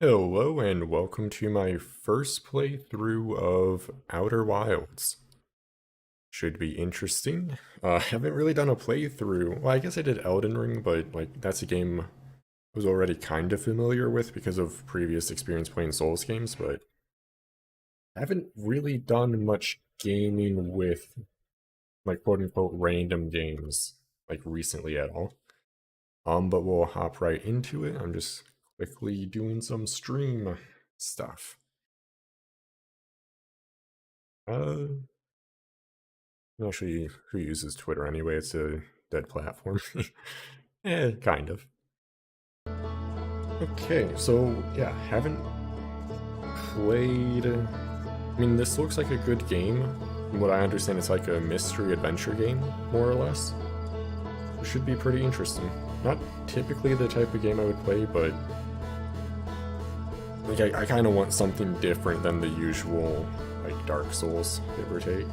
Hello and welcome to my first playthrough of Outer Wilds. Should be interesting. I haven't really done a playthrough. Well, I guess I did Elden Ring, but that's a game I was already kind of familiar with because of previous experience playing Souls games, but I haven't really done much gaming with quote unquote random games recently at all. But we'll hop right into it. I'm just quickly doing some stream stuff. Actually, who uses Twitter anyway? It's a dead platform. Kind of. Okay, so yeah, haven't played. I mean, this looks like a good game. From what I understand, it's like a mystery adventure game, more or less. It should be pretty interesting. Not typically the type of game I would play, but I kind of want something different than the usual Dark Souls, give or take.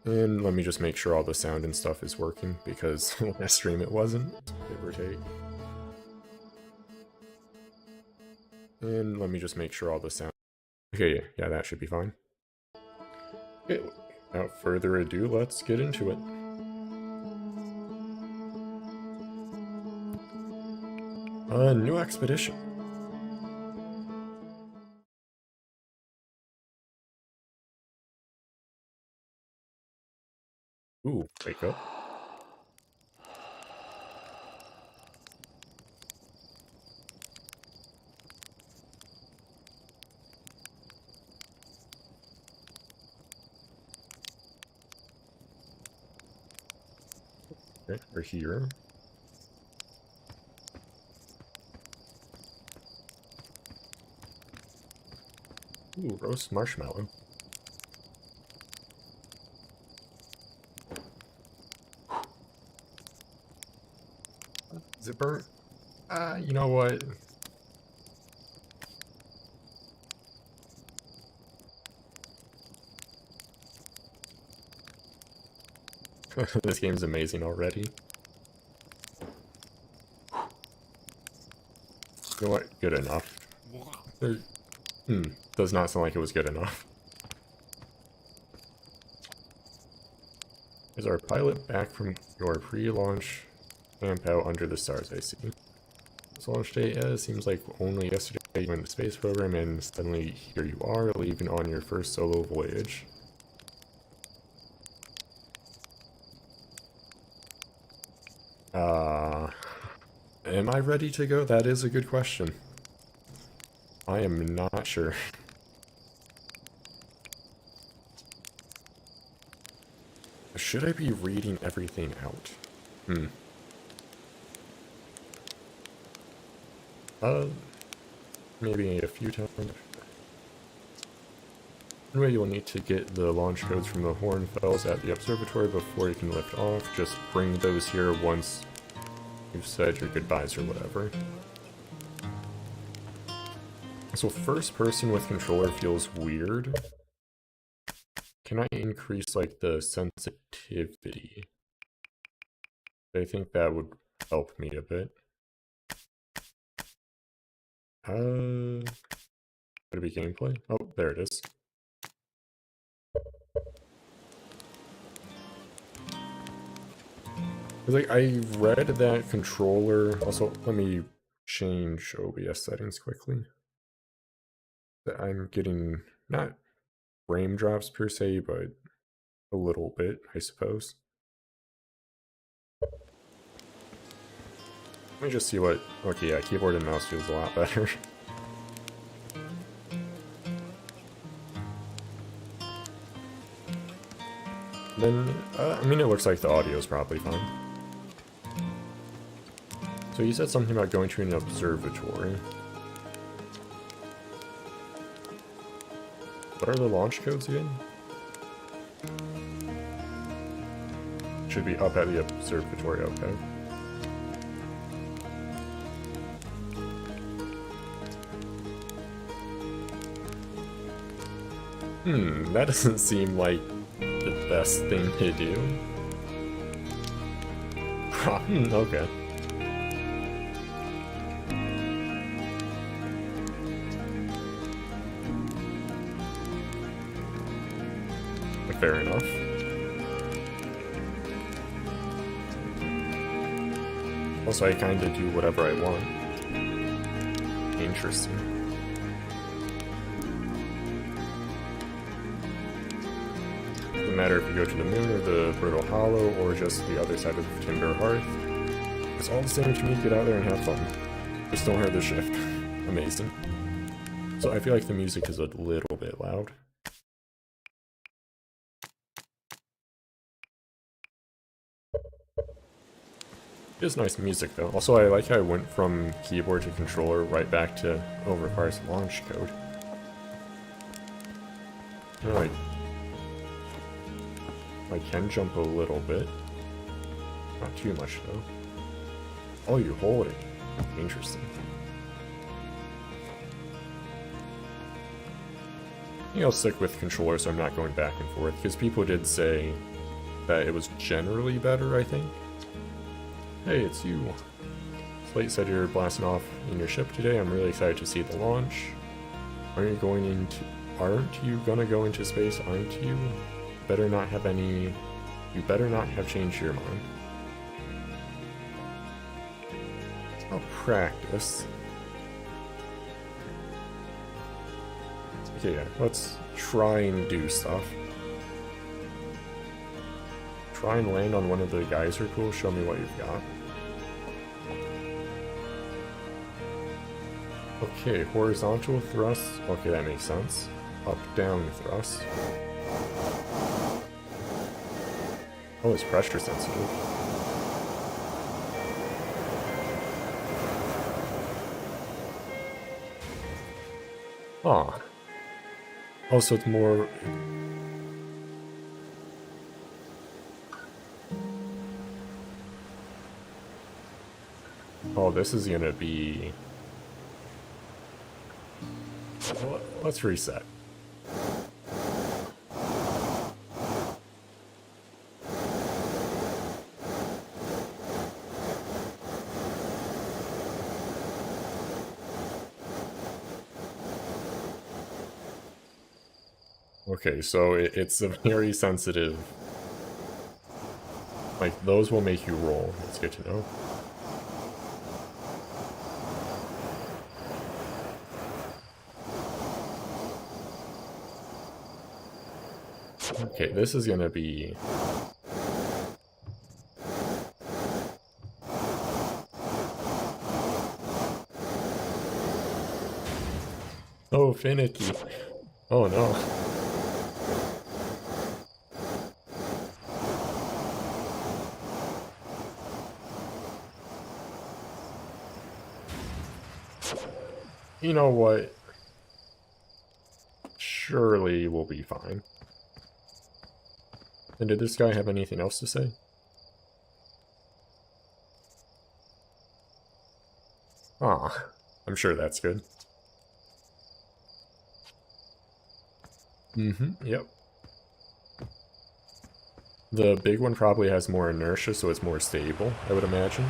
And let me just make sure all the sound and stuff is working, because when I stream it wasn't, give or take. And let me just make sure all the sound... Okay, yeah, that should be fine. Okay, without further ado, let's get into it. A new expedition. Ooh, wake up. Okay, we're here. Ooh, roast marshmallow. Is it burnt? You know what? This game's amazing already. You know what? Good enough. Does not sound like it was good enough. Is our pilot back from your pre-launch camp out under the stars, I see. This launch date, seems like only yesterday you went in the space program and suddenly here you are, leaving on your first solo voyage. Am I ready to go? That is a good question. I am not sure. Should I be reading everything out? Maybe a few times. Anyway, you'll need to get the launch codes from the Horn Fells at the observatory before you can lift off. Just bring those here once you've said your goodbyes or whatever. So first person with controller feels weird. Can I increase the sensitivity? I think that would help me a bit. Would it be gameplay? Oh, there it is. I read that controller... Also, let me change OBS settings quickly. That I'm getting, not frame drops per se, but a little bit, I suppose. Let me just see what... Okay, yeah, keyboard and mouse feels a lot better. Then, I mean, it looks like the audio is probably fine. So you said something about going to an observatory. What are the launch codes again? Should be up at the observatory, okay. That doesn't seem like the best thing to do. Okay. Fair enough. Also, I kinda do whatever I want. Interesting. Doesn't matter if you go to the moon or the Brittle Hollow or just the other side of Timber Hearth. It's all the same to me, get out there and have fun. Just don't hurt the shift. Amazing. So I feel like the music is a little bit loud. It is nice music though. Also, I like how I went from keyboard to controller right back to, oh, requires launch code. Alright. I can jump a little bit. Not too much though. Oh, you hold it. Interesting. I think I'll stick with controller so I'm not going back and forth, because people did say that it was generally better, I think. Hey, it's you. Slate said you're blasting off in your ship today. I'm really excited to see the launch. Aren't you gonna go into space, aren't you? Better not have any... You better not have changed your mind. I'll practice. Okay, yeah, let's try and do stuff. Try and land on one of the geyser pools, show me what you've got. Okay, horizontal thrust. Okay, that makes sense. Up-down thrust. Oh, it's pressure sensitive. Ah. Oh, so it's more... Oh, this is gonna be... Let's reset. Okay, so it's a very sensitive... Like, those will make you roll. That's good to know. Okay, this is gonna be... Oh, finicky. Oh no. You know what? Surely we'll be fine. And did this guy have anything else to say? Ah, I'm sure that's good. Yep. The big one probably has more inertia, so it's more stable, I would imagine.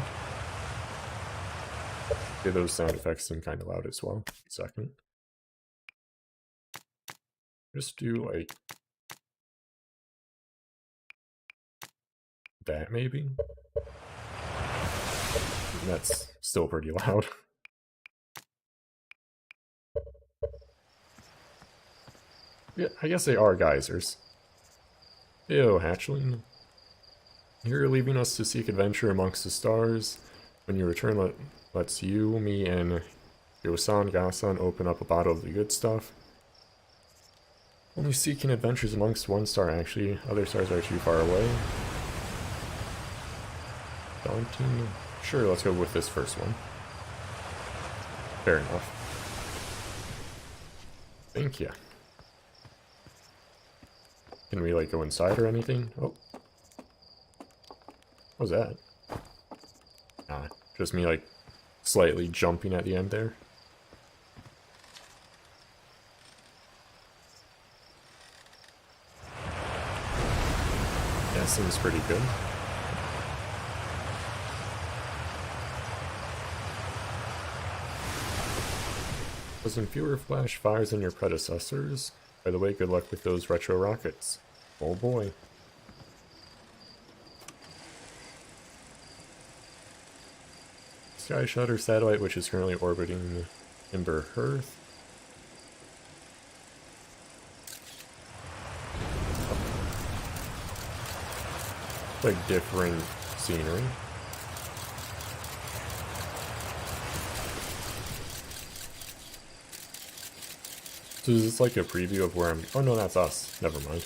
Okay, those sound effects seem kind of loud as well. Second. Just do, like... that, maybe? That's still pretty loud. Yeah, I guess they are geysers. Ew, hatchling. You're leaving us to seek adventure amongst the stars. When you return, lets you, me, and Yosan Gasan open up a bottle of the good stuff. Only seeking adventures amongst one star, actually. Other stars are too far away. Daunting. Sure, let's go with this first one. Fair enough. Thank you. Can we, like, go inside or anything? Oh. What was that? Ah, just me, like, slightly jumping at the end there. Yeah, seems pretty good. Wasn't fewer flash fires than your predecessors. By the way, good luck with those retro rockets. Oh boy. Sky Shutter satellite, which is currently orbiting Ember Hearth. Like different scenery. So is this like a preview of where I'm... Oh no, that's us. Never mind.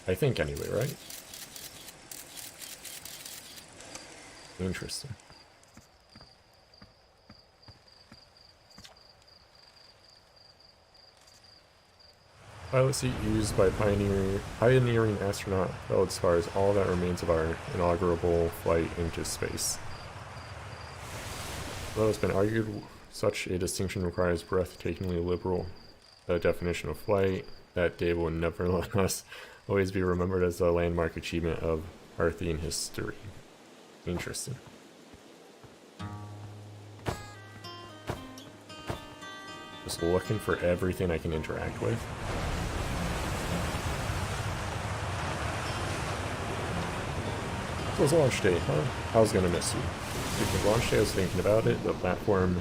I think anyway, right? Interesting. Pilot seat used by pioneering astronaut Feldspar is all that remains of our inaugural flight into space. Though it's been argued such a distinction requires breathtakingly liberal definition of flight, that day will nevertheless always be remembered as a landmark achievement of Arthian history. Interesting. Just looking for everything I can interact with. It was launch day, huh? I was gonna miss you. Speaking of launch day, I was thinking about it. The platform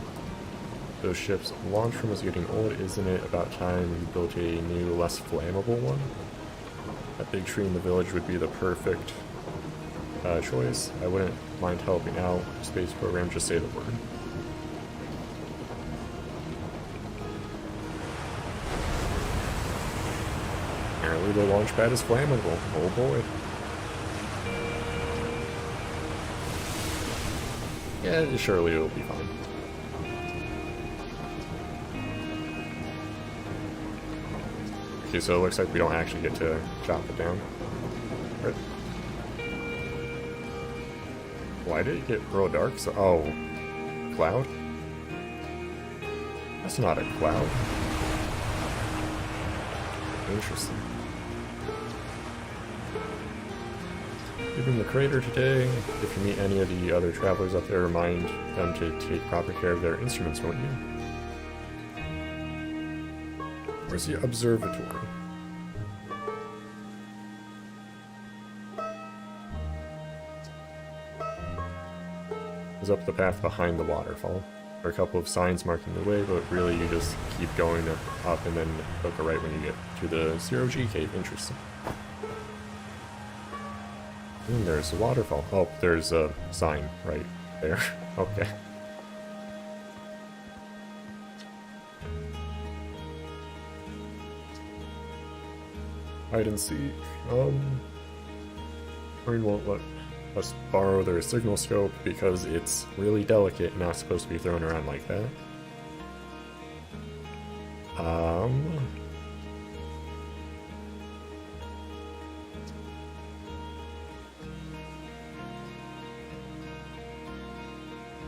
those ships launch from is getting old, isn't it about time we built a new, less flammable one? That big tree in the village would be the perfect choice. I wouldn't mind helping out. Space program, just say the word. Apparently the launch pad is flammable. Oh boy. Yeah, surely it'll be fine. Okay, so it looks like we don't actually get to chop it down. Right. Why did it get real dark? So, oh, cloud? That's not a cloud. Interesting. Leaving the crater today. If you meet any of the other travelers up there, remind them to take proper care of their instruments, won't you? Where's the observatory? It's up the path behind the waterfall. There are a couple of signs marking the way, but really you just keep going up and then hook a right when you get to the 0G cave. Interesting. And there's the waterfall. Oh, there's a sign right there. Okay. Hide and seek. Marine won't let us borrow their signal scope because it's really delicate and not supposed to be thrown around like that.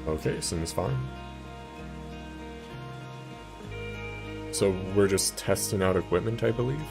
Okay, seems fine. So we're just testing out equipment, I believe?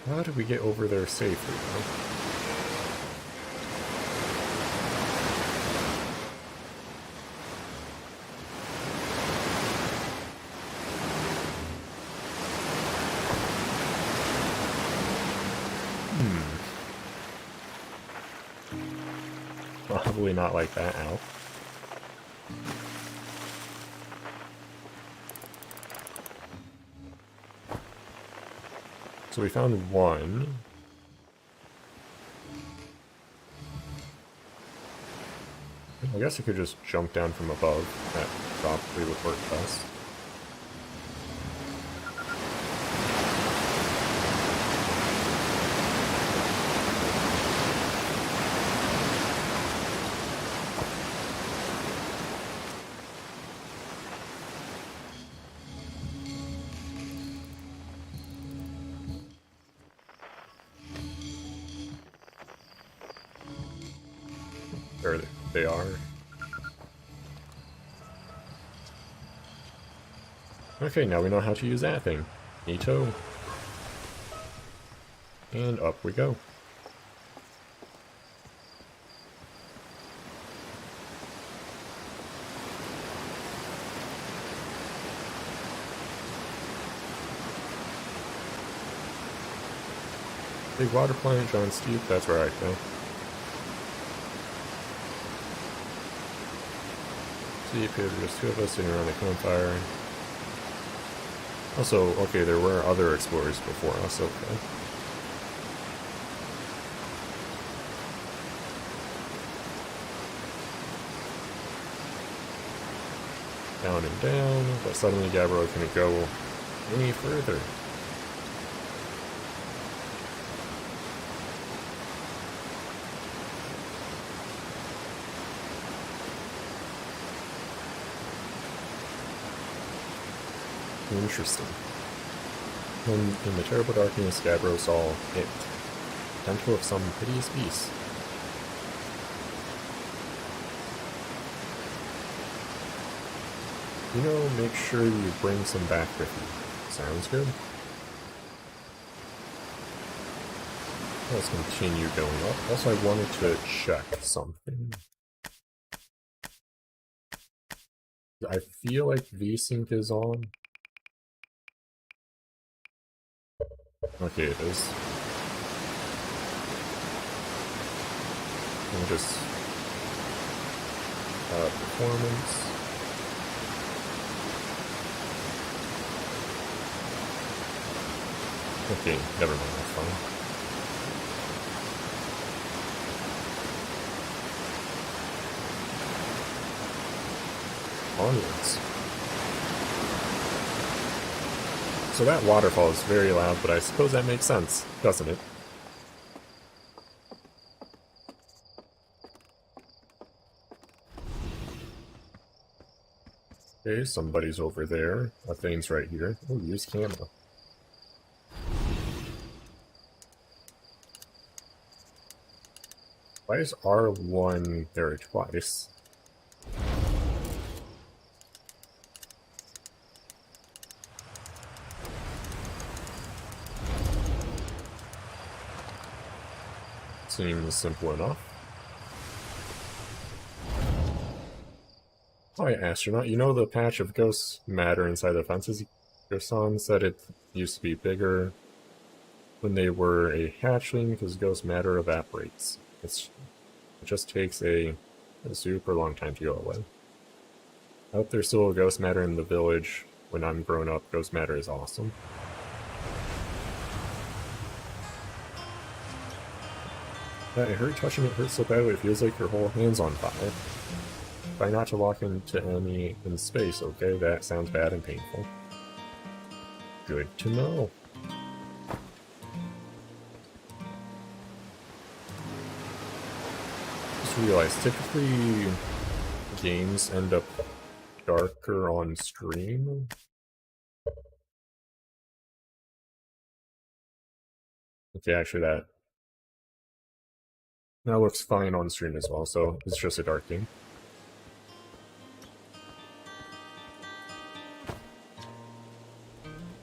How did we get over there safely, though? Probably not like that, Al. So we found one. I guess I could just jump down from above. That probably would work best. Or they are. Okay, now we know how to use that thing. Neato. And up we go. Big water plant, John Steve, that's where I go. See if there's just two of us sitting around the campfire. Also, okay, there were other explorers before us, okay. Down and down, but suddenly Gabriel couldn't go any further. Interesting. When in the terrible darkness, Gabriel saw it, potential of some hideous beast. You know, make sure you bring some back with you. Sounds good? Let's continue going up. Also, I wanted to check something. I feel like VSync is on. Okay, it is. And just performance. Okay, never mind, that's fine. Onwards. So that waterfall is very loud, but I suppose that makes sense, doesn't it? Okay, somebody's over there. A thing's right here. Oh, use camera. Why is R1 there twice? Seems simple enough. Oh yeah, astronaut, you know the patch of ghost matter inside the fences? Your son said it used to be bigger when they were a hatchling because ghost matter evaporates. It just takes a super long time to go away. I hope there's still ghost matter in the village when I'm grown up. Ghost matter is awesome. I heard touching it hurts so badly it feels like your whole hand's on fire. Try not to walk into any in space, okay? That sounds bad and painful. Good to know. Just realized, typically games end up darker on stream. Okay, actually that looks fine on stream as well, so it's just a dark game.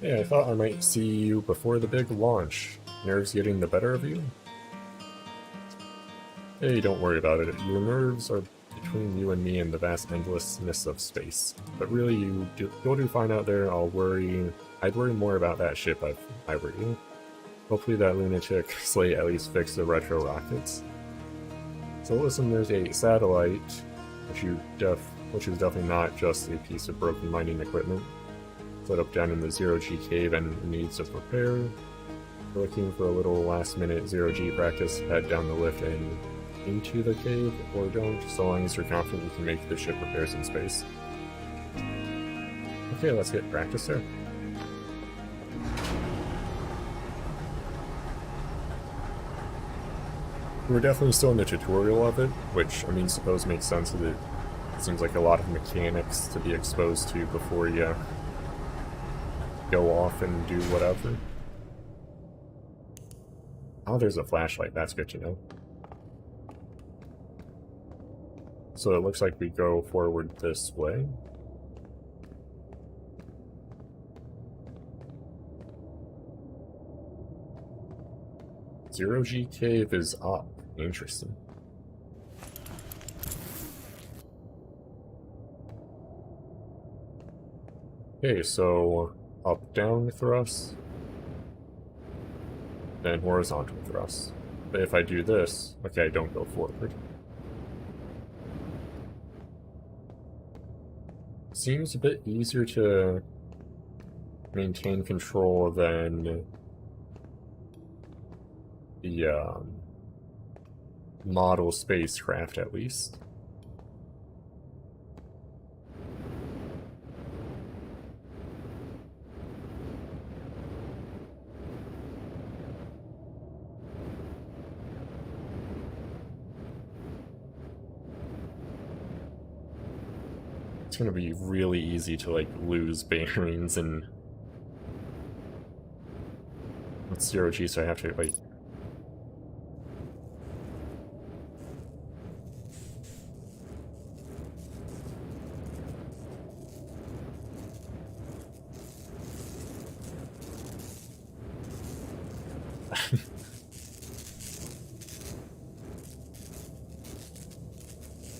Hey, I thought I might see you before the big launch. Nerves getting the better of you? Hey, don't worry about it. Your nerves are between you and me and the vast endlessness of space. But really, you'll do fine out there. I'd worry more about that ship if I were you. Hopefully that lunatic Slate at least fixed the retro rockets. So listen, there's a satellite, which is definitely not just a piece of broken mining equipment, set up down in the zero-G cave and needs of repair. If you're looking for a little last-minute zero-G practice, head down the lift and into the cave, or don't, so long as you're confident you can make the ship repairs in space. Okay, let's get practice there. We're definitely still in the tutorial of it, which, I mean, suppose makes sense that it seems like a lot of mechanics to be exposed to before you go off and do whatever. Oh, there's a flashlight, that's good to know. So it looks like we go forward this way. Zero G cave is up. Interesting. Okay, so up, down thrust, then horizontal thrust. But if I do this, okay, I don't go forward. Seems a bit easier to maintain control than the model spacecraft, at least. It's gonna be really easy to, like, lose bearings and... What's 0G, so I have to, like...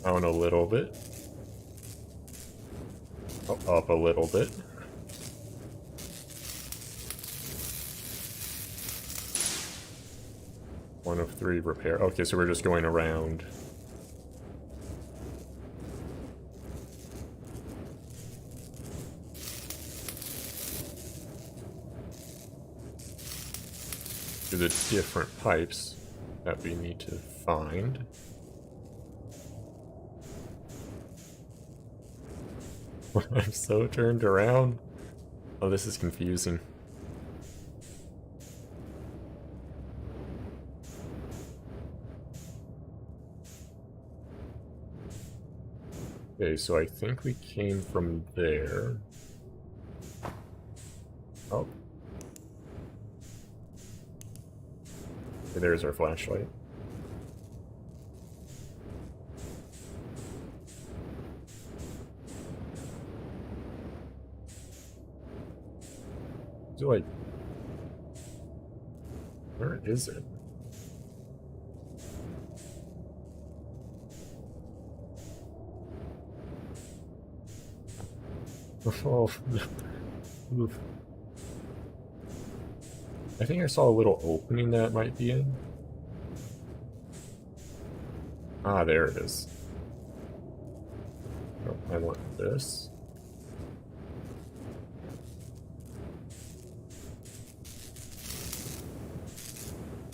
Down a little bit. Oh, up a little bit. One of three repair. Okay, so we're just going around. To the different pipes that we need to find. I'm so turned around. Oh, this is confusing. Okay, so I think we came from there. Oh. Okay, there's our flashlight. Is it like... Where is it? Oh, oof. I think I saw a little opening that might be in. Ah, there it is. Oh, I want this.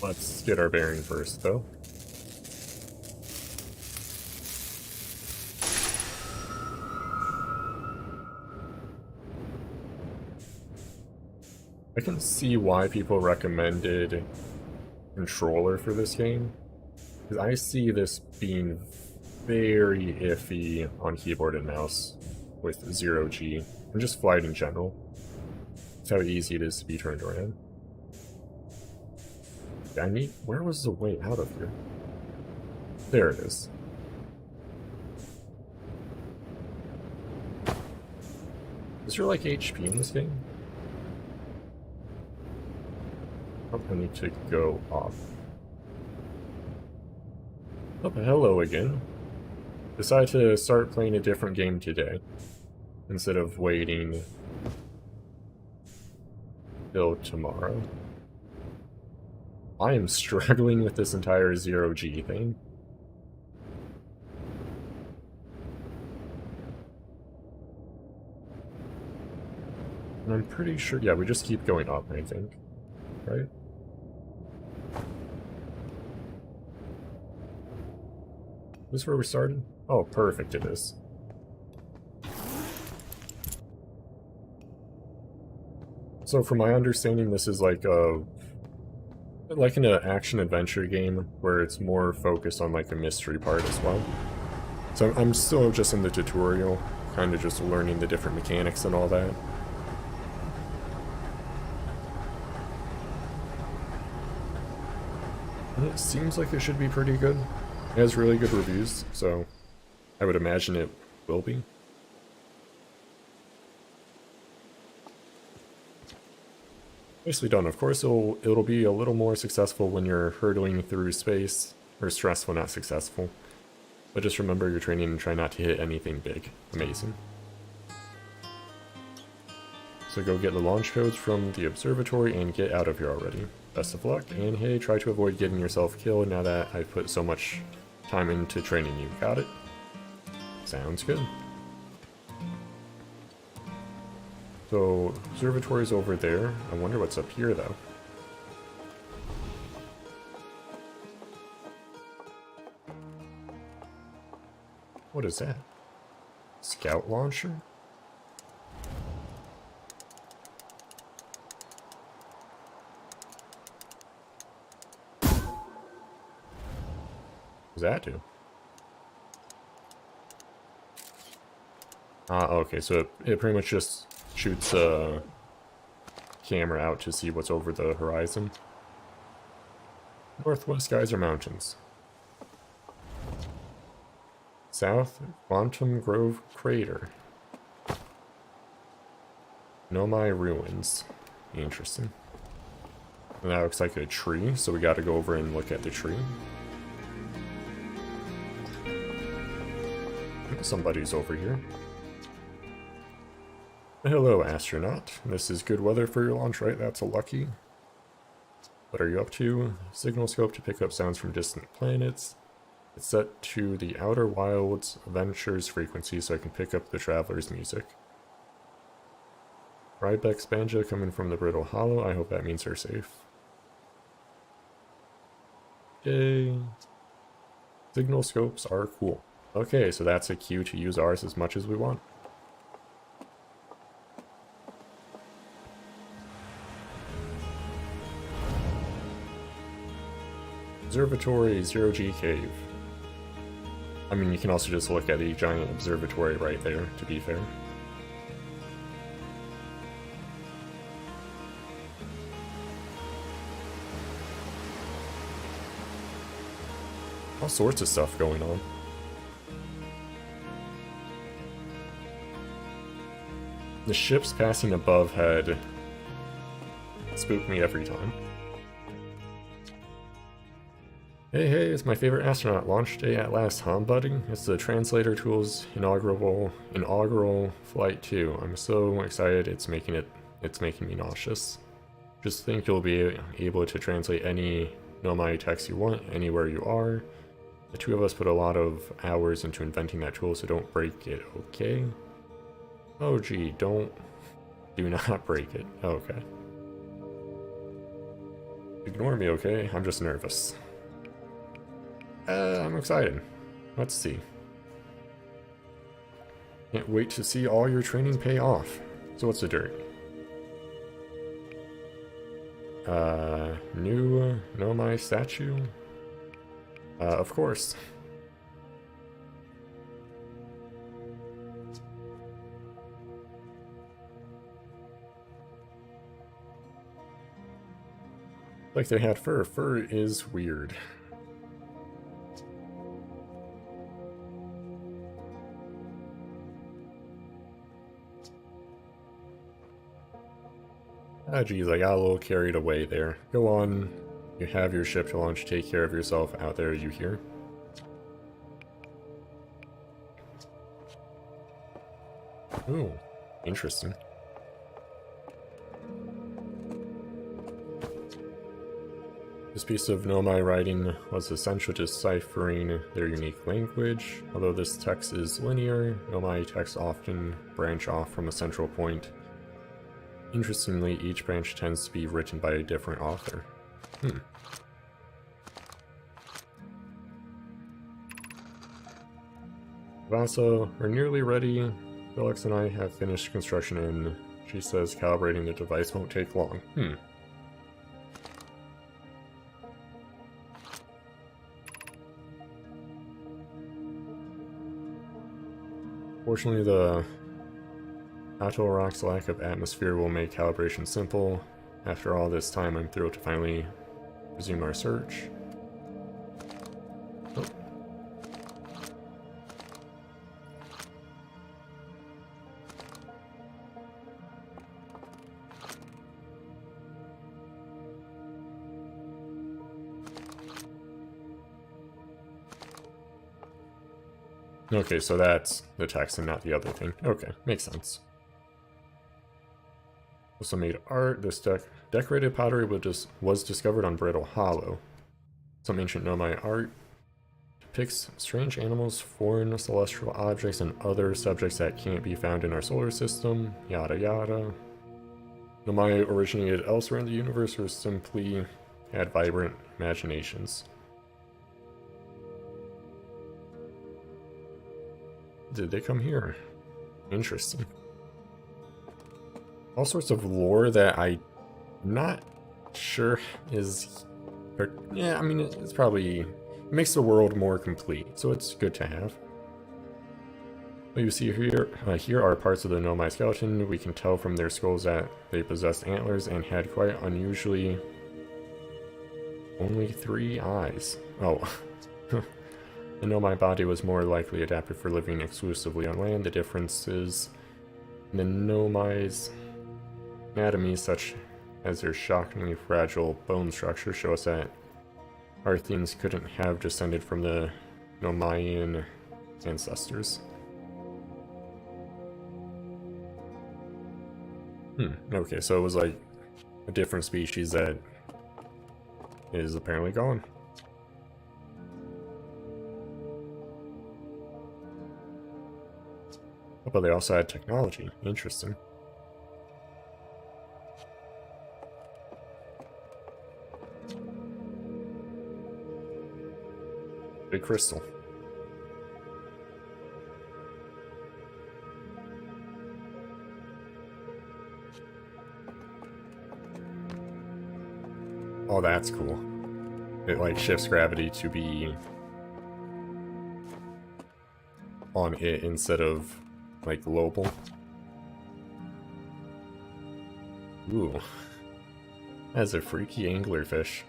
Let's get our bearing first, though. I can see why people recommended controller for this game, because I see this being very iffy on keyboard and mouse with 0G, and just flight in general. That's how easy it is to be turned around. I need... Where was the way out of here? There it is. Is there like HP in this game? Oh, I need to go off. Oh, hello again. Decided to start playing a different game today, instead of waiting till tomorrow. I am struggling with this entire 0G thing. And I'm pretty sure, yeah, we just keep going up, I think. Right? Is this where we started? Oh, perfect, it is. So from my understanding, this is like an action-adventure game where it's more focused on like a mystery part as well. So I'm still just in the tutorial, kind of just learning the different mechanics and all that. And it seems like it should be pretty good. It has really good reviews, so I would imagine it will be. Nicely done. Of course, it'll be a little more successful when you're hurtling through space, or stressful, not successful. But just remember your training and try not to hit anything big. Amazing. So go get the launch codes from the observatory and get out of here already. Best of luck, and hey, try to avoid getting yourself killed now that I've put so much time into training you. Got it? Sounds good. So, observatory's over there. I wonder what's up here, though. What is that? Scout launcher? What does that do? Ah, okay, so it pretty much just shoots a camera out to see what's over the horizon. Northwest Geyser Mountains. South, Quantum Grove Crater. Nomai Ruins. Interesting. And that looks like a tree, so we gotta go over and look at the tree. Somebody's over here. Hello, astronaut. This is good weather for your launch, right? That's a lucky. What are you up to? Signal scope to pick up sounds from distant planets. It's set to the Outer Wilds Ventures frequency so I can pick up the Traveler's music. Rybeck's banjo coming from the Brittle Hollow. I hope that means they're safe. Yay. Signal scopes are cool. Okay, so that's a cue to use ours as much as we want. Observatory, Zero-G Cave. I mean, you can also just look at a giant observatory right there, to be fair. All sorts of stuff going on. The ships passing above had spooked me every time. Hey, it's my favorite astronaut launch day at last, huh, buddy? It's the translator tool's inaugural flight too. I'm so excited. It's making me nauseous. Just think you'll be able to translate any Nomai text you want anywhere you are. The two of us put a lot of hours into inventing that tool, so don't break it, okay? Oh gee, do not break it. Okay. Ignore me, okay? I'm just nervous. I'm excited. Let's see. Can't wait to see all your training pay off. So what's the dirt? New Nomai statue? Of course. Like they had fur. Fur is weird. Ah, geez, I got a little carried away there. Go on. You have your ship to launch. Take care of yourself out there, you hear? Ooh, interesting. This piece of Nomai writing was essential to deciphering their unique language. Although this text is linear, Nomai texts often branch off from a central point. Interestingly, each branch tends to be written by a different author. Vasa, we're nearly ready. Felix and I have finished construction and she says calibrating the device won't take long. Fortunately, the Atoll Rock's lack of atmosphere will make calibration simple. After all this time, I'm thrilled to finally resume our search. Oh. Okay, so that's the text and not the other thing. Okay, makes sense. Also made art. This decorated pottery was discovered on Brittle Hollow. Some ancient Nomai art depicts strange animals, foreign celestial objects, and other subjects that can't be found in our solar system, yada yada. Nomai originated elsewhere in the universe or simply had vibrant imaginations. Did they come here? Interesting. All sorts of lore that I'm not sure is... yeah, I mean, it's probably... it makes the world more complete, so it's good to have. What you see here are parts of the Nomai skeleton. We can tell from their skulls that they possessed antlers and had quite unusually only 3 eyes. Oh. The Nomai body was more likely adapted for living exclusively on land. The differences in the Nomai's anatomy, such as their shockingly fragile bone structure, show us that Arthians couldn't have descended from the Nomaian ancestors. Okay, so it was like a different species that is apparently gone. Oh, but they also had technology. Interesting. Big crystal. Oh, that's cool. It like shifts gravity to be on it instead of like global. Ooh. That's a freaky anglerfish.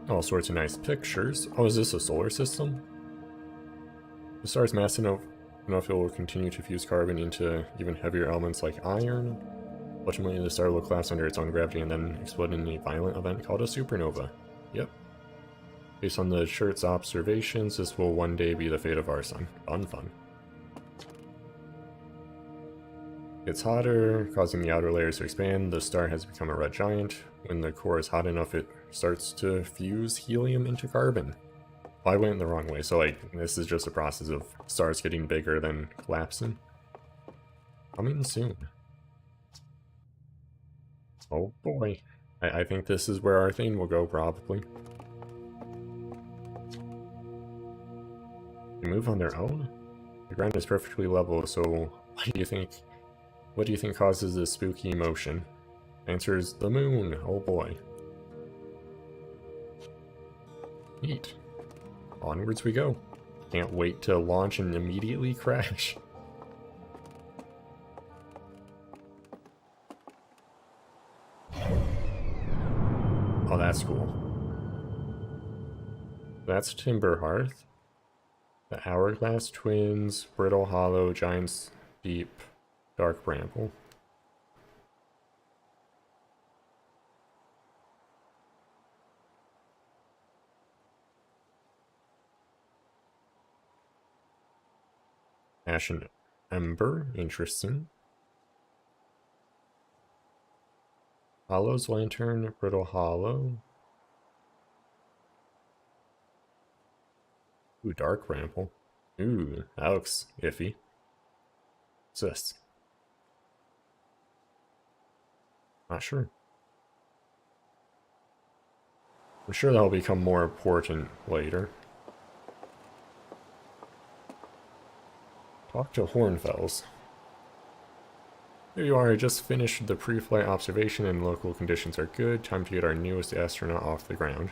All sorts of nice pictures. Oh, is this a solar system? The star is massive enough it will continue to fuse carbon into even heavier elements like iron. Ultimately, the star will collapse under its own gravity and then explode in a violent event called a supernova. Yep. Based on the shirt's observations, this will one day be the fate of our sun. Fun. It's hotter, causing the outer layers to expand. The star has become a red giant. When the core is hot enough, it starts to fuse helium into carbon. Well, I went the wrong way, so like, this is just a process of stars getting bigger than collapsing. Coming soon. Oh boy. I think this is where our thing will go, probably. They move on their own? The ground is perfectly level, so what do you think causes this spooky motion? Answer is the moon. Oh boy. Neat. Onwards we go. Can't wait to launch and immediately crash. Oh, that's cool. That's Timber Hearth. The Hourglass Twins, Brittle Hollow, Giant's Deep, Dark Bramble. Ashen Ember, interesting. Hollow's Lantern, Brittle Hollow. Ooh, Dark Bramble. Ooh, that looks iffy. What's this? Not sure. I'm sure that'll become more important later. Talk to Hornfells. Here you are, I just finished the pre-flight observation and local conditions are good. Time to get our newest astronaut off the ground.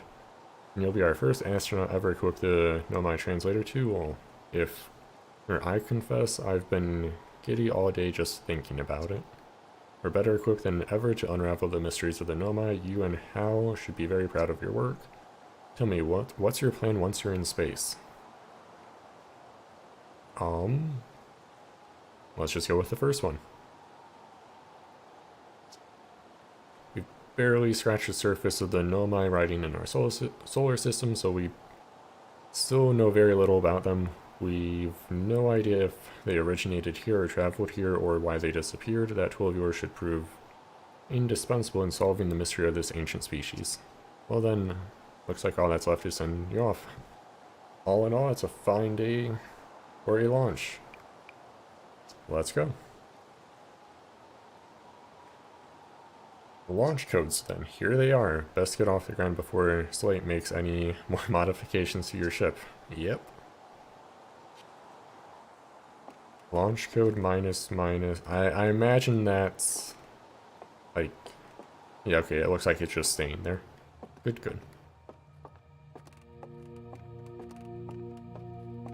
And you'll be our first astronaut ever equipped the Nomai translator tool. I confess, I've been giddy all day just thinking about it. We're better equipped than ever to unravel the mysteries of the Nomai. You and Hal should be very proud of your work. Tell me, what's your plan once you're in space? Let's just go with the first one. barely scratched the surface of the Nomai riding in our solar system, so we still know very little about them. We've no idea if they originated here or traveled here or why they disappeared. That tool of yours should prove indispensable in solving the mystery of this ancient species. Well then, looks like all that's left is send you off. All in all, it's a fine day for a launch. Let's go. Launch codes then, here they are. Best get off the ground before Slate makes any more modifications to your ship. Yep. Launch code minus. I imagine that's like, yeah, okay, it looks like it's just staying there. Good.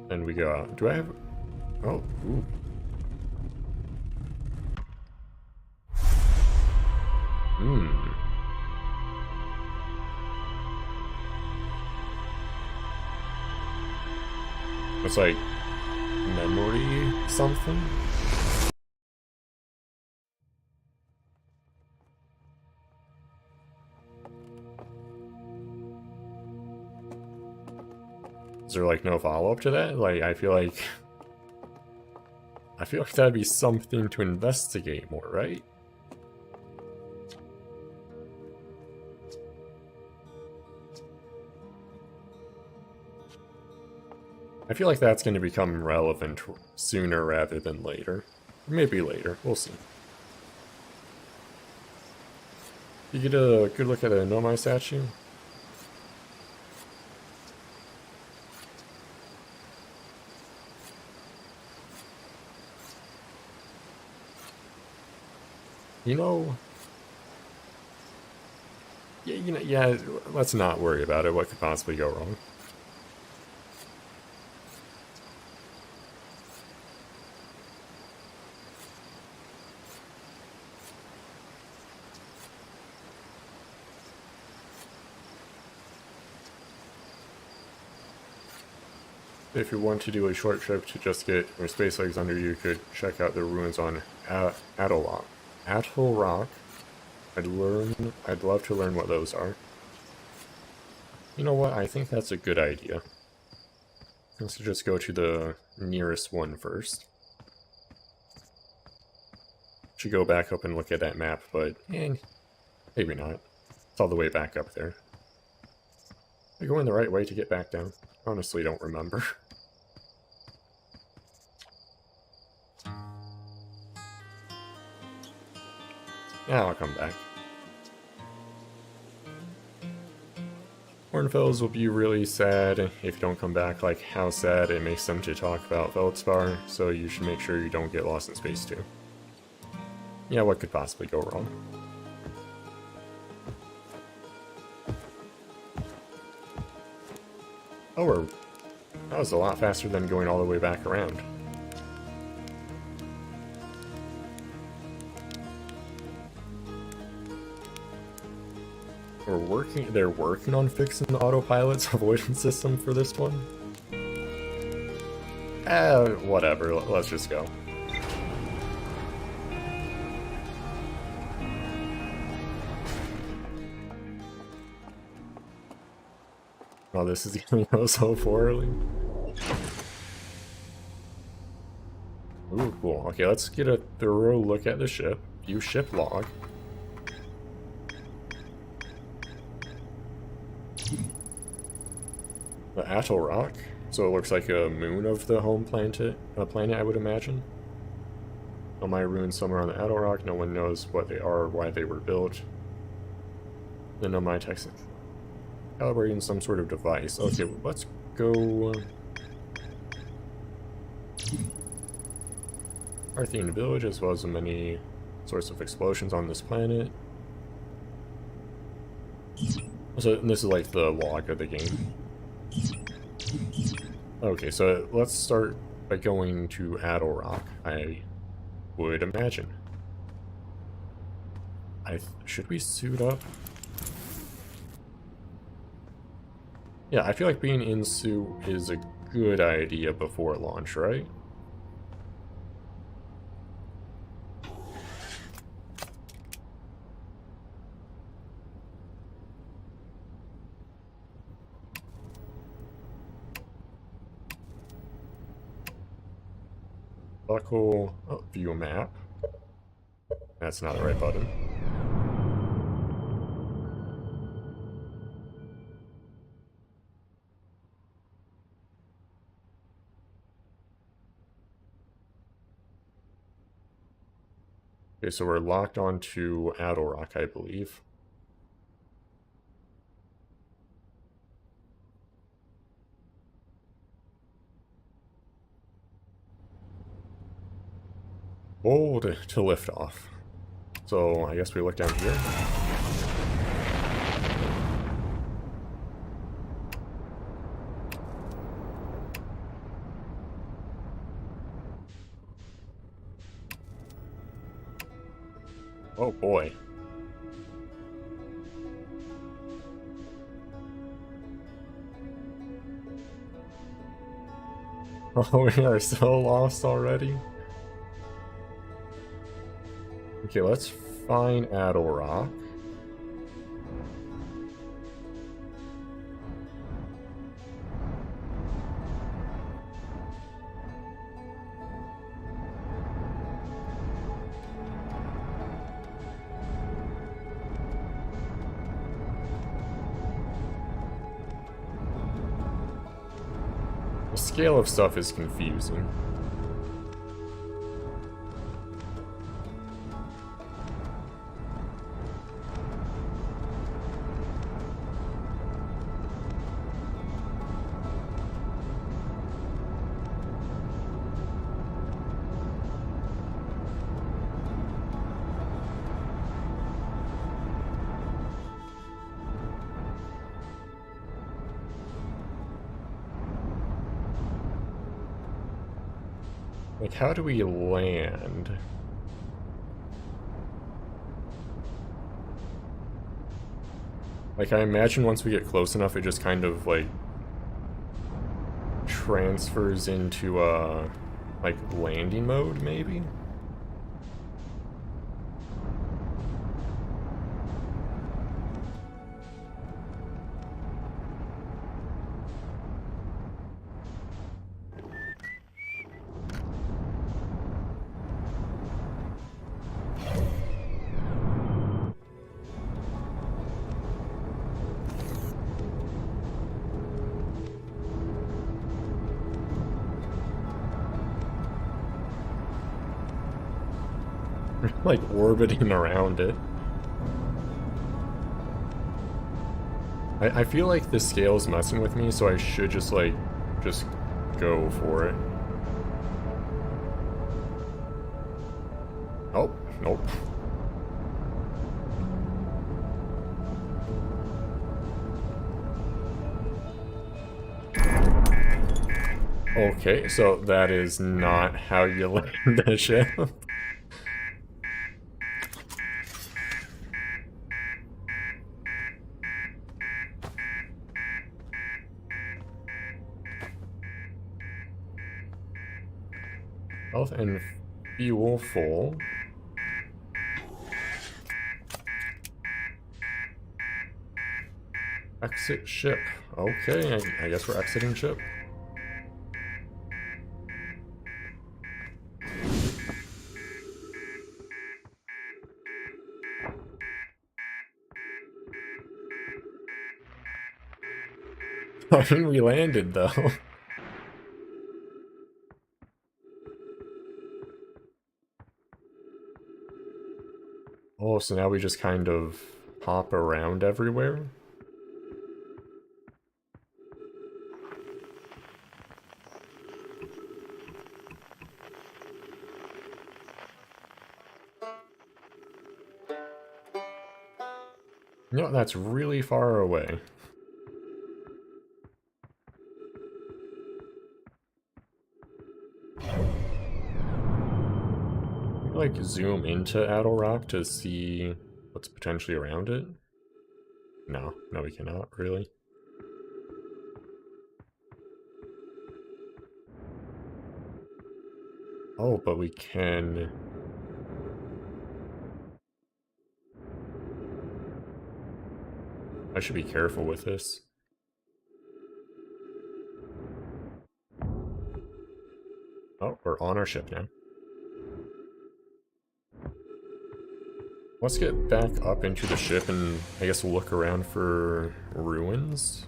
Then we go out. Do I have, oh, ooh. It's like memory something? Is there like no follow-up to that? Like I feel like that'd be something to investigate more, right? I feel like that's going to become relevant sooner rather than later. Maybe later, we'll see. You get a good look at a Nomai statue? You know... Yeah, let's not worry about it. What could possibly go wrong? If you want to do a short trip to just get your space legs under you, could check out the ruins on Atoll Rock. I'd love to learn what those are. You know what? I think that's a good idea. Let's just go to the nearest one first. Should go back up and look at that map, but maybe not. It's all the way back up there. Are we going the right way to get back down? Honestly, don't remember. Yeah, I'll come back. Hornfellows will be really sad if you don't come back. Like, how sad it makes them to talk about Feldspar, so you should make sure you don't get lost in space too. Yeah, what could possibly go wrong? Oh, that was a lot faster than going all the way back around. They're working on fixing the autopilot's avoidance system for this one. Whatever, let's just go. Oh, this is gonna go so poorly. Ooh, cool. Okay, let's get a thorough look at the ship. View ship log. The Atoll Rock. So it looks like a moon of the home planet, I would imagine. On my ruins somewhere on the Atoll Rock. No one knows what they are or why they were built. The Nomai Texan. Calibrating some sort of device. Okay, well, let's go... Arthian village, as well as the many sorts of explosions on this planet. So this is like the log of the game. Okay, so let's start by going to Atoll Rock, I would imagine. Should we suit up? Yeah, I feel like being in suit is a good idea before launch, right? buckle. Oh, view map. That's not the right button. Okay, so we're locked onto Adelrock, I believe. Oh, to lift off. So I guess we look down here. Oh boy. Oh, we are so lost already. Okay, let's find Adelrock. The scale of stuff is confusing. Like, how do we land? Like, I imagine once we get close enough, it just kind of, like, transfers into, like, landing mode, maybe? Like, orbiting around it. I feel like the scale's messing with me, so I should just, like, just go for it. Oh, nope. Okay, so that is not how you land a ship. Health and fuel full. Exit ship. Okay, I guess we're exiting ship. I mean, we landed, though. Oh, so now we just kind of hop around everywhere? No, that's really far away. Like, zoom into Adelrock to see what's potentially around it? No, we cannot, really. Oh, but we can... I should be careful with this. Oh, we're on our ship now. Let's get back up into the ship and I guess we'll look around for ruins.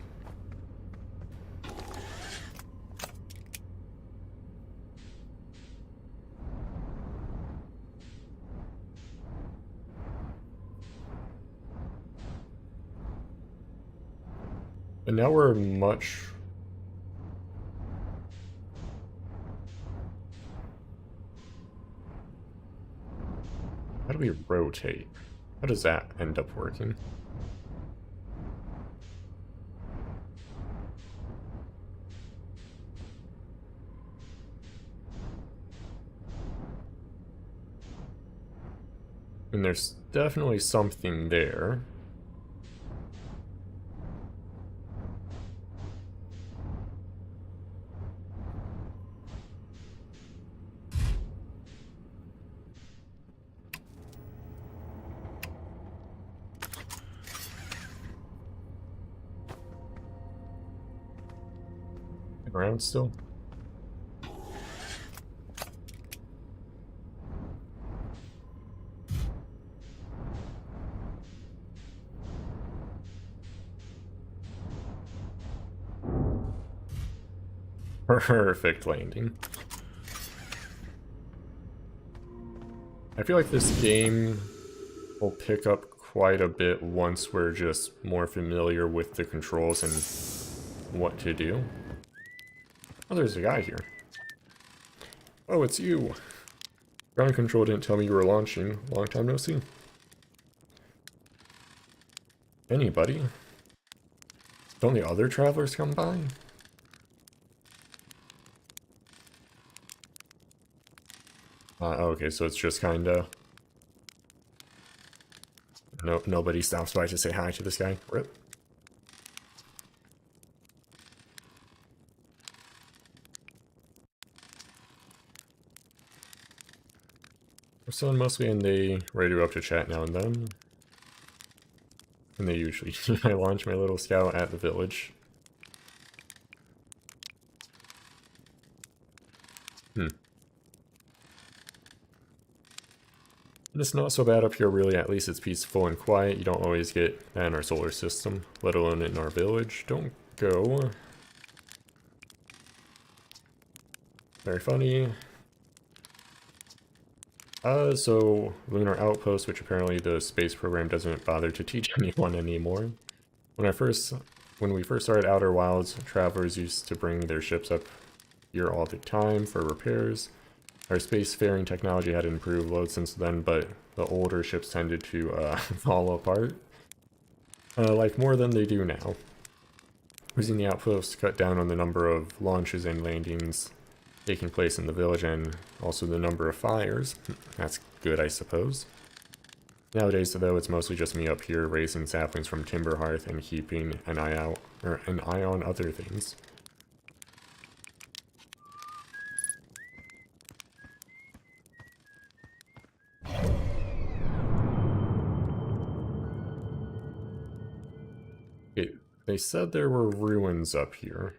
And now we're much... How do we rotate? How does that end up working? And there's definitely something there. Around still? Perfect landing. I feel like this game will pick up quite a bit once we're just more familiar with the controls and what to do. Oh, there's a guy here. Oh, it's you. Ground control didn't tell me you were launching. Long time no see. Anybody? Don't the other travelers come by? Okay, so it's just kinda... Nope, nobody stops by to say hi to this guy. Rip. We're still mostly and they radio up to chat now and then. And they usually I launch my little scout at the village. And it's not so bad up here really, at least it's peaceful and quiet. You don't always get that in our solar system, let alone in our village. Don't go. Very funny. So Lunar Outpost, which apparently the space program doesn't bother to teach anyone anymore. When we first started Outer Wilds, travelers used to bring their ships up here all the time for repairs. Our spacefaring technology had improved loads since then, but the older ships tended to fall apart. Like more than they do now. Using the outpost to cut down on the number of launches and landings taking place in the village and also the number of fires. That's good, I suppose. Nowadays, though, it's mostly just me up here raising saplings from Timber Hearth and keeping an eye out, or an eye on other things. Okay, they said there were ruins up here.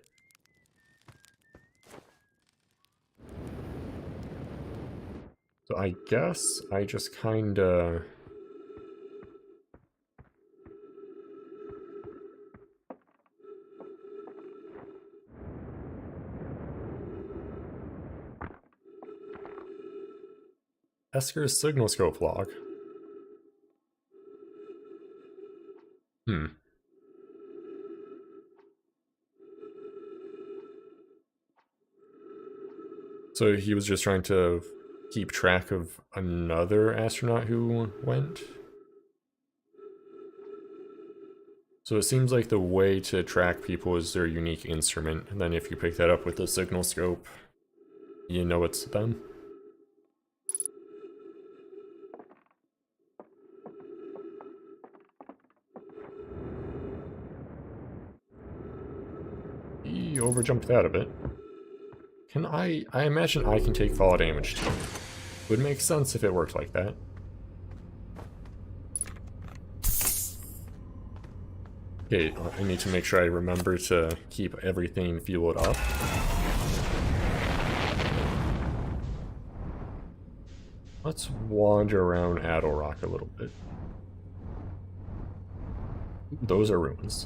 So I guess I just kinda... Esker's signal scope log. So he was just trying to keep track of another astronaut who went? So it seems like the way to track people is their unique instrument, and then if you pick that up with the signal scope, you know it's them. He overjumped that a bit. Can I imagine I can take fall damage too. Would make sense if it worked like that. Okay, I need to make sure I remember to keep everything fueled up. Let's wander around Adelrock a little bit. Those are ruins.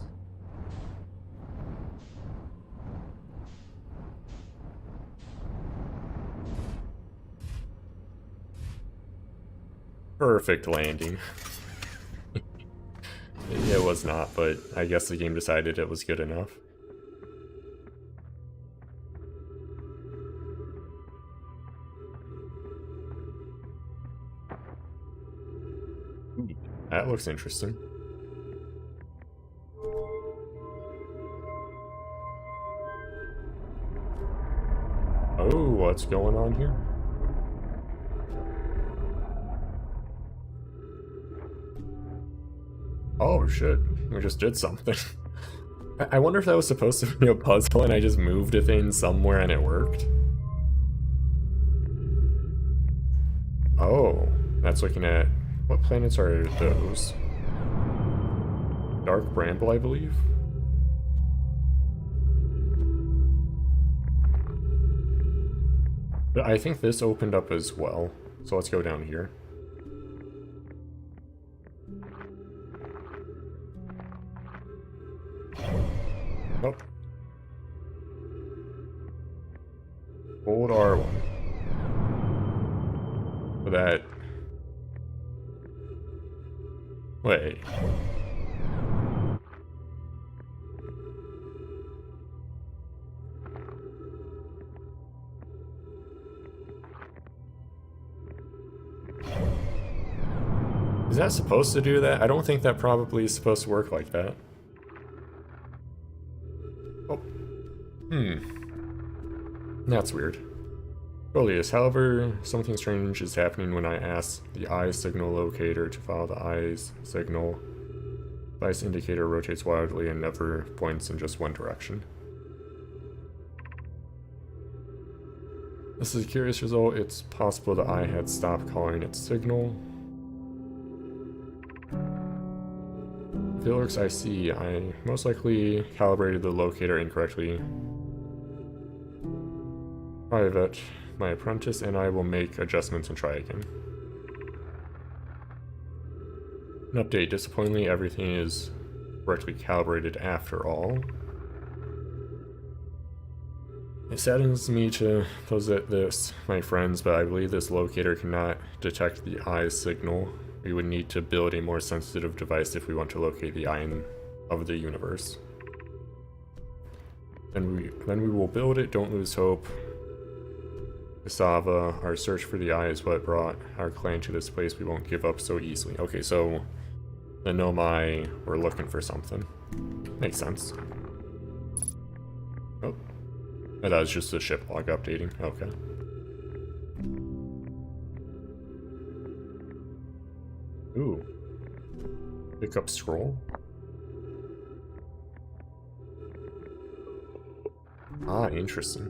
Perfect landing. It was not, but I guess the game decided it was good enough. That looks interesting. Oh, what's going on here? Oh shit, we just did something. I wonder if that was supposed to be a puzzle and I just moved a thing somewhere and it worked. Oh, that's looking at... What planets are those? Dark Bramble, I believe? But I think this opened up as well, so let's go down here. Oh. Old R1. So that... Wait. Is that supposed to do that? I don't think that probably is supposed to work like that. Oh. That's weird. Goliath, however, something strange is happening when I ask the eye signal locator to follow the eye's signal. The eye's indicator rotates wildly and never points in just one direction. This is a curious result. It's possible the eye had stopped calling its signal. If it looks I see, I most likely calibrated the locator incorrectly. Private, my apprentice and I will make adjustments and try again. An update, disappointingly everything is correctly calibrated after all. It saddens me to posit this, my friends, but I believe this locator cannot detect the eye's signal. We would need to build a more sensitive device if we want to locate the eye of the universe. Then we will build it, don't lose hope. Cassava, our search for the eye is what brought our clan to this place. We won't give up so easily. Okay, so the Nomai were looking for something. Makes sense. Oh. That was just a ship log updating. Okay. Ooh. Pick up scroll. Ah, interesting.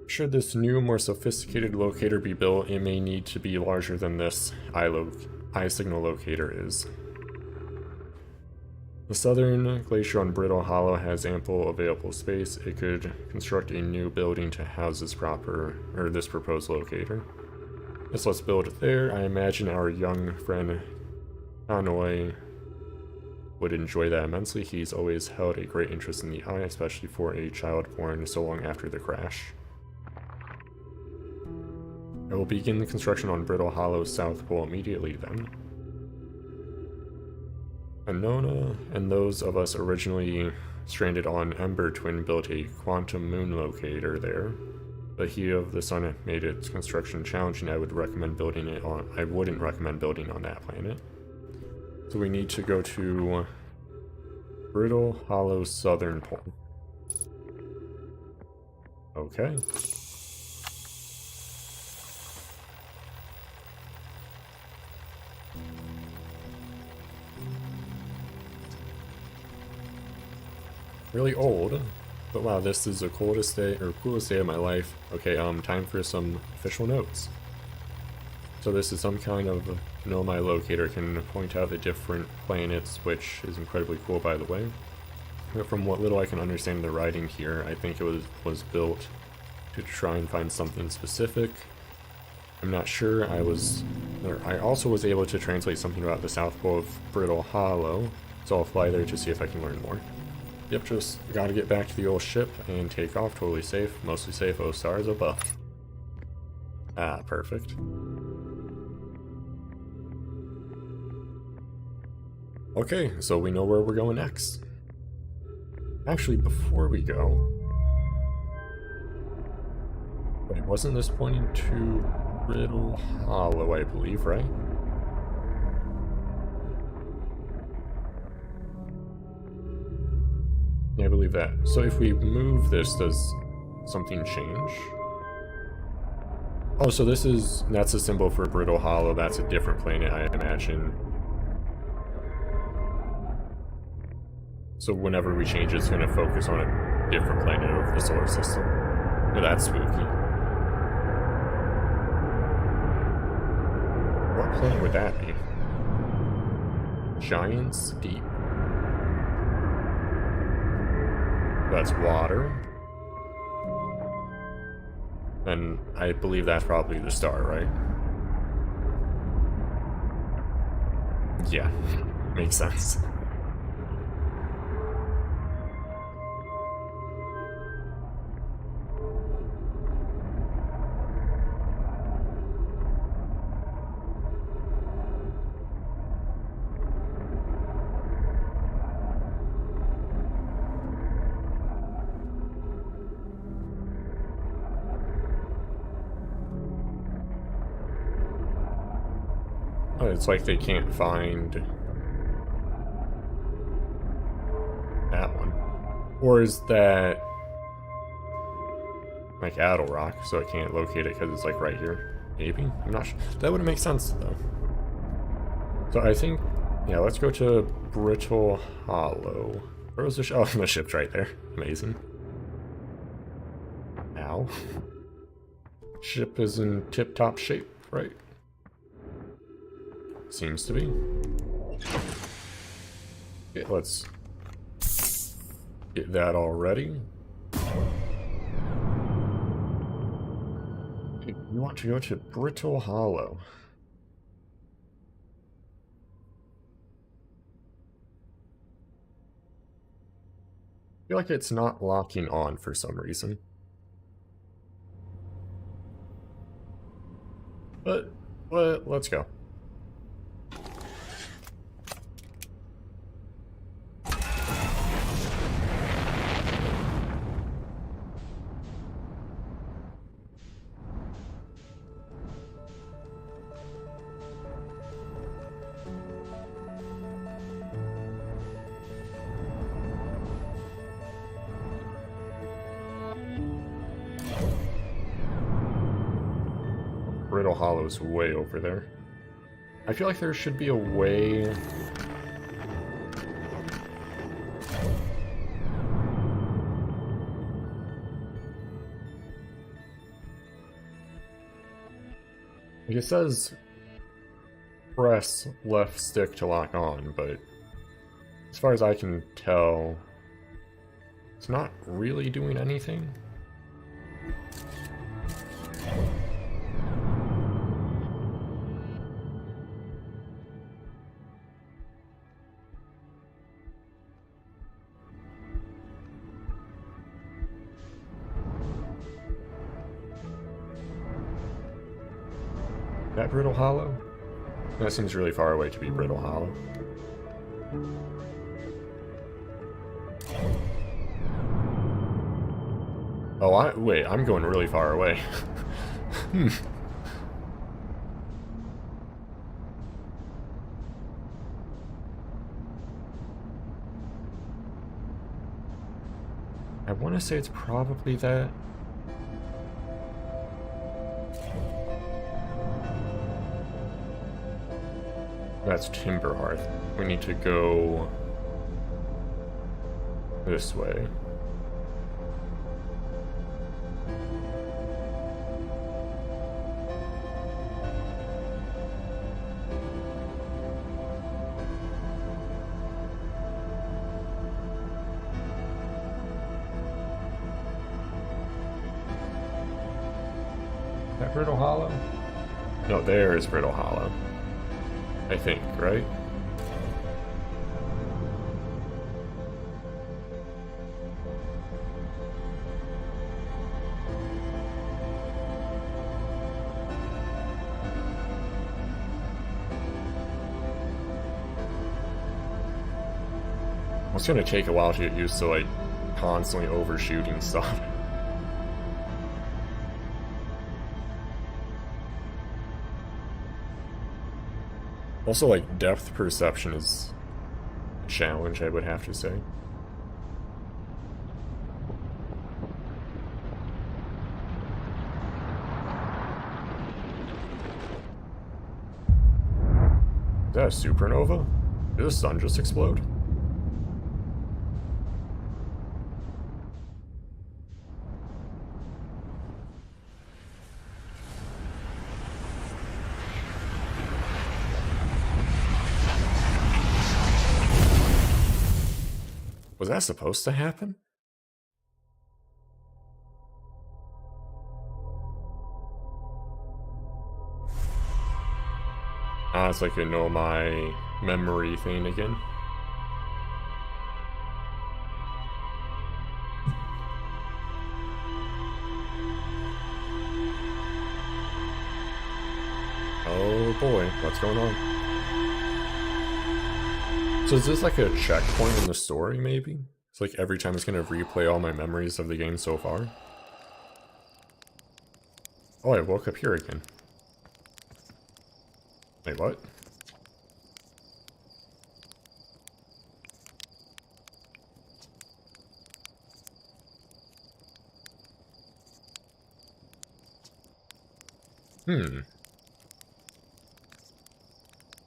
Should this new, more sophisticated locator be built, it may need to be larger than this eye signal locator is. The southern glacier on Brittle Hollow has ample available space. It could construct a new building to house this proposed locator. Yes, let's build it there. I imagine our young friend Hanoi would enjoy that immensely. He's always held a great interest in the eye, especially for a child born so long after the crash. I will begin the construction on Brittle Hollow's South Pole immediately then. Anona and those of us originally stranded on Ember Twin built a quantum moon locator there. The heat of the sun made its construction challenging. I wouldn't recommend building on that planet. So we need to go to Brittle Hollow Southern Pole. Okay. Really old, but wow, this is the coolest day of my life. Okay, time for some official notes. So this is some kind of Nomai locator, can point out the different planets, which is incredibly cool, by the way. from what little I can understand the writing here, I think it was built to try and find something specific. I'm not sure. I also was able to translate something about the South Pole of Brittle Hollow, so I'll fly there to see if I can learn more. Yep, just gotta get back to the old ship and take off. Totally safe, mostly safe. Oh, stars above. Ah, perfect. Okay, so we know where we're going next. Actually, before we go... Wait, wasn't this pointing to Brittle Hollow, I believe, right? Yeah, I believe that. So if we move this, does something change? Oh, so that's a symbol for Brittle Hollow. That's a different planet, I imagine. So whenever we change it's going to focus on a different planet of the solar system. Oh, that's spooky. What planet would that be? Giant's Deep. That's water. And I believe that's probably the star, right? Yeah, makes sense. Oh, it's like they can't find that one. Or is that like Addle Rock, so I can't locate it because it's like right here? Maybe? I'm not sure. That wouldn't make sense though. So I think, yeah, let's go to Brittle Hollow. Where was the ship? Oh, the ship's right there. Amazing. Ow. Ship is in tip-top shape, right? Seems to be. Okay, let's get that all ready. Okay, you want to go to Brittle Hollow. I feel like it's not locking on for some reason. But let's go. Brittle Hollow's way over there. I feel like there should be a way... Like it says press left stick to lock on, but as far as I can tell, it's not really doing anything. That Brittle Hollow? That seems really far away to be Brittle Hollow. Oh, wait, I'm going really far away. I want to say it's probably that. That's Timber Hearth. We need to go this way. Brittle Hollow? No, there is Brittle Hollow. I think, right? It's gonna take a while to get used to, like, constantly overshooting stuff. Also, like, depth perception is a challenge, I would have to say. Is that a supernova? Did the sun just explode? Was that supposed to happen? Ah, it's like a know my memory thing again. Oh boy, what's going on? So is this like a checkpoint in the story, maybe? It's like every time it's gonna replay all my memories of the game so far? Oh, I woke up here again. Wait, what?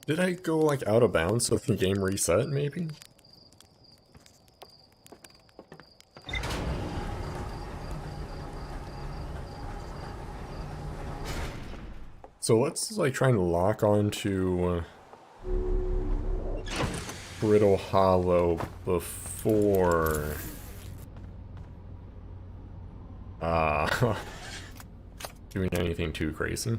Did I go, like, out of bounds so the game reset, maybe? So let's, like, try and lock onto Brittle Hollow before... doing anything too crazy.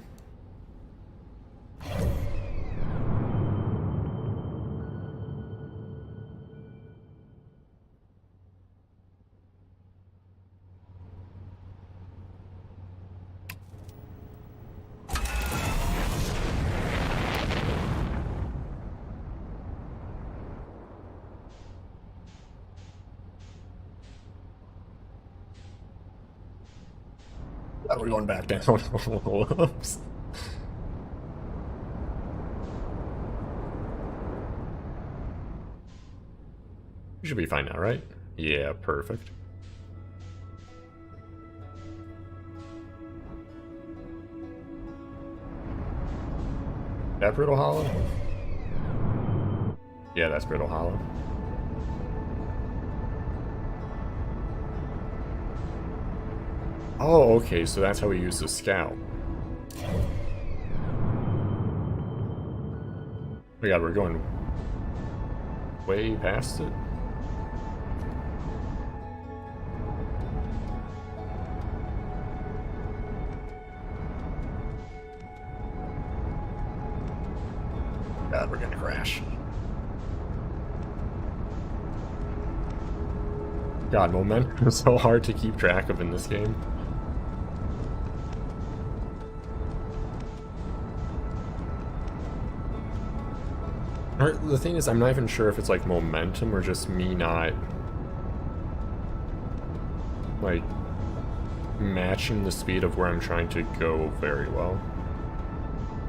We're going back down. Whoops. We should be fine now, right? Yeah, perfect. That Brittle Hollow? Yeah, that's Brittle Hollow. Oh, okay, so that's how we use the scout. Oh my god, we're going way past it. God, we're gonna crash. God, momentum is so hard to keep track of in this game. The thing is, I'm not even sure if it's like momentum or just me not like matching the speed of where I'm trying to go very well.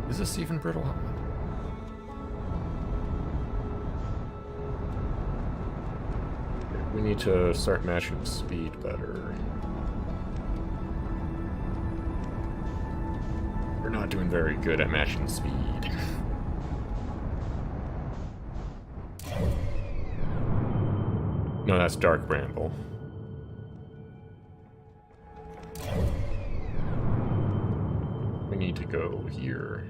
Is this even Brittle Hollow? We need to start matching the speed better. We're not doing very good at matching speed. No, that's Dark Bramble. We need to go here.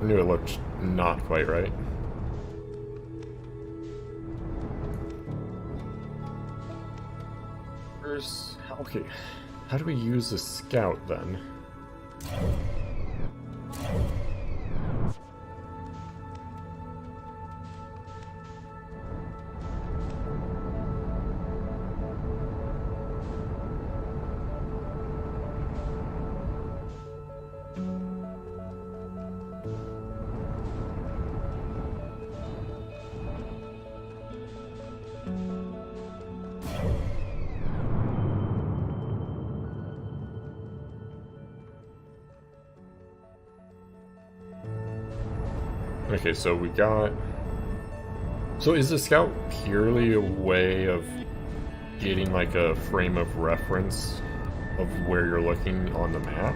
I knew it looked not quite right. where's... Okay, how do we use the scout then? Okay, so we got... So is the scout purely a way of getting like a frame of reference of where you're looking on the map?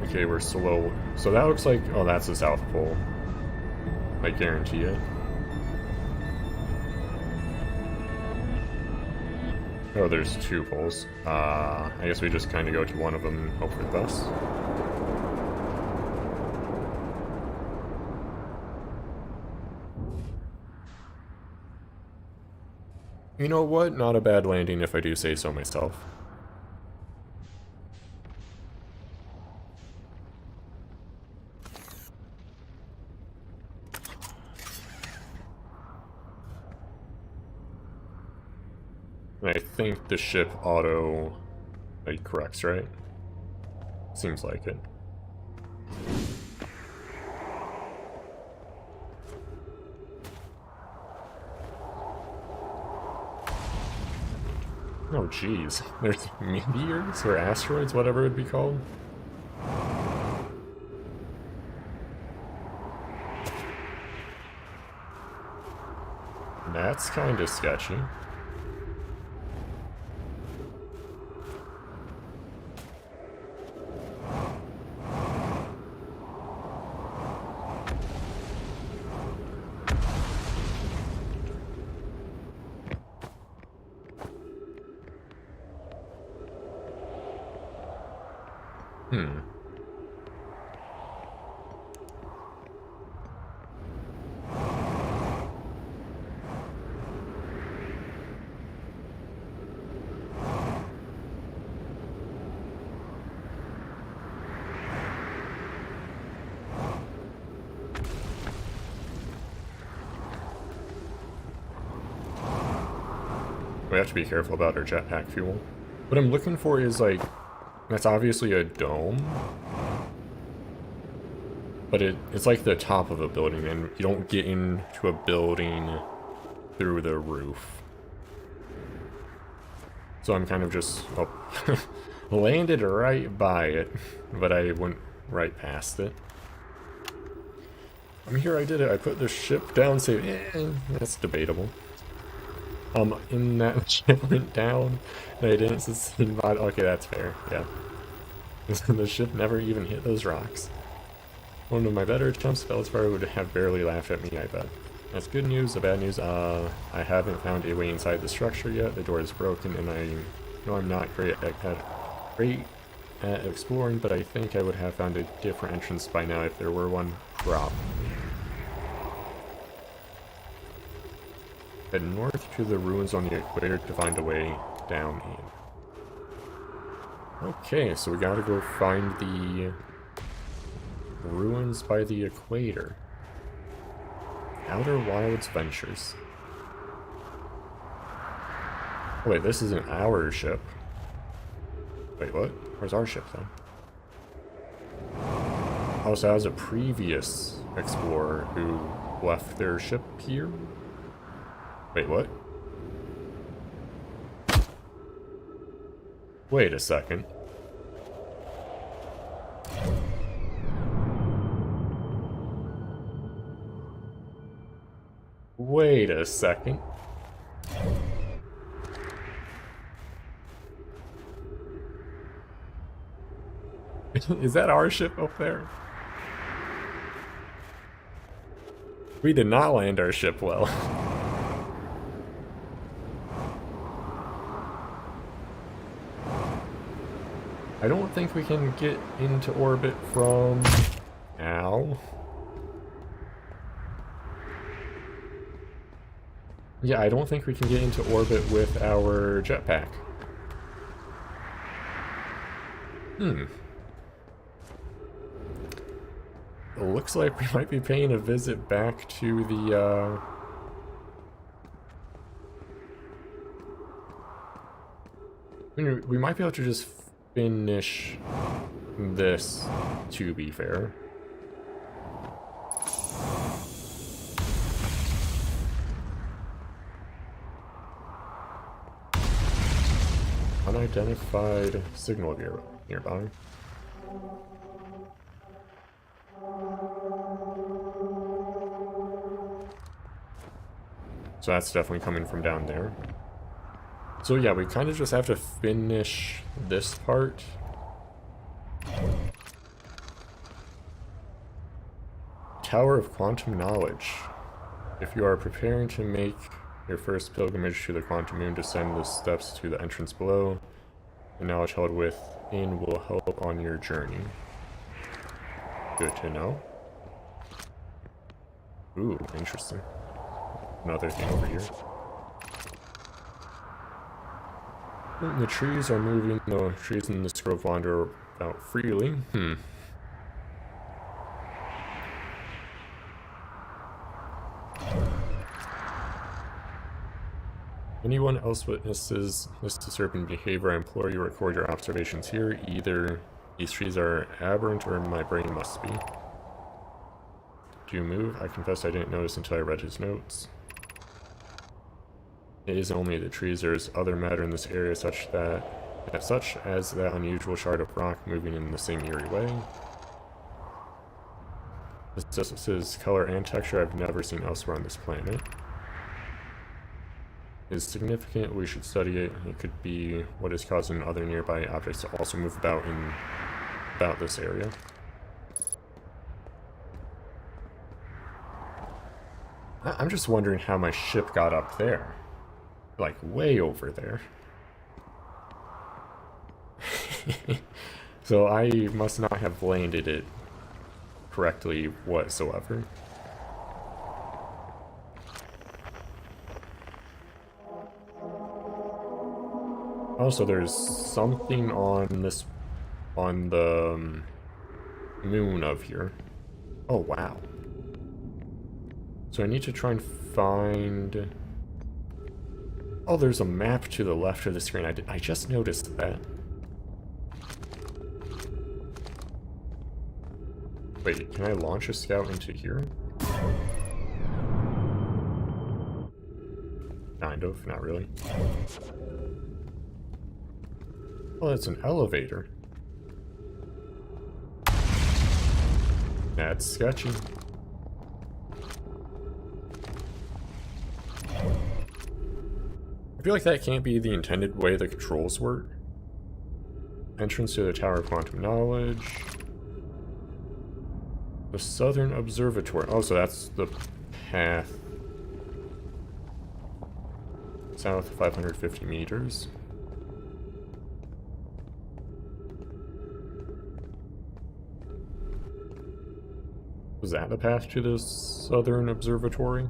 Okay, we're slow. So that looks like... Oh, that's the South Pole. I guarantee it. Oh, there's two poles. I guess we just kind of go to one of them and hope for the best. You know what? Not a bad landing if I do say so myself. I think the ship auto like corrects, right? Seems like it. Oh jeez, there's meteors or asteroids, whatever it would be called. That's kind of sketchy. We have to be careful about our jetpack fuel. What I'm looking for is like, that's obviously a dome, but it's like the top of a building, and you don't get into a building through the roof. So I'm kind of just landed right by it, but I went right past it. I mean, here I did it. I put the ship down, say, that's debatable. In that ship went down, and I didn't sustain body. Okay, that's fair, yeah. The ship never even hit those rocks. One of my better jump spells would have barely laughed at me, I bet. That's good news. The bad news, I haven't found a way inside the structure yet. The door is broken, and I know I'm not great at exploring, but I think I would have found a different entrance by now if there were one. Probably. Head north to the ruins on the equator to find a way down in. Okay, so we gotta go find the ruins by the equator. Outer Wilds Ventures. Oh, wait, this isn't our ship. Wait, what? Where's our ship then? Oh, so that was a previous explorer who left their ship here? Wait, what? Wait a second. Wait a second. Is that our ship up there? We did not land our ship well. I don't think we can get into orbit from... Ow. Yeah, I don't think we can get into orbit with our jetpack. It looks like we might be paying a visit back to the, I mean, we might be able to just finish this, to be fair. Unidentified signal nearby. So that's definitely coming from down there. So yeah, we kind of just have to finish this part. Tower of Quantum Knowledge. If you are preparing to make your first pilgrimage to the Quantum Moon, descend the steps to the entrance below. The knowledge held within will help on your journey. Good to know. Ooh, interesting. Another thing over here. The trees are moving. The trees in this grove wander about freely. Anyone else witnesses this disturbing behavior, I implore you record your observations here. Either these trees are aberrant or my brain must be. Do you move? I confess I didn't notice until I read his notes. It isn't only the trees, there's other matter in this area such as that unusual shard of rock moving in the same eerie way. This possesses color and texture I've never seen elsewhere on this planet. Is significant, we should study it. It could be what is causing other nearby objects to also move about in this area. I'm just wondering how my ship got up there. Like, way over there. So I must not have landed it correctly whatsoever. Also, there's something on the moon of here. Oh, wow. So I need to try and find... Oh, there's a map to the left of the screen. I just noticed that. Wait, can I launch a scout into here? Kind of, not really. Oh, that's an elevator. That's sketchy. I feel like that can't be the intended way the controls work. Entrance to the Tower of Quantum Knowledge. The Southern Observatory. Oh, so that's the path. South 550 meters. Was that the path to the Southern Observatory?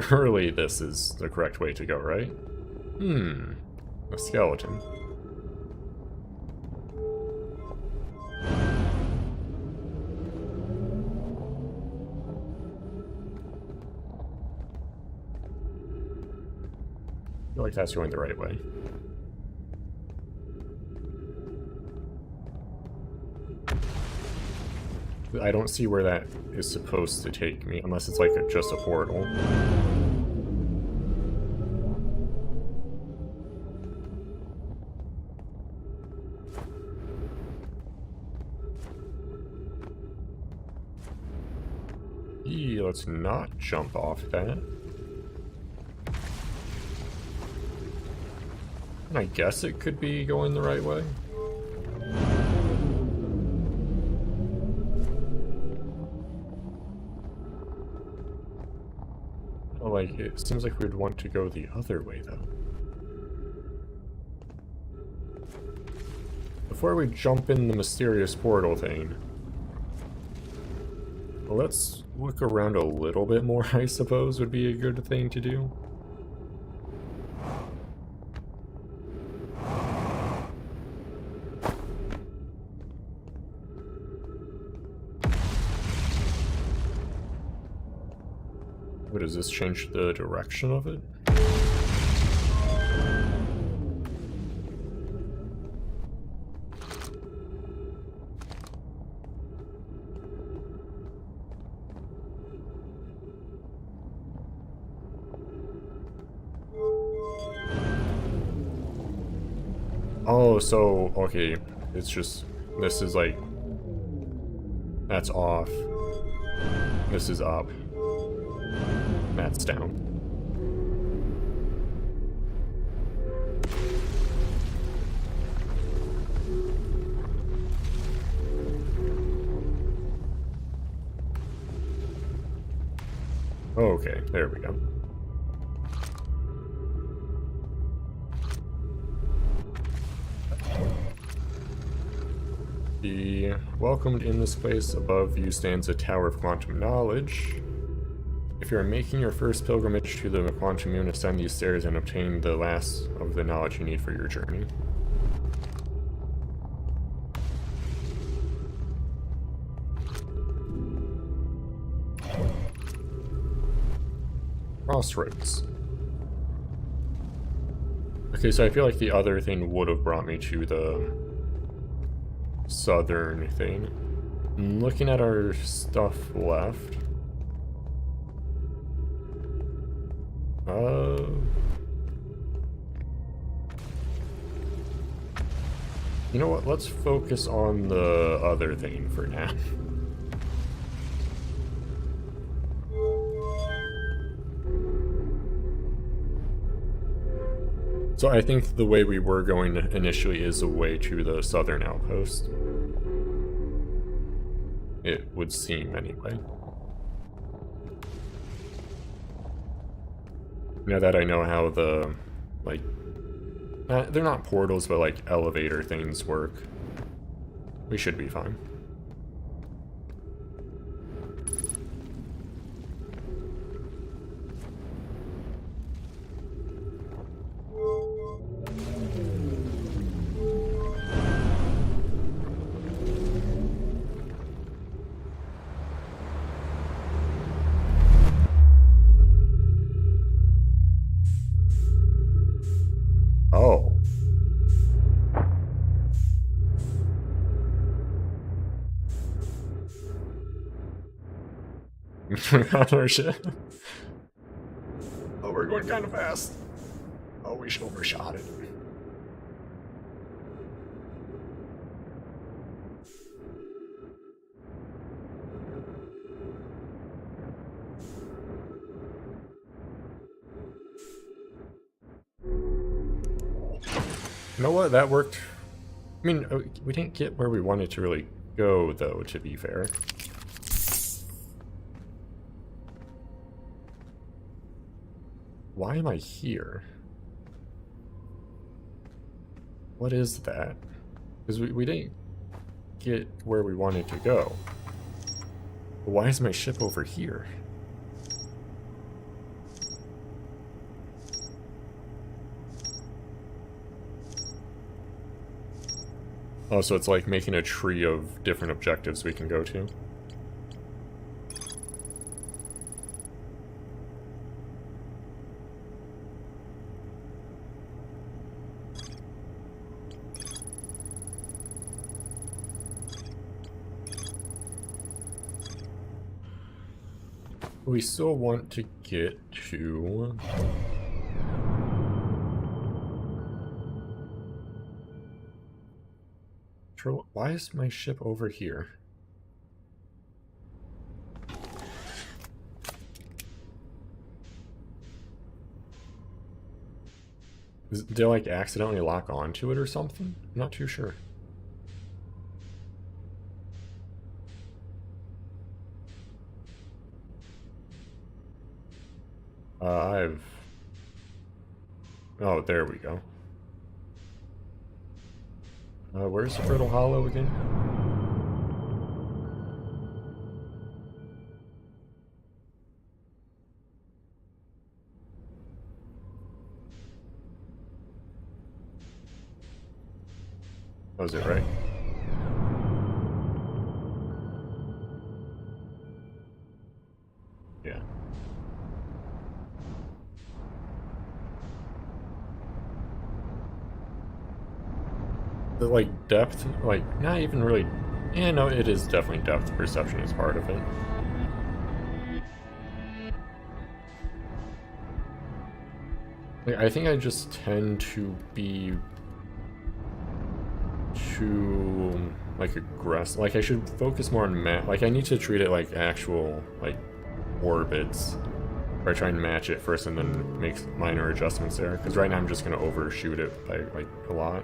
Surely this is the correct way to go, right? A skeleton. I feel like that's going the right way. I don't see where that is supposed to take me, unless it's like just a portal. Let's not jump off that. And I guess it could be going the right way. Oh, like, it seems like we'd want to go the other way, though. before we jump in the mysterious portal thing, let's look around a little bit more, I suppose, would be a good thing to do. What does this change the direction of it? Oh, so, okay, it's just, this is like, that's off, this is up, that's down. Okay, there we go. Welcomed in this place. Above you stands a tower of quantum knowledge. If you are making your first pilgrimage to the quantum moon, ascend these stairs and obtain the last of the knowledge you need for your journey. Crossroads. Okay, so I feel like the other thing would have brought me to the southern thing. Looking at our stuff left. You know what? Let's focus on the other thing for now. So I think the way we were going initially is a way to the southern outpost. It would seem, anyway. Now that I know how the, like, they're not portals, but like elevator things work, we should be fine. Oh. Got our shit. Oh, we're going kind of fast. Oh, we should overshot it. You know what? That worked. I mean, we didn't get where we wanted to really go, though, to be fair. Why am I here? What is that? Because we didn't get where we wanted to go. Why is my ship over here? Oh, so it's like making a tree of different objectives we can go to. We still want to get to... Why is my ship over here? Did I like accidentally lock onto it or something? I'm not too sure. Oh, there we go. Where's the Brittle Hollow again? Was it right? Yeah. The, like, depth, like, not even really... Yeah, no, it is definitely depth perception is part of it. Like, I think I just tend to be too, like, aggressive. Like, I should focus more on like, I need to treat it like actual, like, orbits. Or I try and match it first and then make minor adjustments there. Because right now I'm just going to overshoot it by, like, a lot.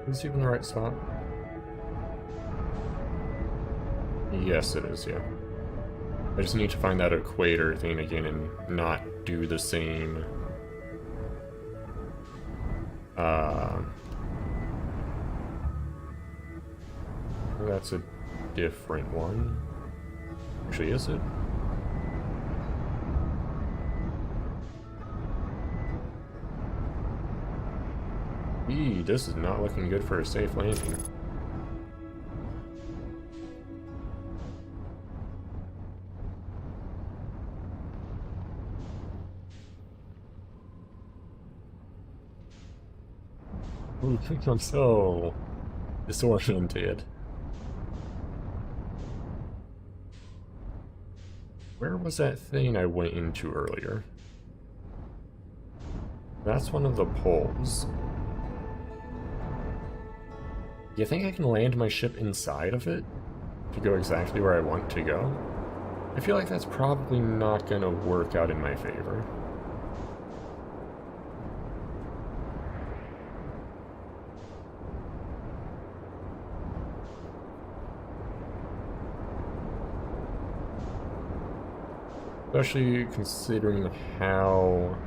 Is this even the right spot? Yes, it is, yeah. I just need to find that equator thing again and not do the same... that's a different one. Actually, is it? Eee, this is not looking good for a safe landing. Ooh, I'm so disoriented. Where was that thing I went into earlier? That's one of the poles. You think I can land my ship inside of it? To go exactly where I want to go? I feel like that's probably not gonna work out in my favor. Especially considering how...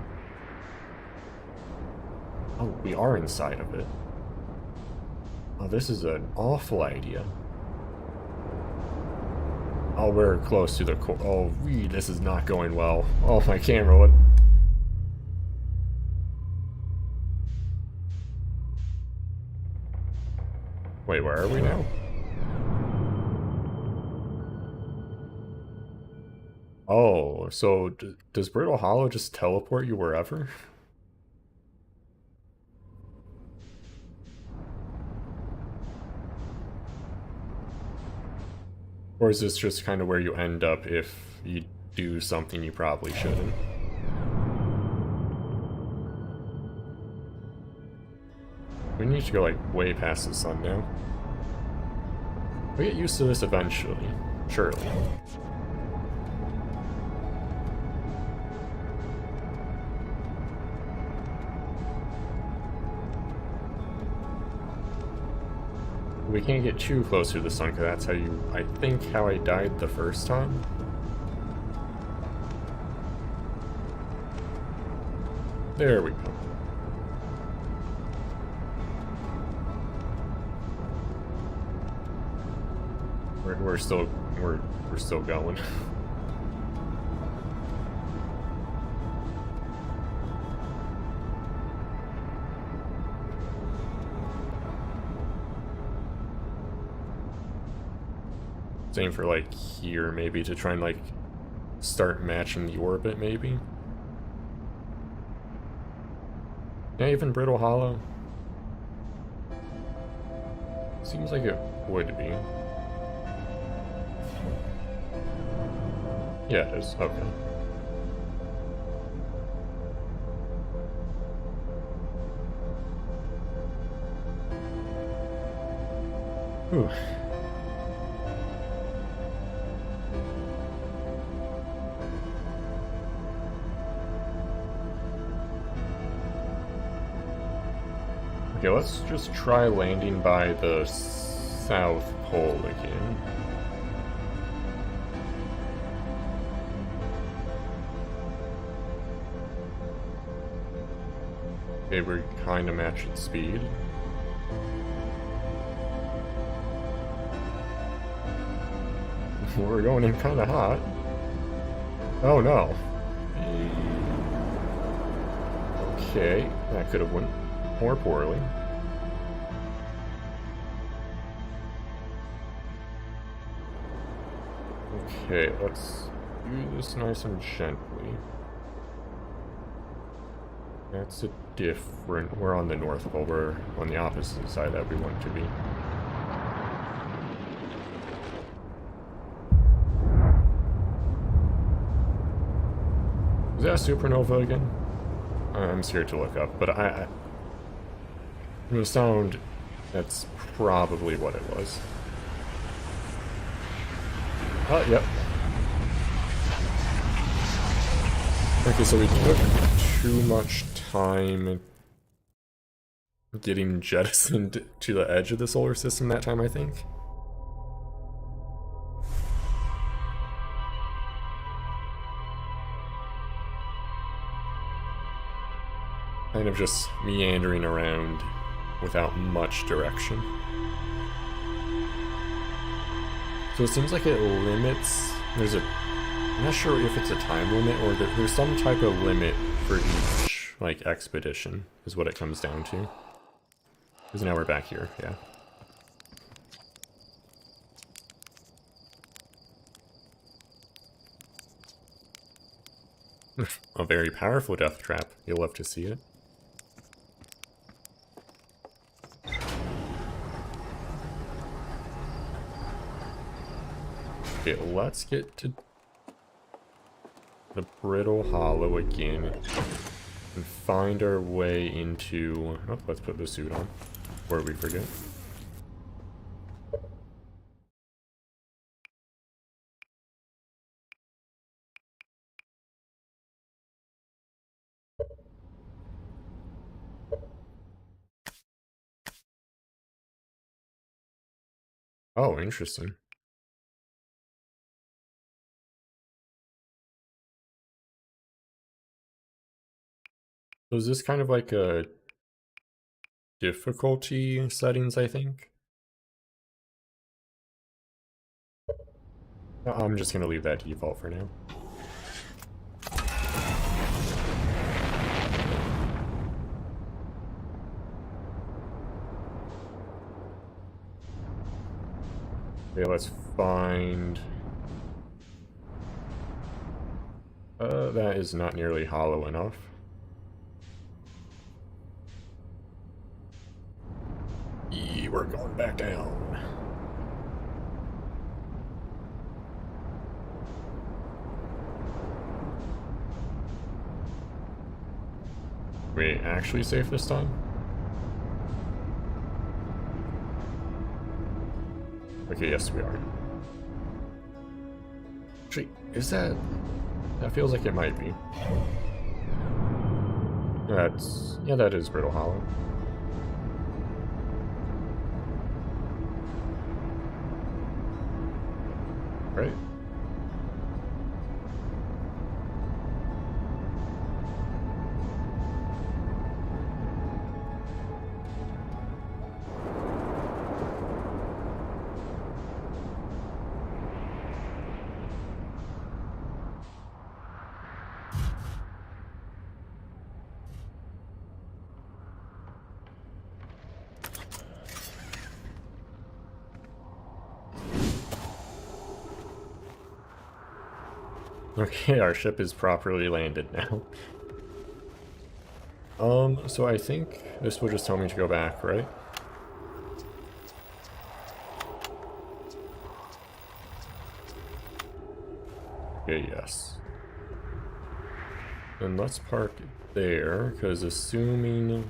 Oh, we are inside of it. Oh, this is an awful idea. Oh, we're close to the core. Oh, this is not going well. Oh, my camera, what? Wait, where are we now? Oh, so does Brittle Hollow just teleport you wherever? Or is this just kind of where you end up if you do something you probably shouldn't? We need to go, like, way past the sun now. We'll get used to this eventually, surely. We can't get too close to the sun, because that's how you... I think how I died the first time. There we go. We're still going. Aim for, like, here, maybe, to try and, like, start matching the orbit, maybe? Yeah, even Brittle Hollow? Seems like it would be. Yeah, it is. Okay. Whew. Okay, let's just try landing by the South Pole again. Okay, we're kind of matching speed. We're going in kind of hot. Oh no. Okay, that could have went more poorly. Okay, let's do this nice and gently. That's a different... We're on the North Pole. We're on the opposite side that we want to be. Is that a supernova again? I'm scared to look up, but from the sound, that's probably what it was. Oh, yep. Okay, so we took too much time getting jettisoned to the edge of the solar system that time, I think. Kind of just meandering around without much direction. So it seems like it limits... I'm not sure if it's a time limit or there's some type of limit for each, like, expedition, is what it comes down to. Because now we're back here, yeah. A very powerful death trap. You'll love to see it. Okay, let's get to the Brittle Hollow again and find our way into... Oh, let's put the suit on before we forget. Oh, interesting. So is this kind of like a difficulty settings, I think? I'm just gonna leave that default for now. Okay, let's find... that is not nearly hollow enough. We're going back down. Wait, actually safe this time? Okay, yes we are. Actually, is that... That feels like it might be. That's... Yeah, that is Brittle Hollow. Right? Okay, our ship is properly landed now. So I think this will just tell me to go back, right? Okay, yes. Then let's park there, because assuming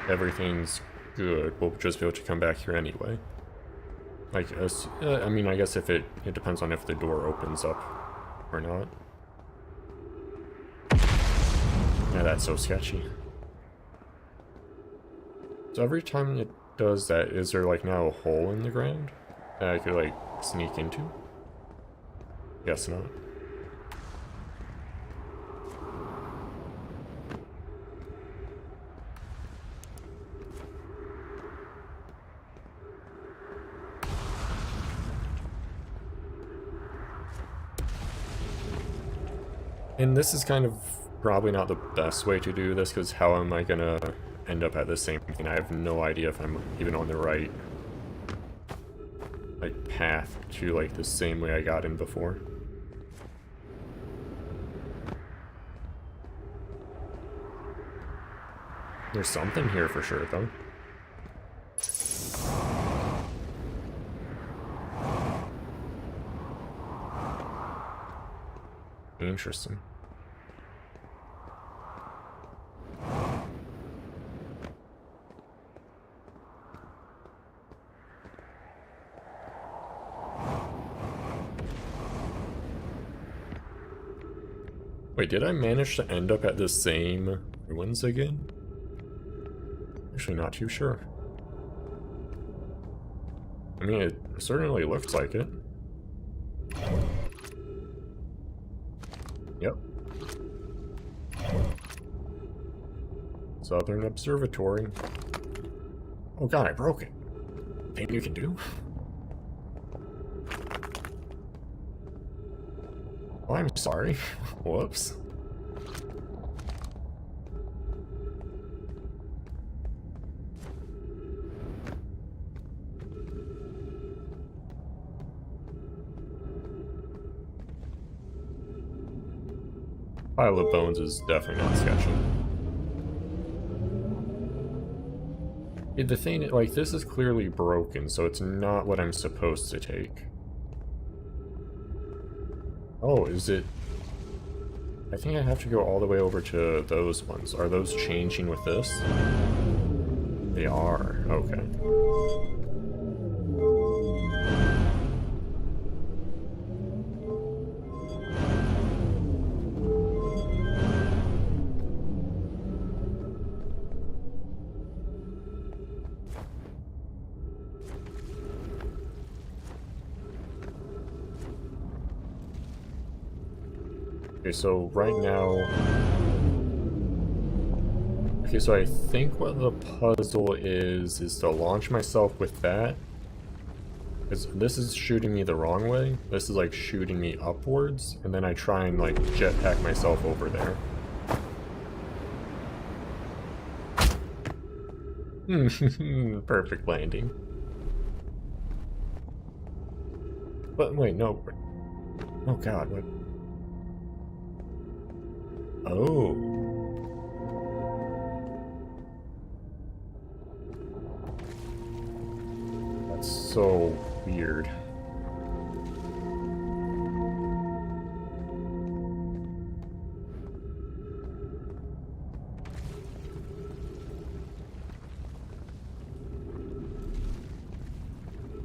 everything's good, we'll just be able to come back here anyway. Like, I mean, I guess if it depends on if the door opens up or not. Yeah, that's so sketchy. So every time it does that, is there like now a hole in the ground that I could like sneak into? Guess not. And this is kind of probably not the best way to do this, because how am I gonna end up at the same thing? I have no idea if I'm even on the right, like, path to, like, the same way I got in before. There's something here for sure, though. Interesting. Wait, did I manage to end up at the same ruins again? Actually, not too sure. I mean, it certainly looks like it. Yep. Southern Observatory. Oh god, I broke it. Thing you can do? Oh, I'm sorry. Whoops. Pile of bones is definitely not sketchy. The thing, like, this is clearly broken, so it's not what I'm supposed to take. Oh, is it? I think I have to go all the way over to those ones. Are those changing with this? They are. Okay. Okay, so right now... Okay, so I think what the puzzle is to launch myself with that. Because this is shooting me the wrong way. This is like shooting me upwards, and then I try and like jetpack myself over there. Perfect landing. But wait, no. Oh god, what? Oh. That's so weird.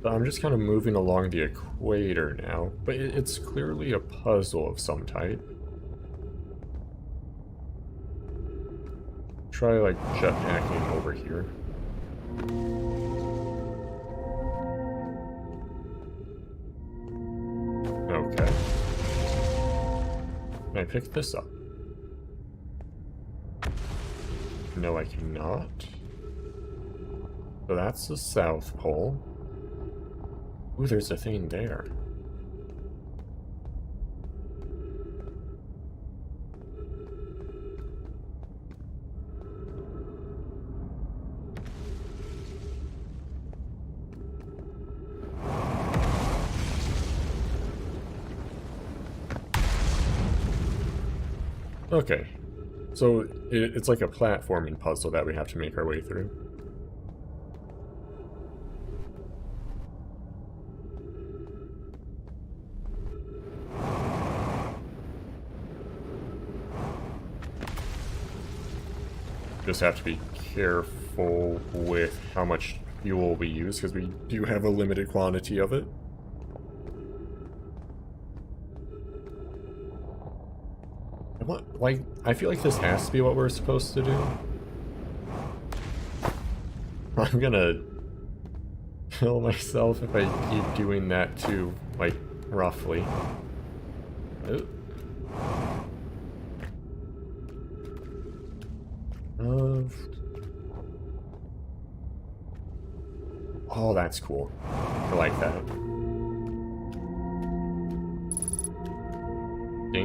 I'm just kind of moving along the equator now, but it's clearly a puzzle of some type. Try like jetpacking over here. Okay. Can I pick this up? No, I cannot. So that's the South Pole. Ooh, there's a thing there. Okay, so it's like a platforming puzzle that we have to make our way through. Just have to be careful with how much fuel we use, because we do have a limited quantity of it. What, like, I feel like this has to be what we're supposed to do. I'm gonna kill myself if I keep doing that too, like, roughly. Ooh. Oh, that's cool. I like that.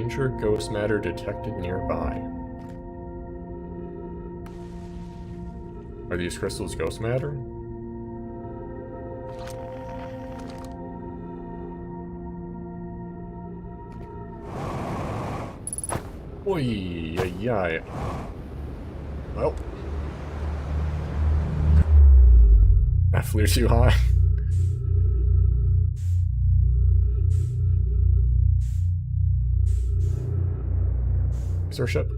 Danger, ghost matter detected nearby. Are these crystals ghost matter? Oy, yay. Well. That flew too high. Is our ship?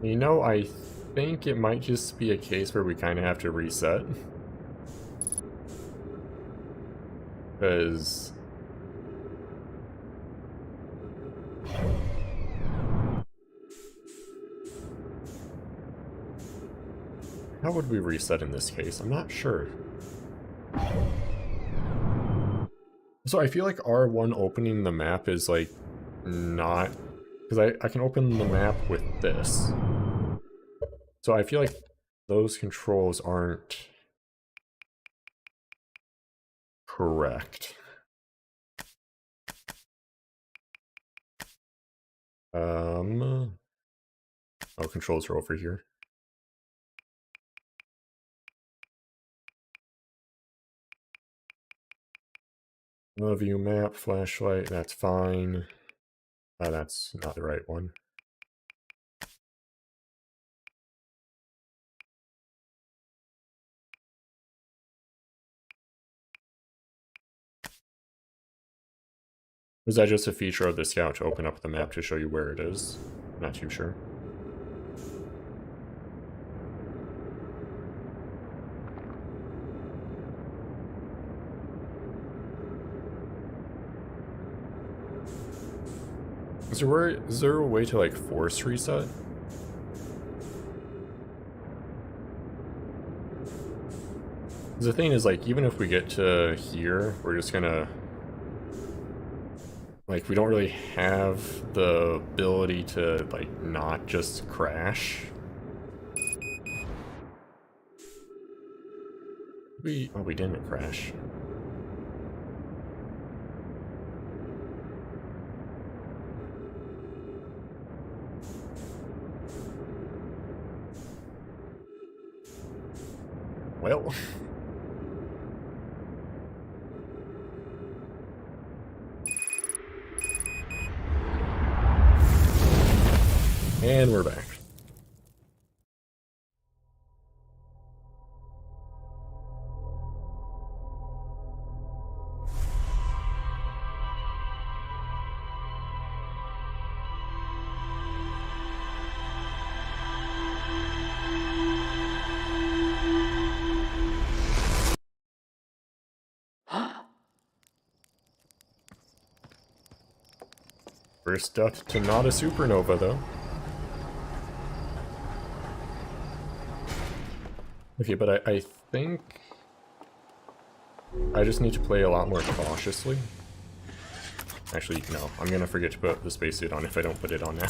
You know, I think it might just be a case where we kind of have to reset. Because... how would we reset in this case? I'm not sure. So I feel like R1 opening the map is like not... because I can open the map with this. So I feel like those controls aren't correct. Oh, controls are over here. View map, flashlight, that's fine. That's not the right one. Was that just a feature of the scout to open up the map to show you where it is? Not too sure. Is there a way to like force reset? The thing is, like, even if we get to here, we're just gonna... like, we don't really have the ability to, like, not just crash. Oh, we didn't crash. Well... and we're back. First death to not a supernova, though. Okay, but I think I just need to play a lot more cautiously. Actually, no. I'm gonna forget to put the spacesuit on if I don't put it on now.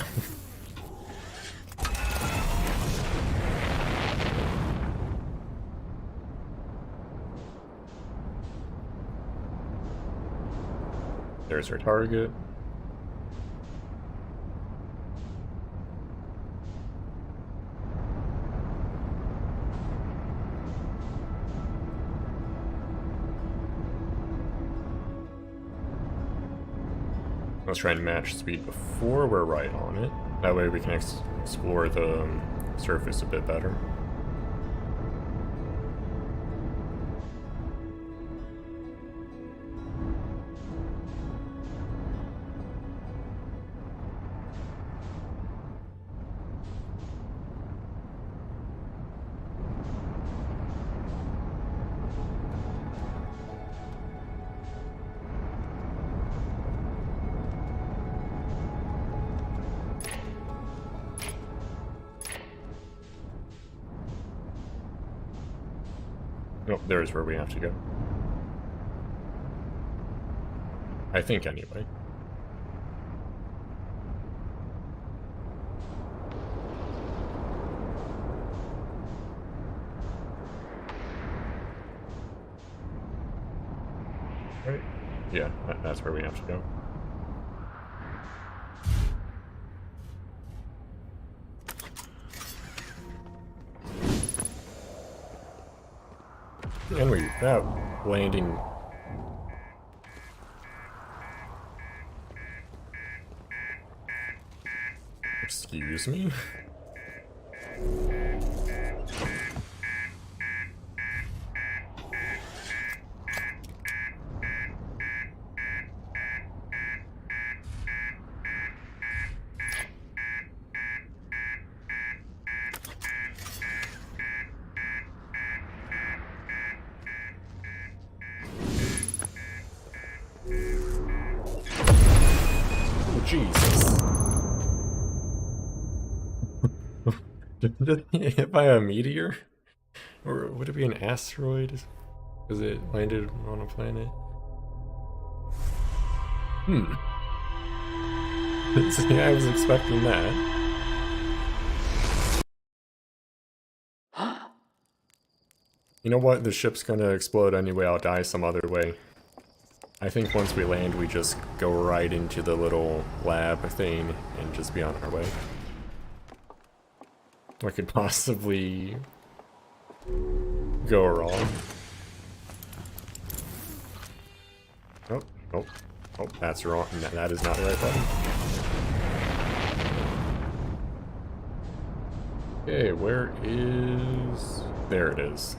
There's our target. Let's try and match speed before we're right on it. That way we can explore the surface a bit better. Oh, there's where we have to go. I think, anyway. Right. Yeah, that's where we have to go. And that landing. Excuse me? Oh, Jesus. Did it get hit by a meteor? Or would it be an asteroid? Because it landed on a planet? See, I was expecting that. You know what? The ship's gonna explode anyway. I'll die some other way. I think once we land, we just go right into the little lab thing and just be on our way. What could possibly go wrong? Oh, oh, oh, that's wrong. That is not the right button. Okay, where is... There it is.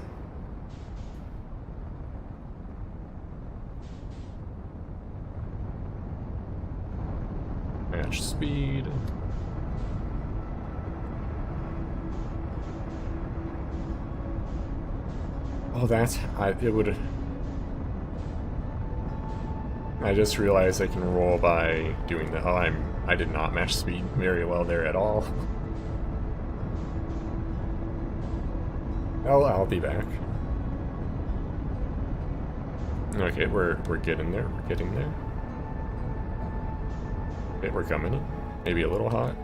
Match speed. Oh, it would... I just realized I can roll by doing that. Oh, I did not match speed very well there at all. Oh, I'll be back. Okay, we're getting there. We're getting there. Okay, we're coming in. Maybe a little hot.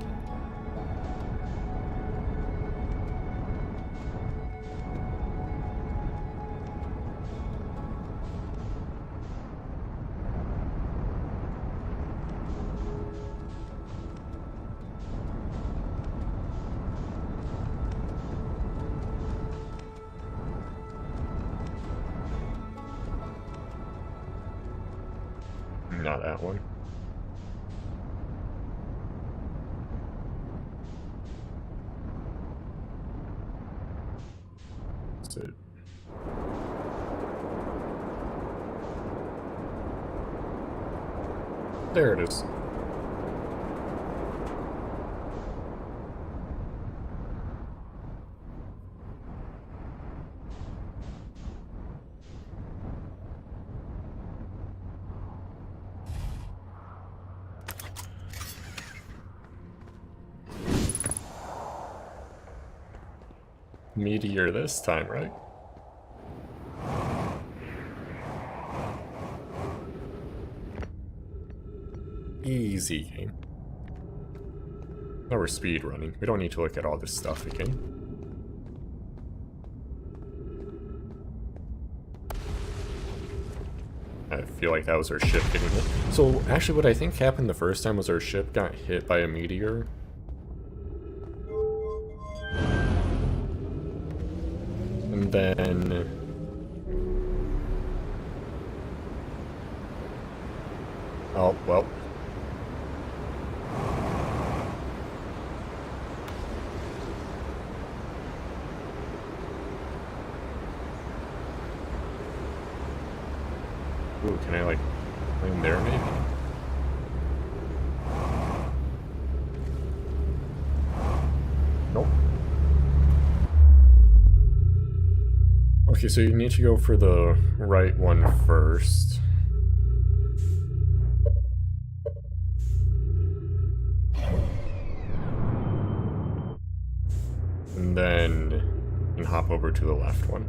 Not that one. That's it. There it is. Meteor this time, right? Easy game. Now we're speed running. We don't need to look at all this stuff again. I feel like that was our ship getting hit. So actually what I think happened the first time was our ship got hit by a meteor. And then... Oh, well. Ooh, can I, like, land there, maybe? Nope. Okay, so you need to go for the right one first. And then you can hop over to the left one.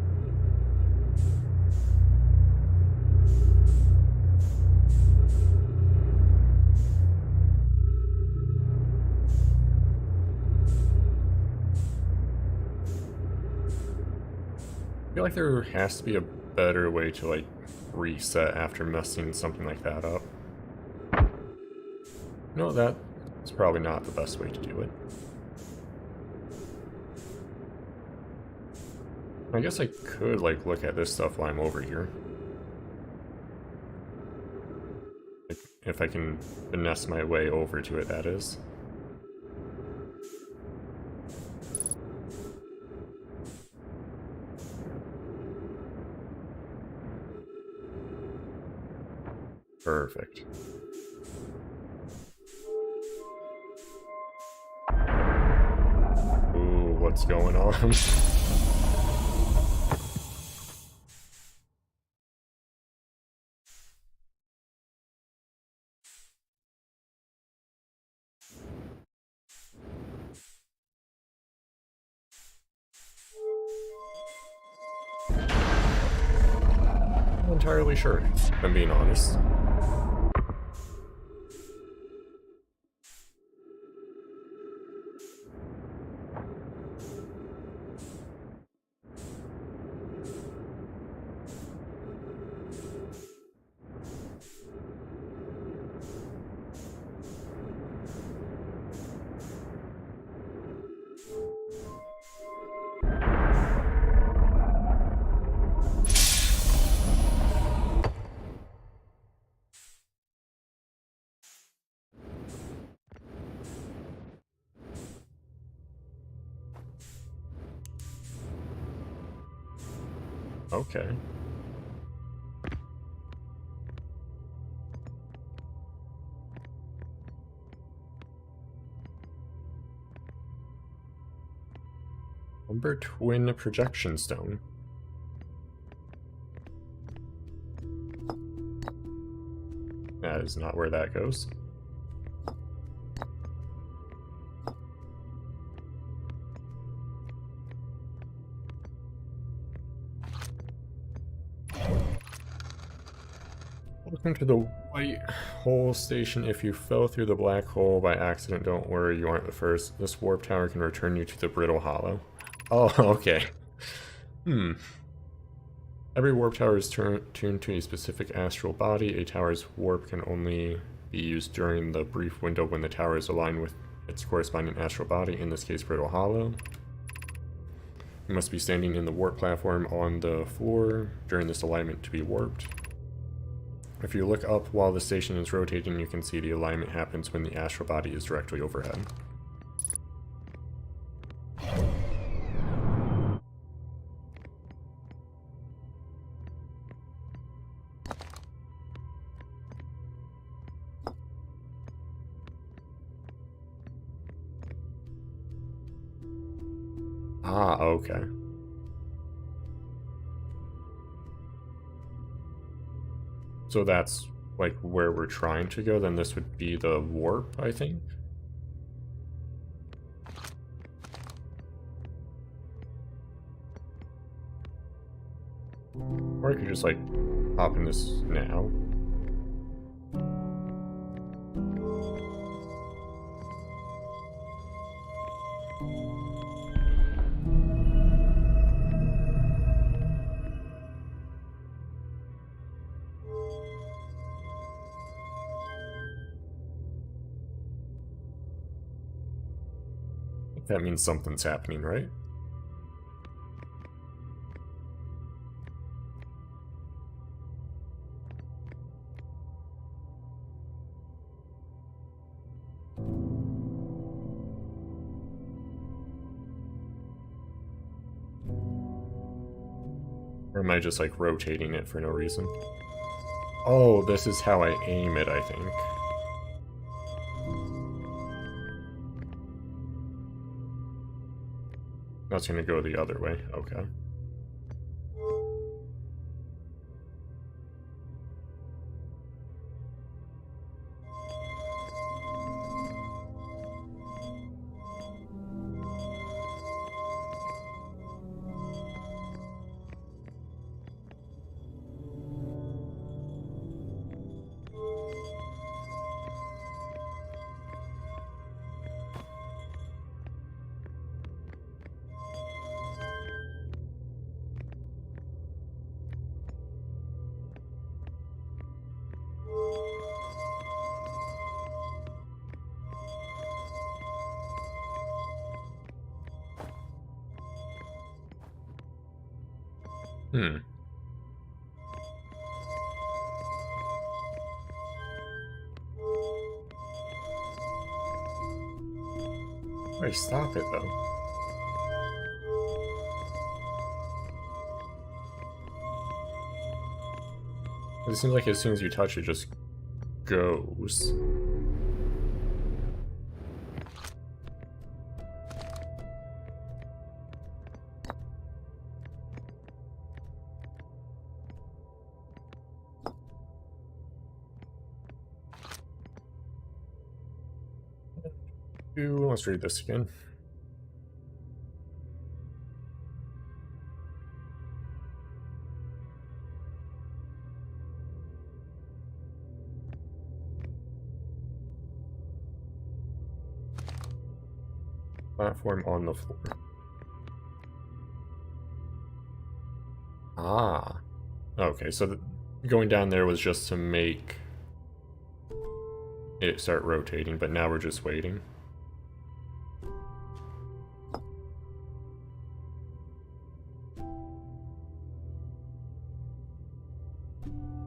I feel like there has to be a better way to, like, reset after messing something like that up. No, that's probably not the best way to do it. I guess I could, like, look at this stuff while I'm over here. Like, if I can finesse my way over to it, that is. Perfect. Ooh, what's going on? Not entirely sure, if I'm being honest. Okay. Number twin projection stone. That is not where that goes. Welcome to the White Hole Station. If you fell through the black hole by accident, don't worry, you aren't the first. This warp tower can return you to the Brittle Hollow. Oh, okay. Every warp tower is tuned to a specific astral body. A tower's warp can only be used during the brief window when the tower is aligned with its corresponding astral body, in this case Brittle Hollow. You must be standing in the warp platform on the floor during this alignment to be warped. If you look up while the station is rotating, you can see the alignment happens when the astral body is directly overhead. Ah, okay. So that's like where we're trying to go, then this would be the warp, I think? Or I could just like hop in this now. That means something's happening, right? Or am I just like rotating it for no reason? Oh, this is how I aim it, I think. That's gonna go the other way, okay. Hmm. Wait, stop it though. It seems like as soon as you touch it, just goes. Ooh, let's read this again. Platform on the floor. Ah. Okay, so going down there was just to make it start rotating, but now we're just waiting.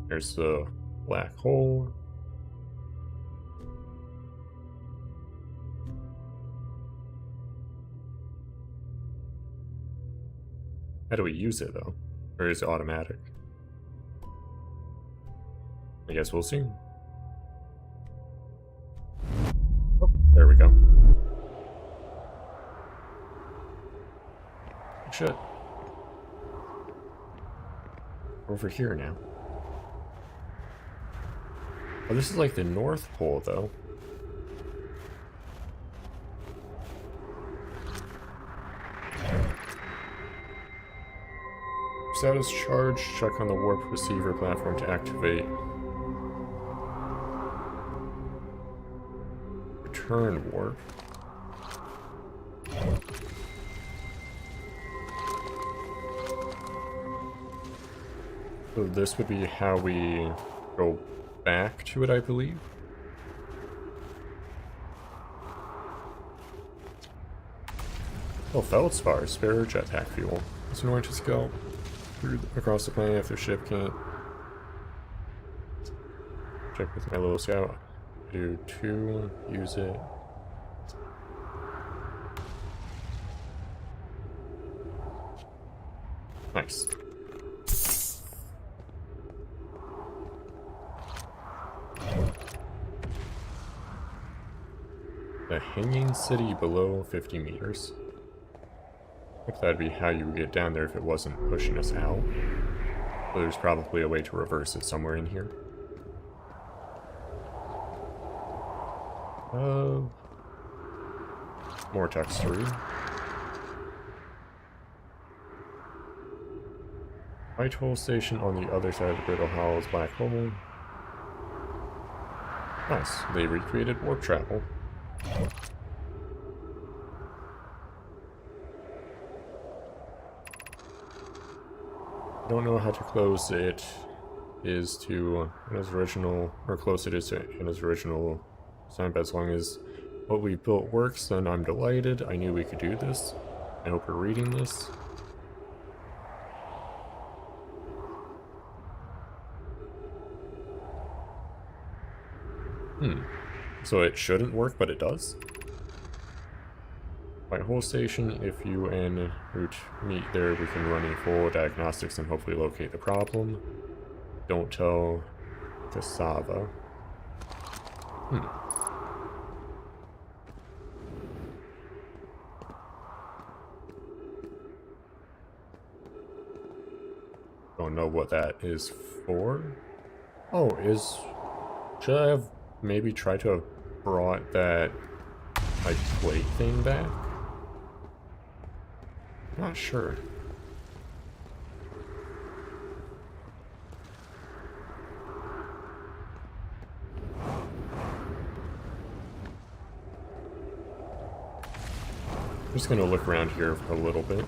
There's the black hole. How do we use it, though? Or is it automatic? I guess we'll see. Oh, there we go. Shit. Over here now. Oh, this is like the North Pole, though. Status charge. Check on the warp receiver platform to activate. Return warp. So this would be how we go back to it, I believe. Oh, Feldspar, spare jetpack fuel. It's annoying to scout across the planet if the ship can't. Check with my little scout. Do 2, use it. Nice. The hanging city below 50 meters. Hope that'd be how you would get down there if it wasn't pushing us out. But there's probably a way to reverse it somewhere in here. More text 3. White hole station on the other side of the Brittle Hollow's black hole. Nice. They recreated warp travel. Don't know how to close it is to his original, or close it is to in his original design, but as long as what we built works, then I'm delighted. I knew we could do this. I hope you're reading this. So it shouldn't work, but it does. White hole station, if you and root meet there, we can run a full diagnostics and hopefully locate the problem. Don't tell Cassava. Don't know what that is for. Oh, should I have maybe tried to have brought that like plate thing back? Not sure. I'm just gonna look around here for a little bit.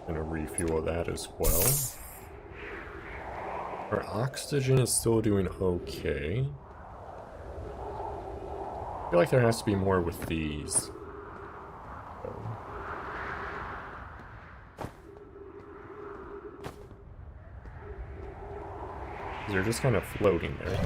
Gonna refuel that as well. Our oxygen is still doing okay. I feel like there has to be more with these. They're just kind of floating there.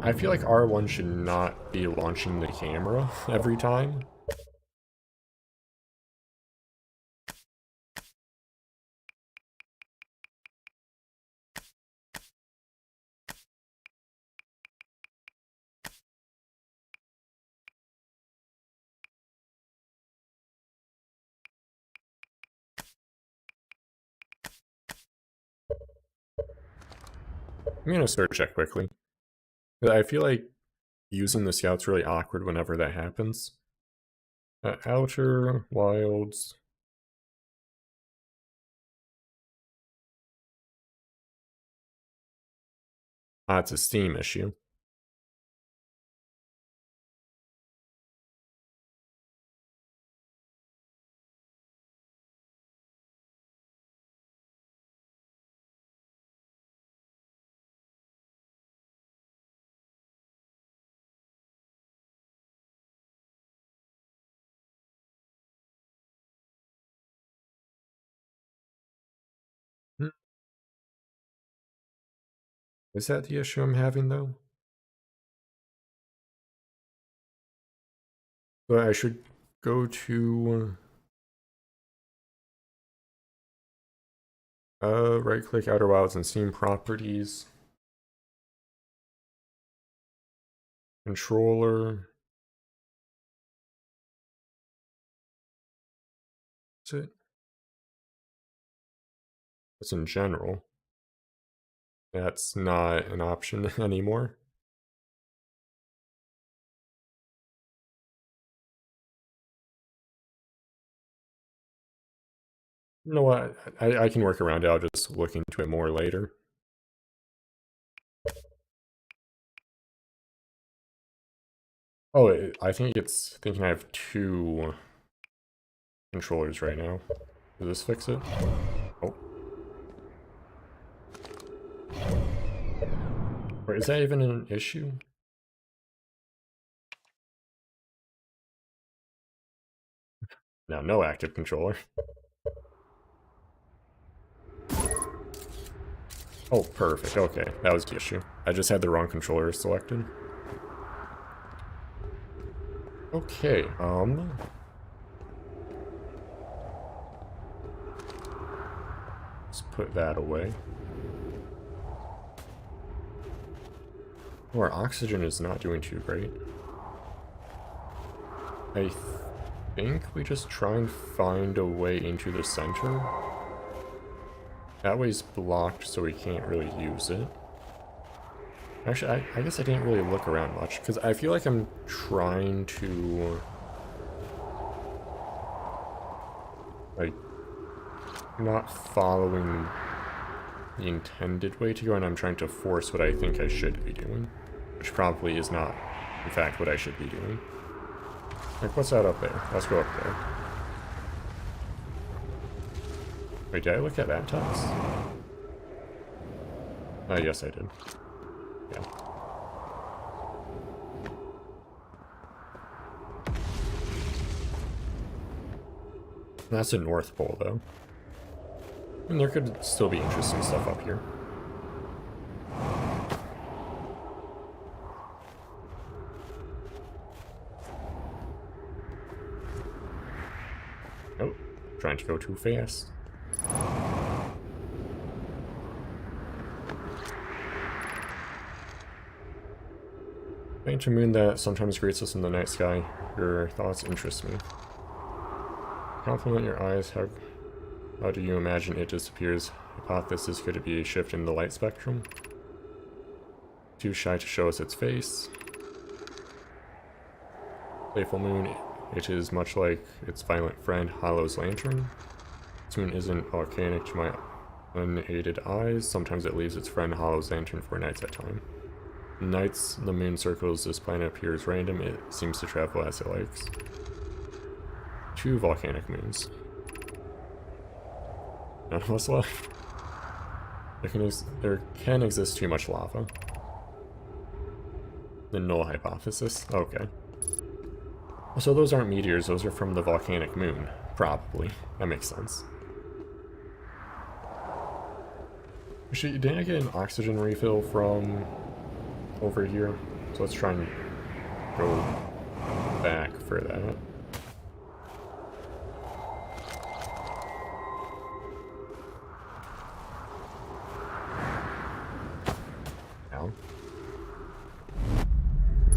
I feel like R1 should not be launching the camera every time. I'm gonna search that quickly. I feel like using the scout's really awkward whenever that happens. Outer Wilds. Ah, it's a Steam issue. Is that the issue I'm having, though? But I should go to... right-click Outer Wilds and Steam Properties. Controller. Is it? It's in general. That's not an option anymore. You know what? I can work around it. I'll just look into it more later. Oh, I think it's thinking I have two controllers right now. Does this fix it? Oh. Wait, is that even an issue? No, no active controller. Oh, perfect. Okay, that was the issue. I just had the wrong controller selected. Okay, let's put that away. Oh, our oxygen is not doing too great. I think we just try and find a way into the center. That way's blocked, so we can't really use it. Actually, I guess I didn't really look around much, because I feel like I'm trying to... like, not following the intended way to go, and I'm trying to force what I think I should be doing. Which probably is not, in fact, what I should be doing. Like, what's that up there? Let's go up there. Wait, did I look at that text? Yes, I did. Yeah. That's the North Pole, though. And there could still be interesting stuff up here. Oh, trying to go too fast. Faint moon that sometimes greets us in the night sky. Your thoughts interest me. Compliment your eyes. How do you imagine it disappears? Hypothesis, could it be a shift in the light spectrum? Too shy to show us its face. Playful moon. It is much like its violent friend, Hollow's lantern. This moon isn't volcanic to my unaided eyes. Sometimes it leaves its friend Hollow's lantern for nights at a time. Nights the moon circles this planet appears random. It seems to travel as it likes. 2 volcanic moons. None of us left. There can exist too much lava. The null hypothesis? Okay. So those aren't meteors, those are from the volcanic moon. Probably. That makes sense. Actually, didn't I get an oxygen refill from over here? So let's try and go back for that. Down.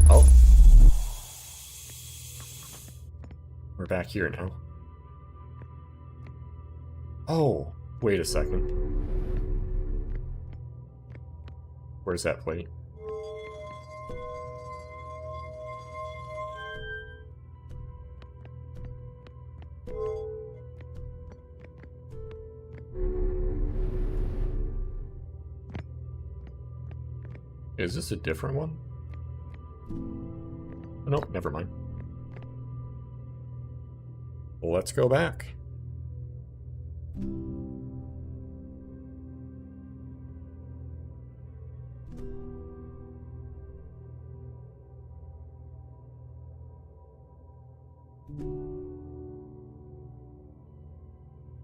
Oh. We're back here now. Oh, wait a second. Where's that plate? Is this a different one? Oh, nope, never mind. Well, let's go back.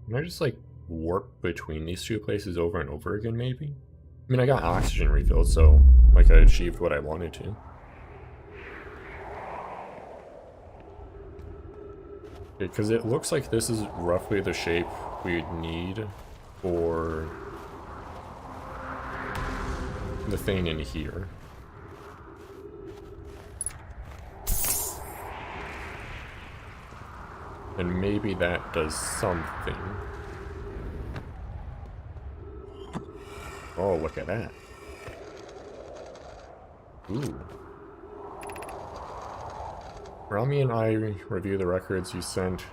Can I just, like, warp between these two places over and over again, maybe? I mean, I got oxygen refilled, so, like, I achieved what I wanted to. Because it looks like this is roughly the shape we'd need for the thing in here. And maybe that does something. Oh, look at that. Ooh. Rami and I review the records you sent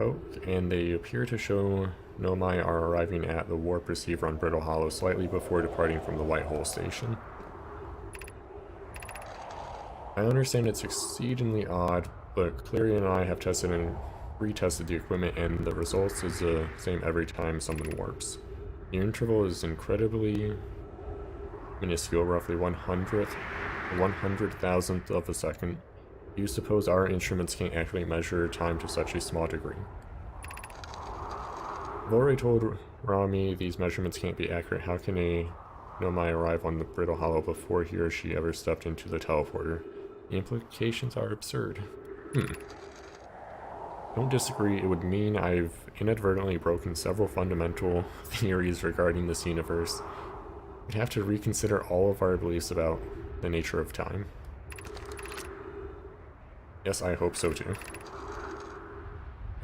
out, and they appear to show Nomai are arriving at the warp receiver on Brittle Hollow slightly before departing from the White Hole station. I understand it's exceedingly odd, but Clary and I have tested and retested the equipment, and the results is the same every time someone warps. The interval is incredibly minuscule, roughly 100,000th of a second. Do you suppose our instruments can't actually measure time to such a small degree? I've already told Rami these measurements can't be accurate. How can a Nomai arrive on the Brittle Hollow before he or she ever stepped into the teleporter? The implications are absurd. Don't disagree, it would mean I've inadvertently broken several fundamental theories regarding this universe. We'd have to reconsider all of our beliefs about the nature of time. Yes, I hope so too.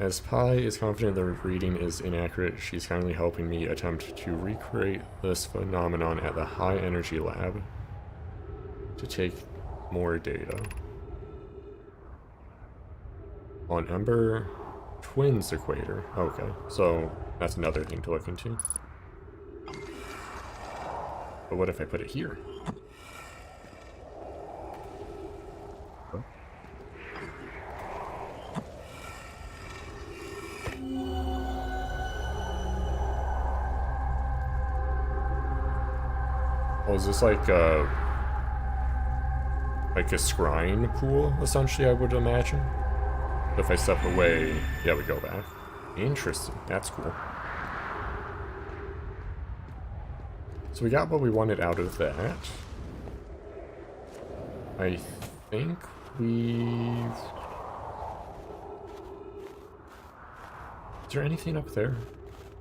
As Pi is confident the reading is inaccurate, she's kindly helping me attempt to recreate this phenomenon at the high energy lab to take more data. On Ember Twins equator. Okay, so that's another thing to look into. But what if I put it here? Oh, is this like a scrying pool, essentially, I would imagine? If I step away, yeah, we go back. Interesting. That's cool. So we got what we wanted out of that. I think we... Is there anything up there?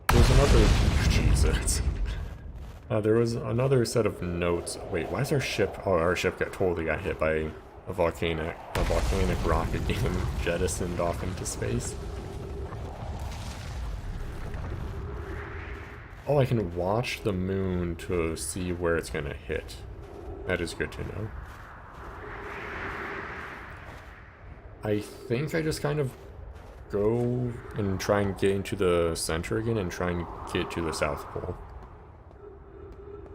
There's another... Jesus. There was another set of notes. Wait, why is our ship... Oh, our ship totally got hit by a volcanic rocket getting jettisoned off into space. Oh, I can watch the moon to see where it's gonna hit. That is good to know. I think I just kind of go and try and get into the center again and try and get to the South Pole.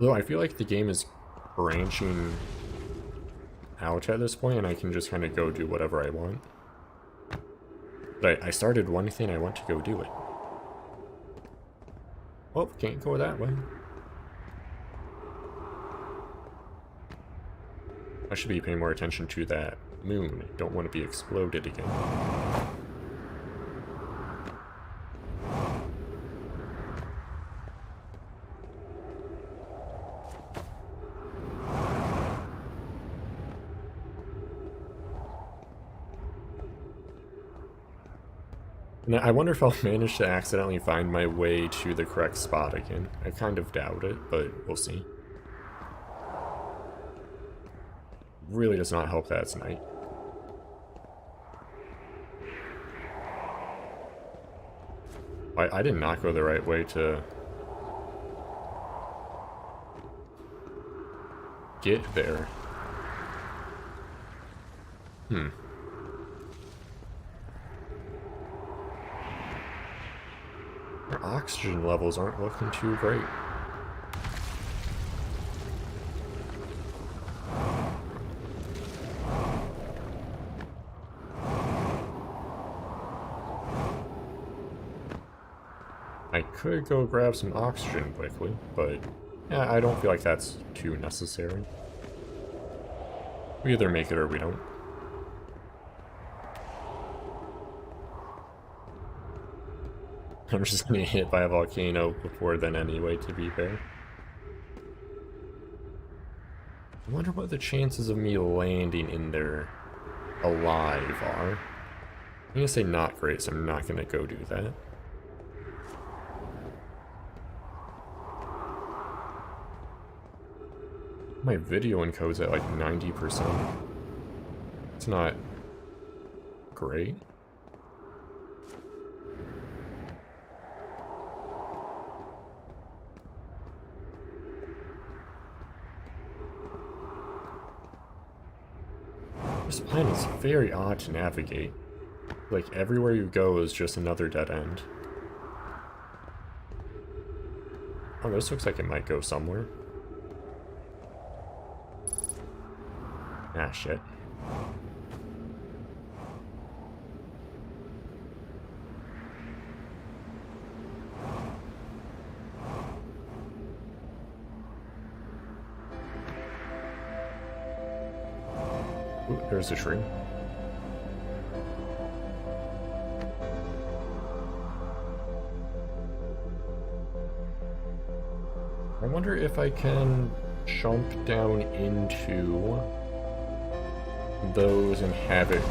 Though I feel like the game is branching out at this point, and I can just kind of go do whatever I want. But I started one thing, I want to go do it. Oh, can't go that way. I should be paying more attention to that moon. Don't want to be exploded again. And I wonder if I'll manage to accidentally find my way to the correct spot again. I kind of doubt it, but we'll see. Really does not help that it's night. I did not go the right way to get there. Our oxygen levels aren't looking too great. I could go grab some oxygen quickly, but yeah, I don't feel like that's too necessary. We either make it or we don't. I'm just gonna get hit by a volcano before then anyway, to be fair. I wonder what the chances of me landing in there alive are. I'm gonna say not great, so I'm not gonna go do that. My video encode's at like 90%. It's not great. This planet is very odd to navigate. Like, everywhere you go is just another dead end. Oh, this looks like it might go somewhere. Ah, shit. Ooh, there's a tree. I wonder if I can jump down into those and have it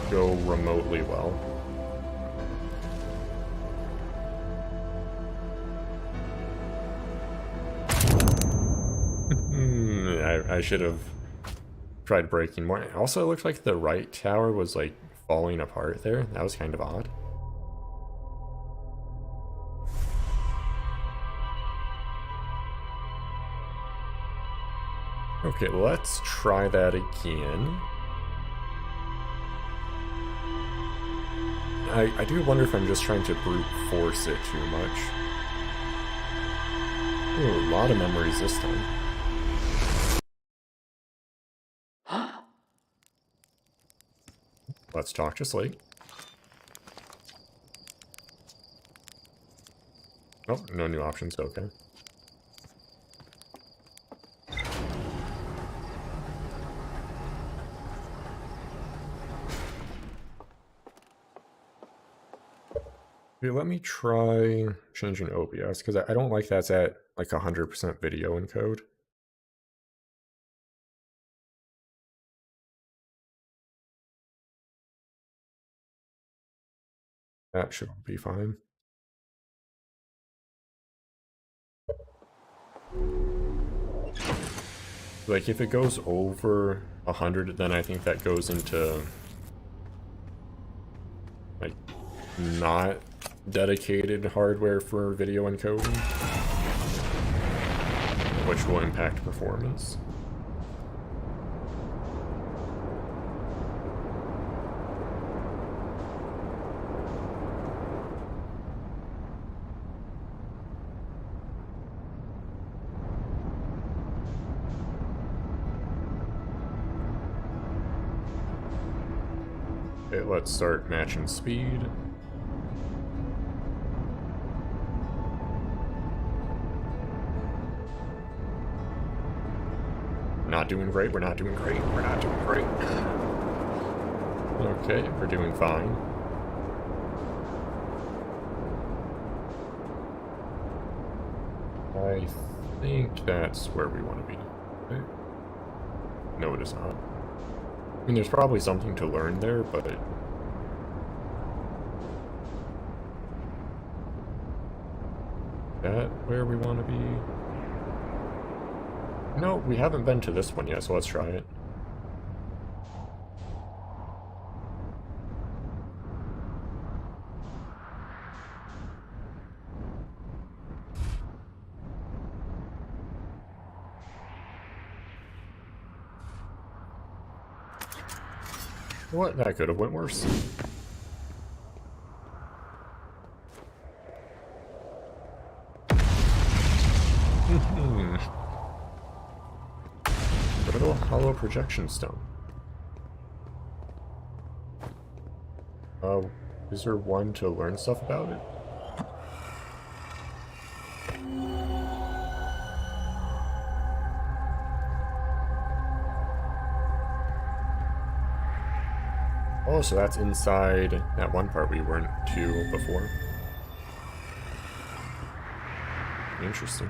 go remotely well. I should have tried breaking more. Also, it looked like the right tower was like falling apart there. That was kind of odd. Okay, let's try that again. I do wonder if I'm just trying to brute force it too much. Ooh, a lot of memories this time. Let's talk to Slate. Oh, no new options, okay. Okay, let me try changing OBS, because I don't like that's at like 100% video encode. That should be fine. Like, if it goes over 100, then I think that goes into, like, not dedicated hardware for video encoding, which will impact performance. Okay, let's start matching speed. Not doing great, we're not doing great, we're not doing great. Okay, we're doing fine. I think that's where we want to be. Okay. No, it is not. I mean, there's probably something to learn there, but... that where we want to be? No, we haven't been to this one yet, so let's try it. What? That could have went worse. Little hollow projection stone. Is there one to learn stuff about it? Oh, so that's inside that one part we weren't to before. Interesting.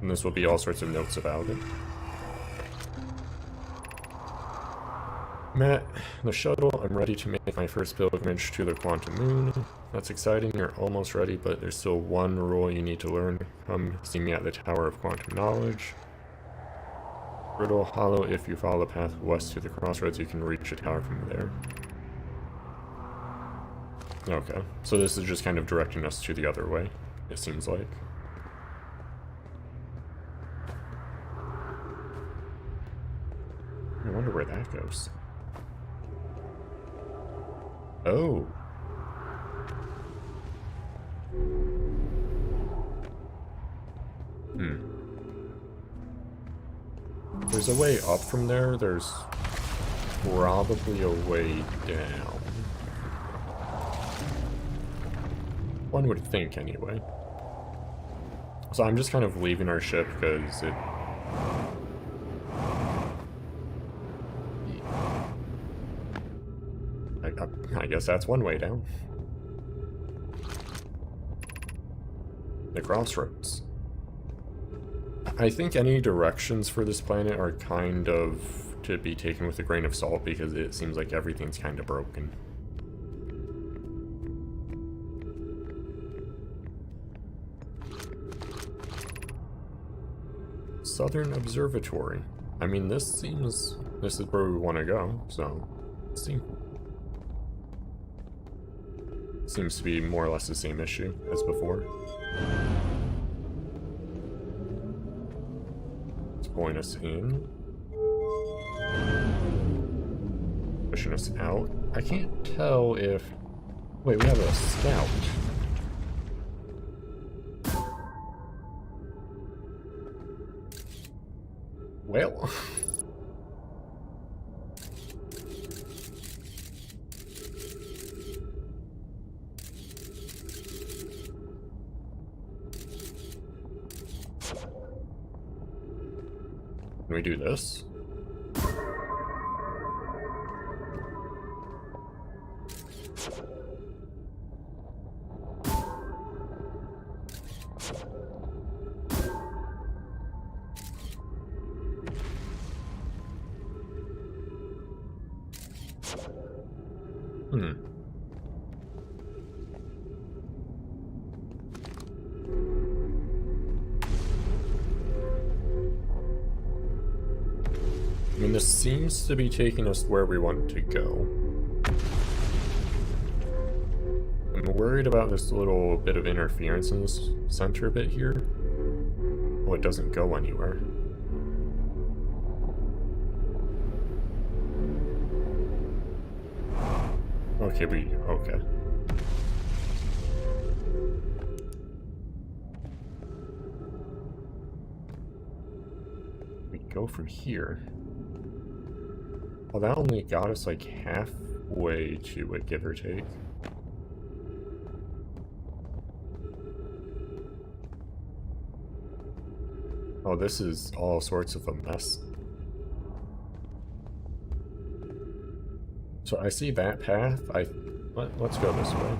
And this will be all sorts of notes about it. Met the shuttle. I'm ready to make my first pilgrimage to the quantum moon. That's exciting. You're almost ready, but there's still one rule you need to learn. Come see me at the Tower of Quantum Knowledge. Brittle Hollow. If you follow the path west to the crossroads, you can reach the tower from there. Okay, so this is just kind of directing us to the other way, it seems like. I wonder where that goes. Oh. There's a way up from there. There's probably a way down. One would think, anyway. So I'm just kind of leaving our ship because it... I guess that's one way down. The crossroads. I think any directions for this planet are kind of to be taken with a grain of salt because it seems like everything's kind of broken. Southern Observatory. I mean, this is where we want to go, so let's see. Seems to be more or less the same issue as before. It's pulling us in. Pushing us out. I can't tell if... Wait, we have a scout. Well... Can we do this? I mean, this seems to be taking us where we want to go. I'm worried about this little bit of interference in this center bit here. Oh, it doesn't go anywhere. Okay, okay. We go from here. Well, that only got us like halfway to it, give or take. Oh, this is all sorts of a mess. So I see that path. Let's go this way.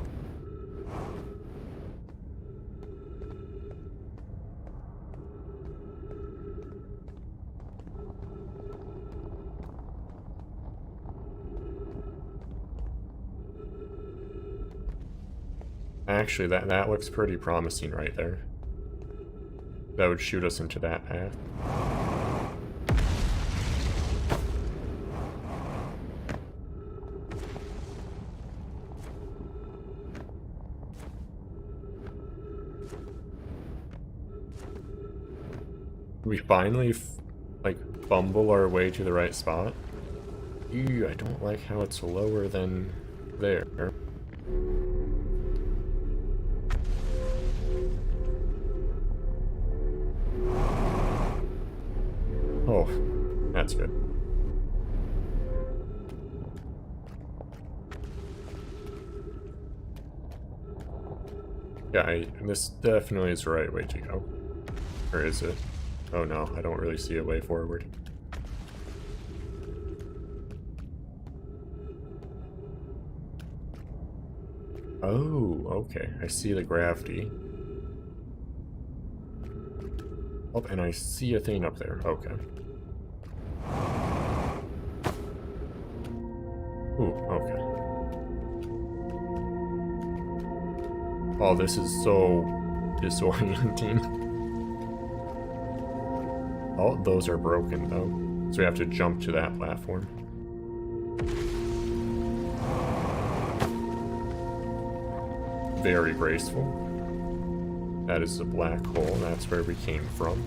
Actually, that looks pretty promising right there. That would shoot us into that path. We finally, like, fumble our way to the right spot. Ew, I don't like how it's lower than there. Oh, that's good. Yeah, this definitely is the right way to go. Or is it? Oh no, I don't really see a way forward. Oh, okay. I see the gravity. Oh, and I see a thing up there. Okay. Ooh, okay. Oh, this is so disorienting. Oh, those are broken, though. So we have to jump to that platform. Very graceful. That is the black hole. That's where we came from.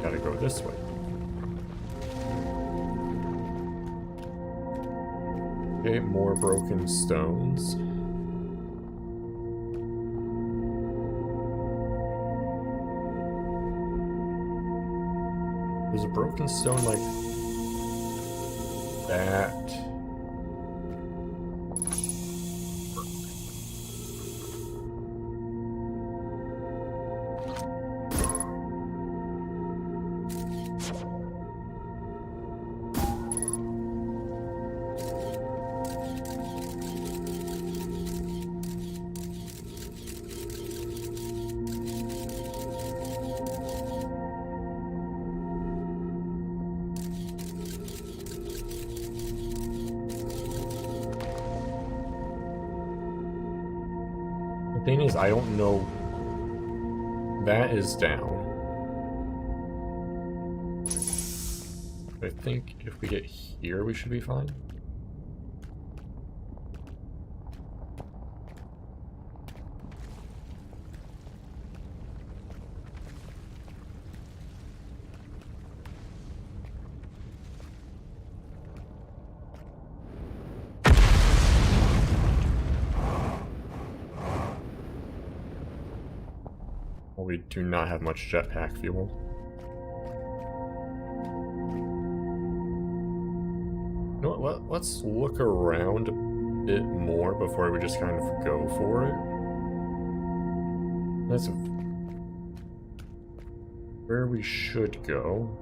Gotta go this way. Okay, more broken stones. There's a broken stone like that. The thing is, I don't know. That is down. I think if we get here, we should be fine. Well, we do not have much jetpack fuel. You know what? Let's look around a bit more before we just kind of go for it. That's where we should go.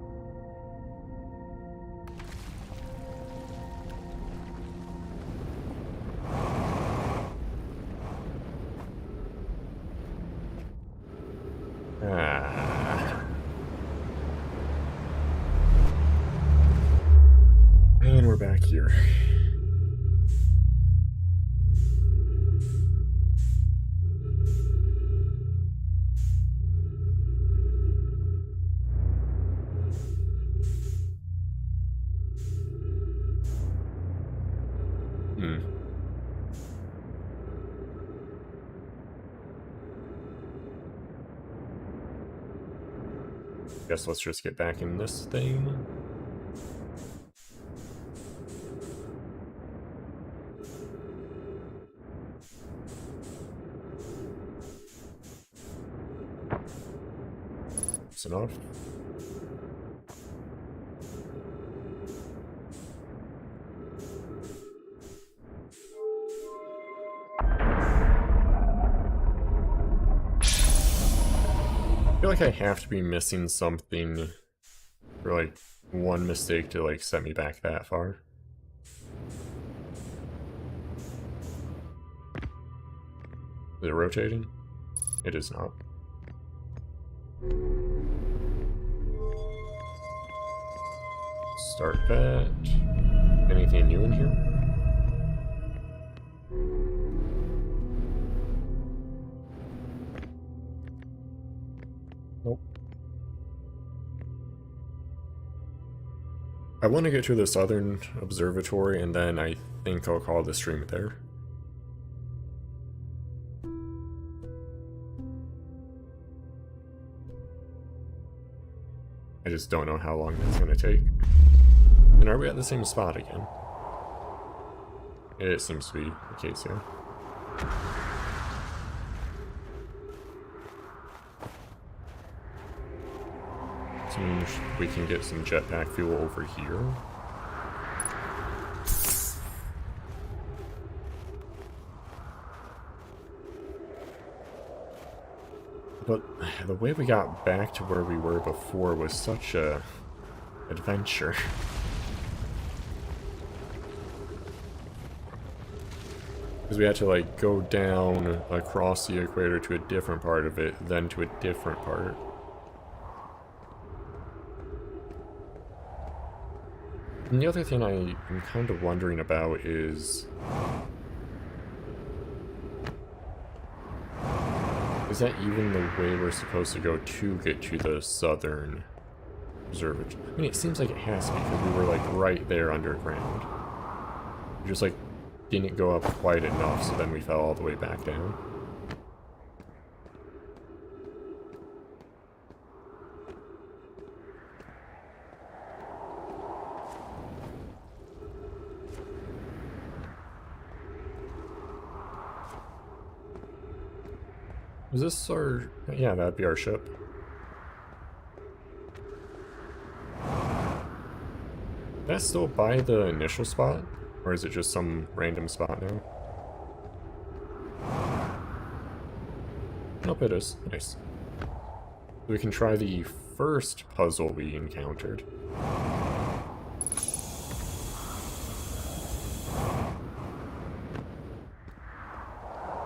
And we're back here. Guess let's just get back in this thing. That's enough. I feel like I have to be missing something for like one mistake to like set me back that far. Is it rotating? It is not. Start that. Anything new in here? Nope. I want to get to the southern observatory, and then I think I'll call the stream there. I just don't know how long that's going to take. And are we at the same spot again? It seems to be the case here. Seems we can get some jetpack fuel over here. But the way we got back to where we were before was such a adventure. Because we had to like go down across the equator to a different part of it, then to a different part. And the other thing I'm kind of wondering about is that even the way we're supposed to go to get to the southern observatory? I mean, it seems like it has to be, because we were like right there underground. We just like didn't go up quite enough, so then we fell all the way back down. Is this our... yeah, that'd be our ship. That's still by the initial spot? Or is it just some random spot now? Nope, it is. Nice. We can try the first puzzle we encountered.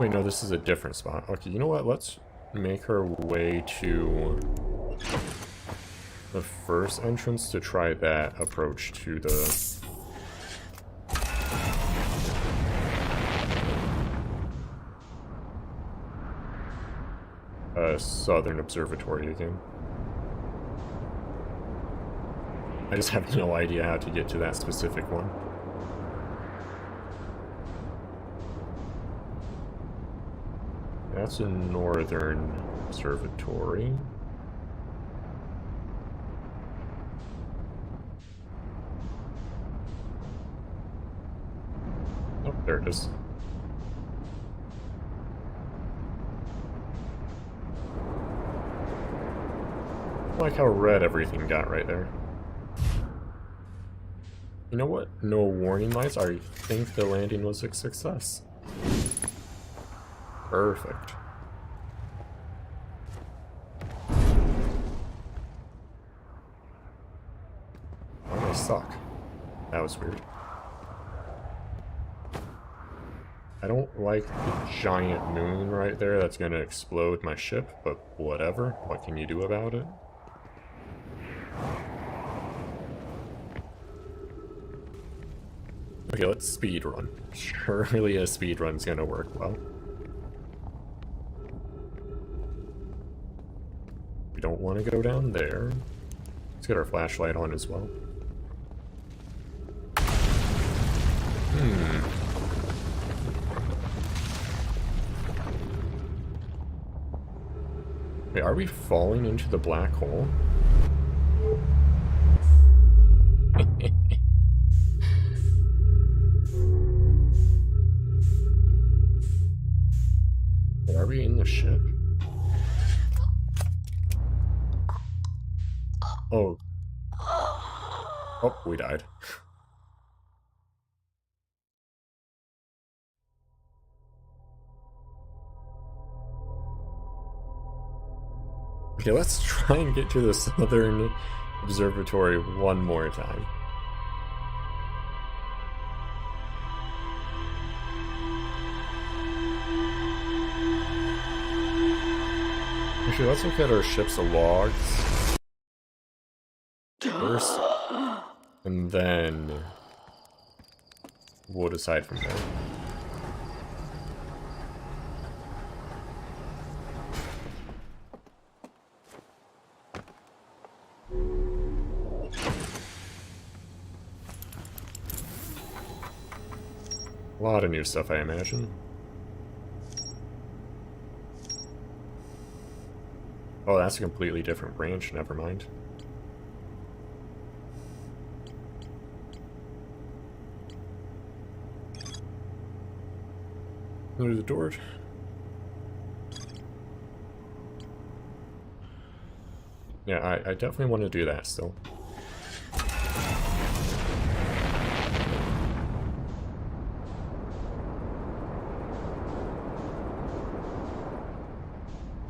Wait, no, this is a different spot. Okay, you know what? Let's make our way to the first entrance to try that approach to the... southern observatory again. I just have no idea how to get to that specific one. That's a northern observatory. Oh, there it is. I like how red everything got right there. You know what? No warning lights. I think the landing was a success. Perfect. Oh, they suck. That was weird. I don't like the giant moon right there that's gonna explode my ship, but whatever. What can you do about it? Okay, let's speed run. Surely a speed run's gonna work well. We don't want to go down there. Let's get our flashlight on as well. Wait, are we falling into the black hole? Wait, are we in the ship? Oh. Oh, we died. Okay, let's try and get to the southern observatory one more time. Actually, let's look at our ship's logs first, and then we'll decide from there. A lot of new stuff, I imagine. Oh, that's a completely different branch, never mind. Go to the door. Yeah, I definitely want to do that still.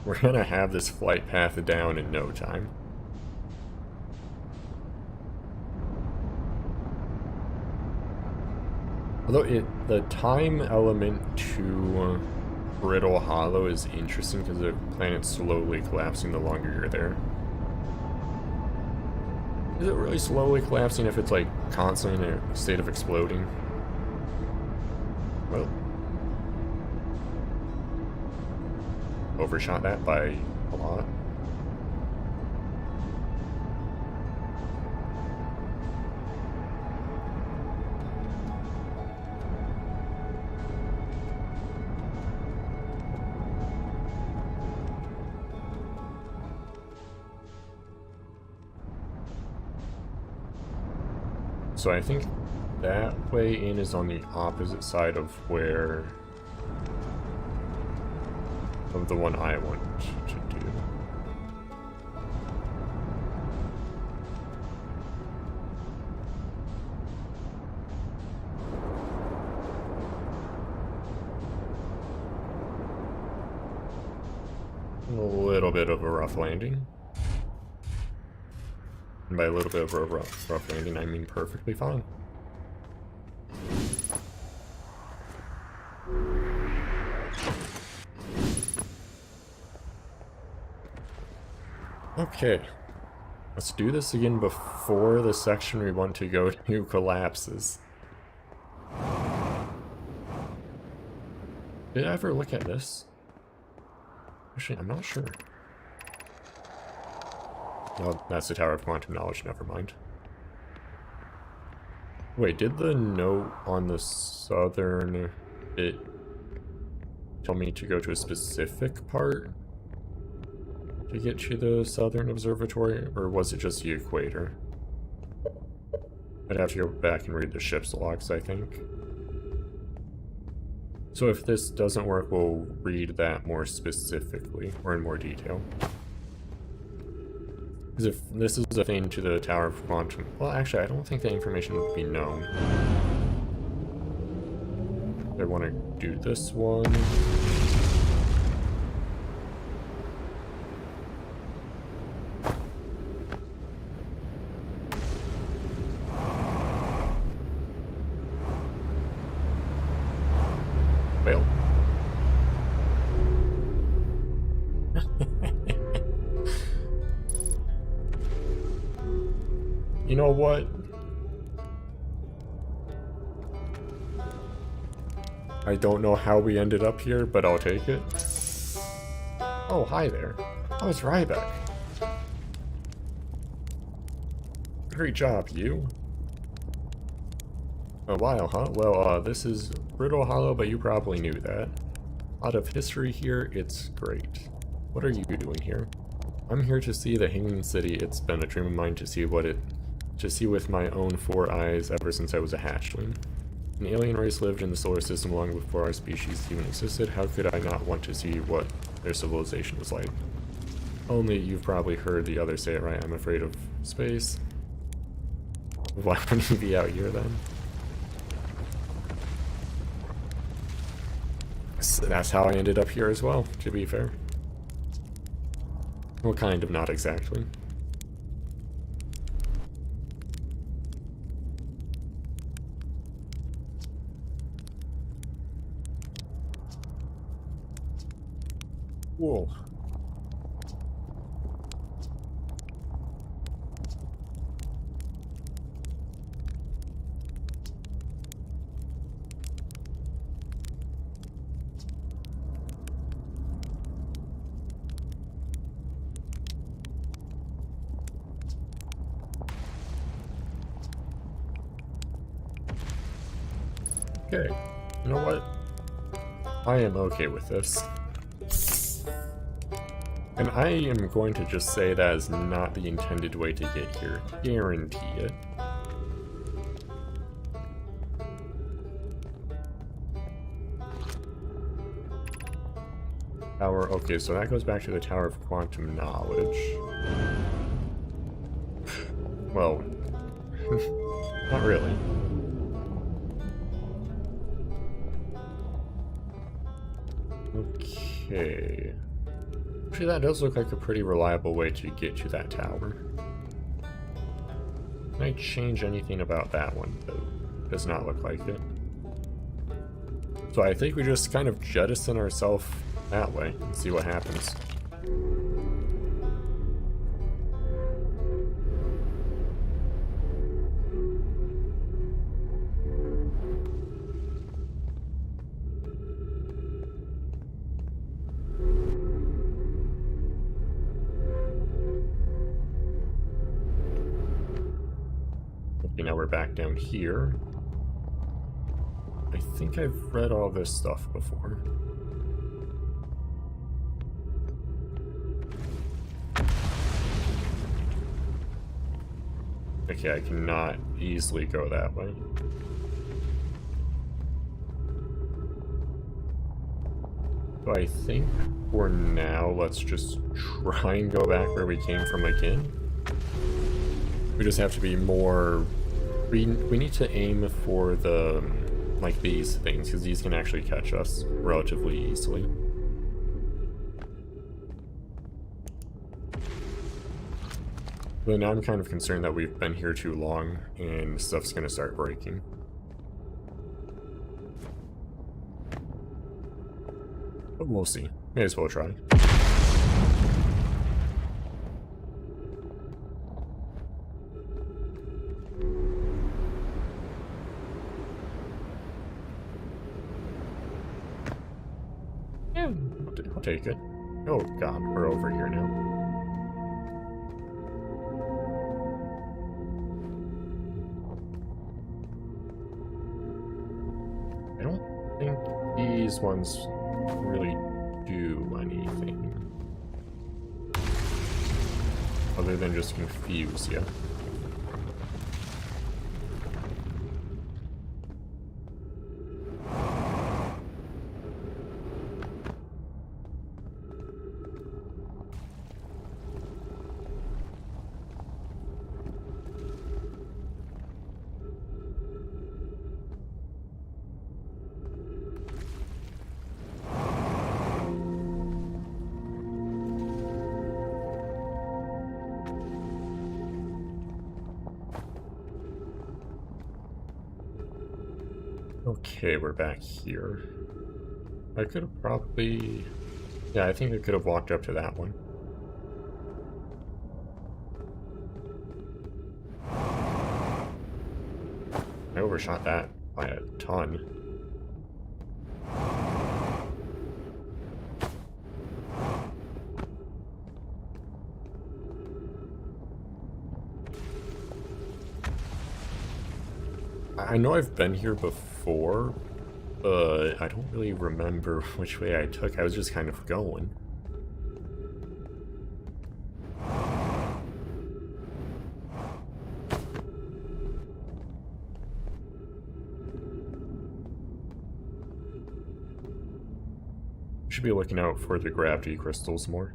We're gonna have this flight path down in no time. Although the time element to Brittle Hollow is interesting because the planet's slowly collapsing the longer you're there. Is it really slowly collapsing if it's like constantly in a state of exploding? Well, overshot that by a lot. So I think that way in is on the opposite side of where... of the one I want to do. A little bit of a rough landing. And by a little bit of a rough landing, I mean perfectly fine. Okay, let's do this again before the section we want to go to collapses. Did I ever look at this? Actually, I'm not sure. Oh, that's the Tower of Quantum Knowledge, never mind. Wait, did the note on the southern bit tell me to go to a specific part to get to the southern observatory, or was it just the equator? I'd have to go back and read the ship's logs, I think. So if this doesn't work, we'll read that more specifically, or in more detail. Because if this is a thing to the Tower of Quantum... Well, actually, I don't think that information would be known. I want to do this one. Well. You know what? I don't know how we ended up here, but I'll take it. Oh, hi there. Oh, it's Ryback. Great job, you. A while, huh? Well, this is Brittle Hollow, but you probably knew that. A lot of history here, it's great. What are you doing here? I'm here to see the Hanging City. It's been a dream of mine to see with my own 4 eyes ever since I was a hatchling. An alien race lived in the solar system long before our species even existed. How could I not want to see what their civilization was like? Only you've probably heard the others say it right. I'm afraid of space. Why wouldn't you be out here then? That's how I ended up here as well, to be fair. Well, kind of, not exactly. Cool. Okay, you know what? I am okay with this. And I am going to just say that is not the intended way to get here. Guarantee it. Tower, okay, so that goes back to the Tower of Quantum Knowledge. Well, not really. Okay. Actually, that does look like a pretty reliable way to get to that tower. Can I change anything about that one, though? Does not look like it. So I think we just kind of jettison ourselves that way and see what happens. Okay, now we're back down here. I think I've read all this stuff before. Okay, I cannot easily go that way. So I think for now, let's just try and go back where we came from again. We just have to be more... We need to aim for the, like, these things, because these can actually catch us relatively easily. But now I'm kind of concerned that we've been here too long, and stuff's gonna start breaking. But we'll see. May as well try. Yeah, I'll take it. Oh god, we're over here now. I don't think these ones really do anything. Other than just confuse you. Okay, we're back here. I could have probably... Yeah, I think I could have walked up to that one. I overshot that by a ton. I know I've been here before, but I don't really remember which way I took. I was just kind of going. Should be looking out for the gravity crystals more.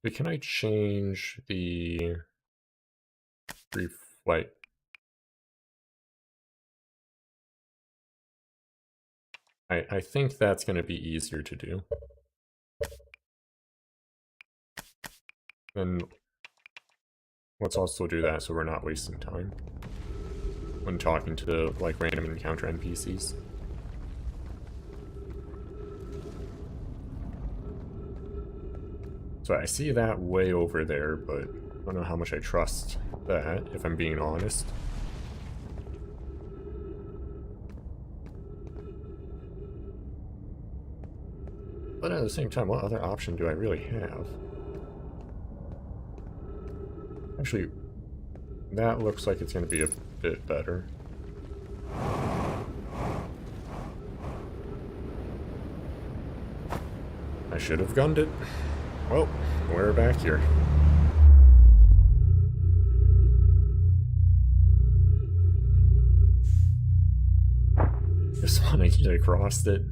But can I change the reflect? I think that's going to be easier to do. And let's also do that so we're not wasting time when talking to, like, random encounter NPCs. So I see that way over there, but I don't know how much I trust that, if I'm being honest. But at the same time, what other option do I really have? Actually, that looks like it's going to be a bit better. I should have gunned it. Well, we're back here. Just want to get across it.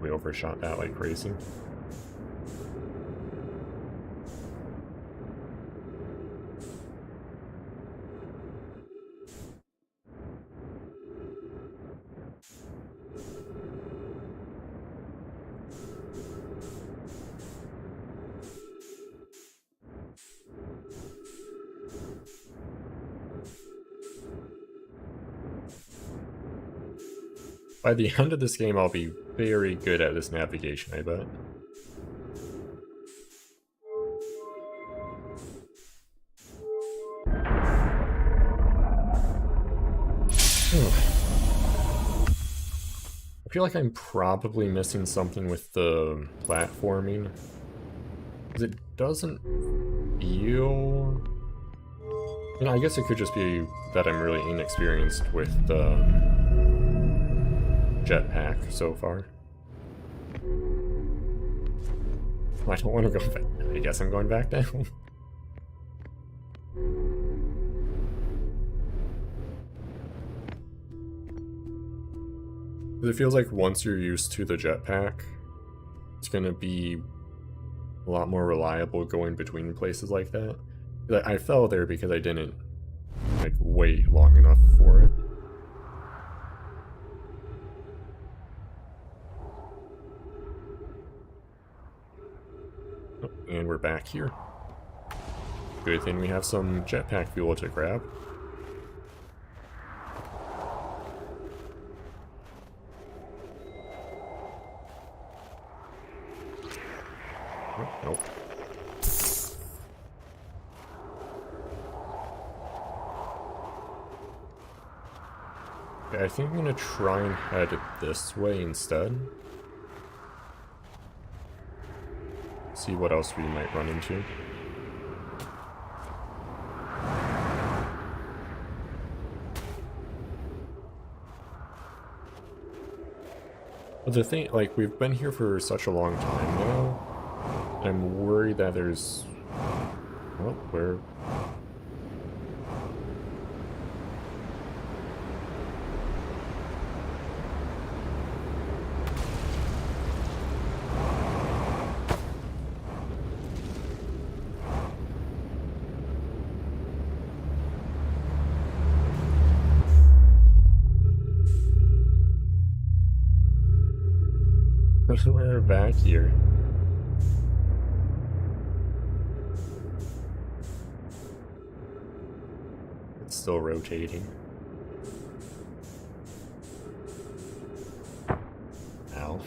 We overshot that like crazy. By the end of this game, I'll be very good at this navigation, I bet. I feel like I'm probably missing something with the platforming. Because it doesn't feel... You know, I guess it could just be that I'm really inexperienced with the jetpack so far. I don't want to go back. I guess I'm going back down. It feels like once you're used to the jetpack, it's going to be a lot more reliable going between places like that. I fell there because I didn't, like, wait long enough for it. Oh, and we're back here. Good thing we have some jetpack fuel to grab. Nope. Okay, I think I'm gonna try and head this way instead. See what else we might run into. But the thing, like, we've been here for such a long time now. I'm worried that there's... Well, where... We're back here. It's still rotating. Ow.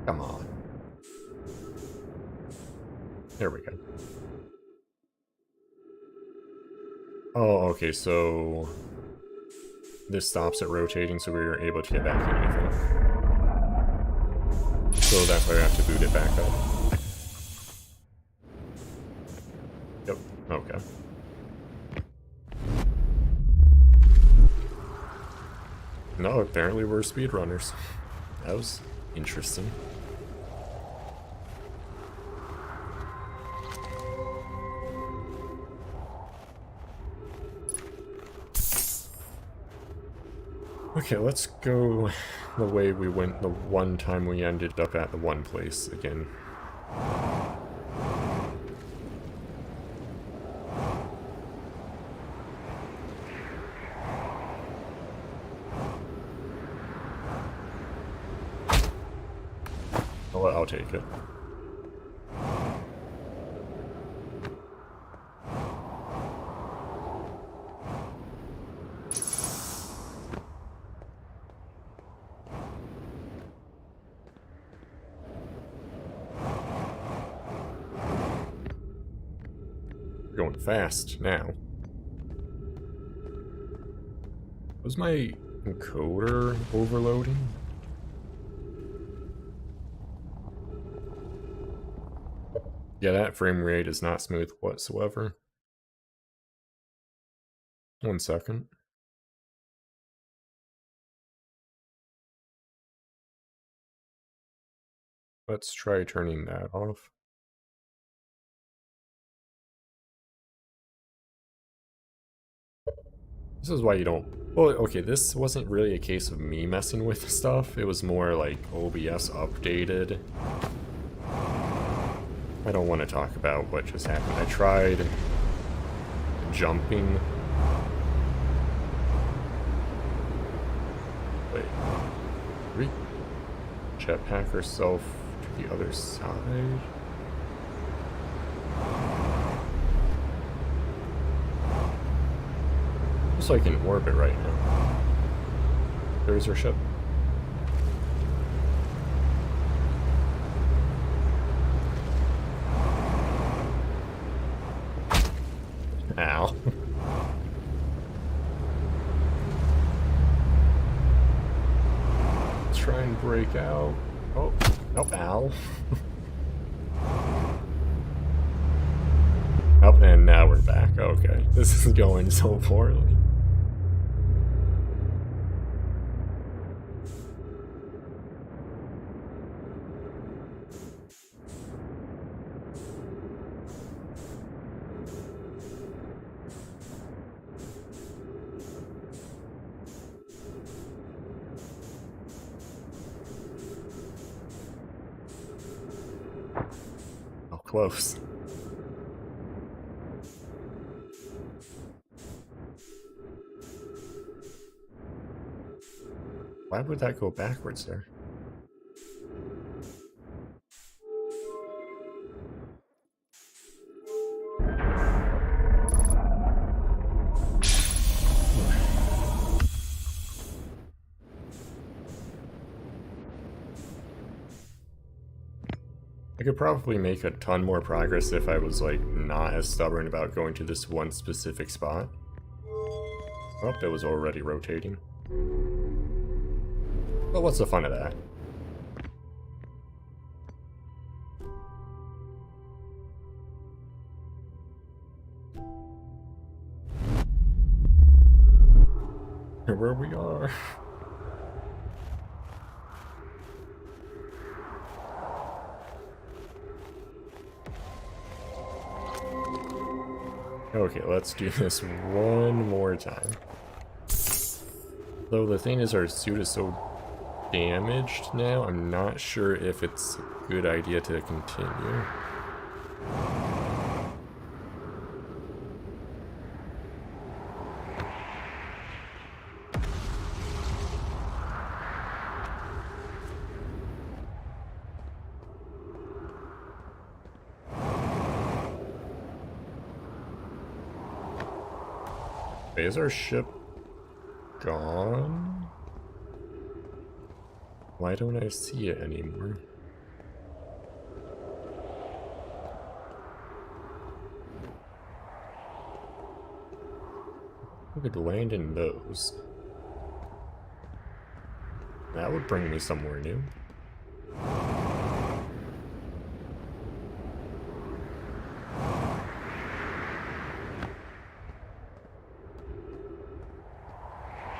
Come on. There we go. Oh, okay, so this stops it rotating, so we were able to get back in, I think. So that's why I have to boot it back up. Yep, okay. No, apparently we're speedrunners. That was interesting. Okay, let's go the way we went the one time we ended up at the one place again. I'll take it. Going fast now. Was my encoder overloading? Yeah, that frame rate is not smooth whatsoever. 1 second. Let's try turning that off. This is why you don't... Well, okay, this wasn't really a case of me messing with stuff. It was more like OBS updated. I don't want to talk about what just happened. I tried jumping. Wait. We jetpack herself to the other side? Just like in orbit right now. There's her ship. Ow. Let's try and break out. Oh, nope, ow. Oh, and now we're back. Okay, this is going so poorly. Oh, close. Why would that go backwards there? I could probably make a ton more progress if I was, like, not as stubborn about going to this one specific spot. Oh, that was already rotating. But what's the fun of that? Where we are. Okay, let's do this one more time. Though the thing is, our suit is so damaged now, I'm not sure if it's a good idea to continue. Is our ship gone? Why don't I see it anymore? We could land in those. That would bring me somewhere new.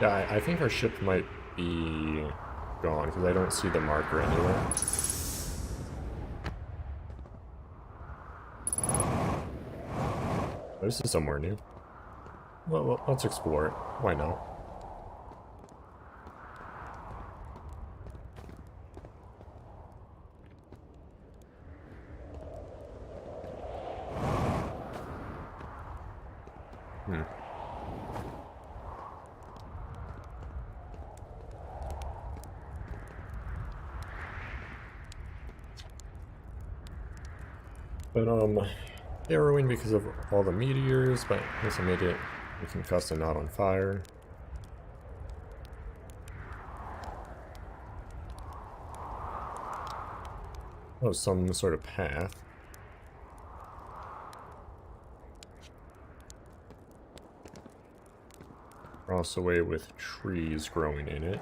Yeah, I think our ship might be gone because I don't see the marker anywhere. This is somewhere new. Well, let's explore it. Why not? Hmm. But, harrowing because of all the meteors, but I guess I made it concussed and not on fire. Oh, some sort of path. Cross away with trees growing in it.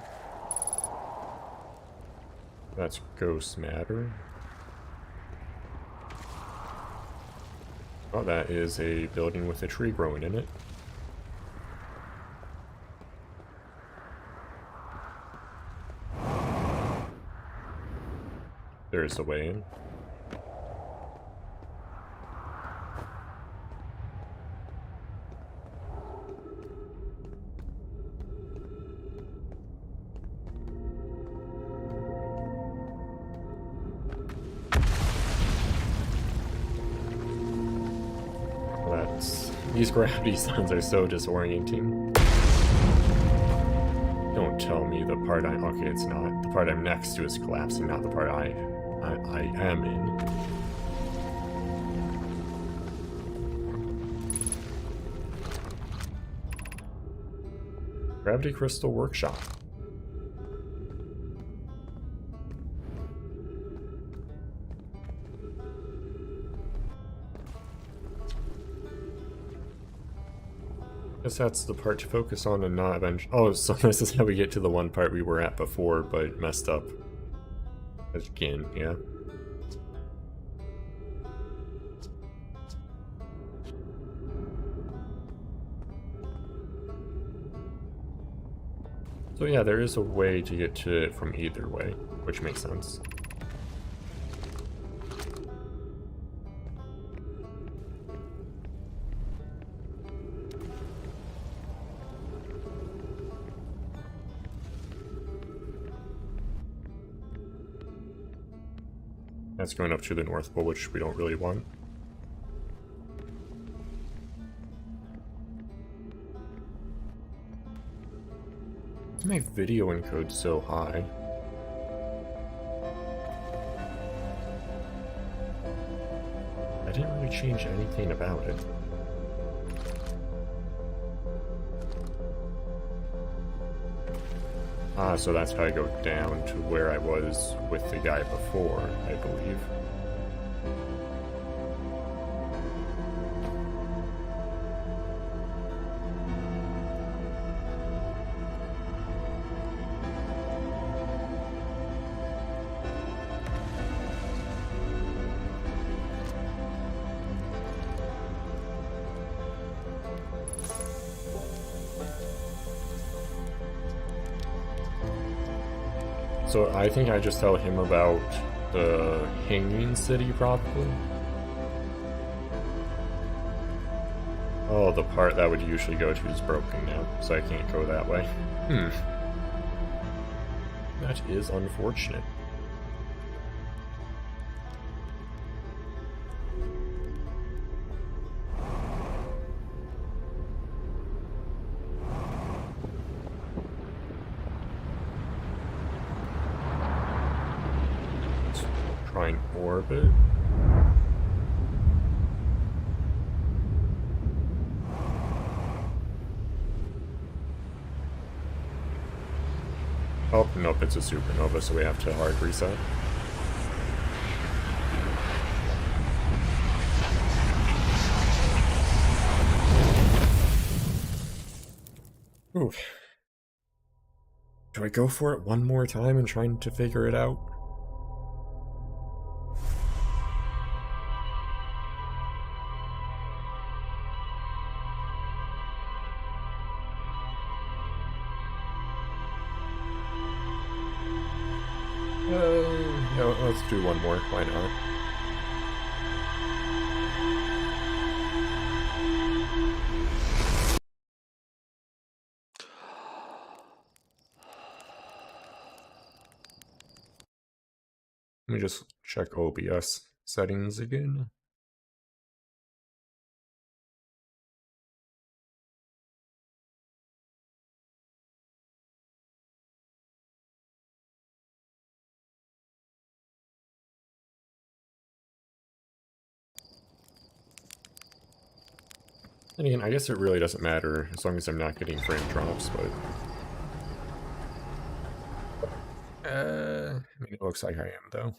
That's ghost matter. Oh, that is a building with a tree growing in it. There's a way in. These gravity sounds are so disorienting. Don't tell me the part okay, it's not. The part I'm next to is collapsing, not the part I am in. Gravity Crystal Workshop. Guess that's the part to focus on and not eventually. Oh, so this is how we get to the one part we were at before, but messed up. Again, yeah. So yeah, there is a way to get to it from either way, which makes sense. That's going up to the North Pole, which we don't really want. Why is my video encode so high? I didn't really change anything about it. Ah, so that's how I go down to where I was with the guy before, I believe. So I think I just tell him about the Hanging City, probably. Oh, the part that would usually go to is broken now, so I can't go that way. That is unfortunate. Try and orbit. Oh, nope, it's a supernova, so we have to hard reset. Ooh. Do I go for it one more time and trying to figure it out? Yeah, let's do one more. Why not? Let me just check OBS settings again. And again, I guess it really doesn't matter as long as I'm not getting frame drops, but... I mean, it looks like I am, though.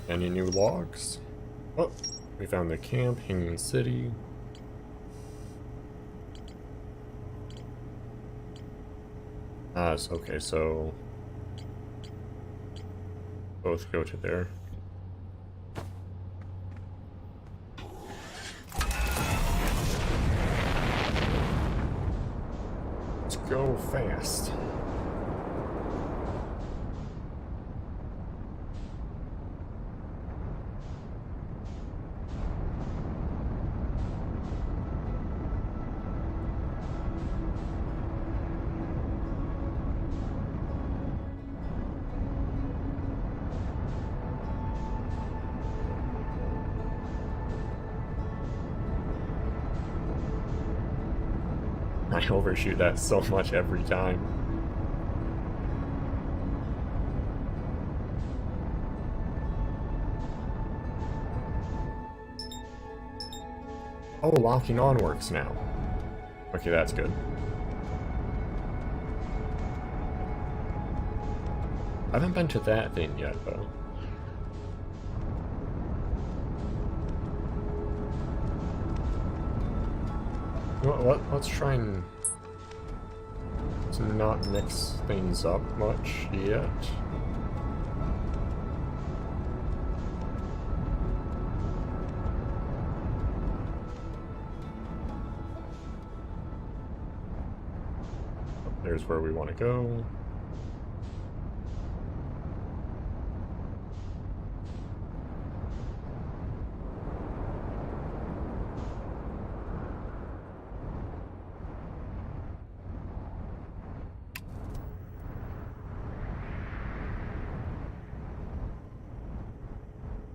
Any new logs? Oh, we found the camp, Hanging City. Okay, so... both go to there. Let's go fast. I overshoot that so much every time. Oh, locking on works now. Okay, that's good. I haven't been to that thing yet, though. Let's try and to not mix things up much yet. There's where we want to go.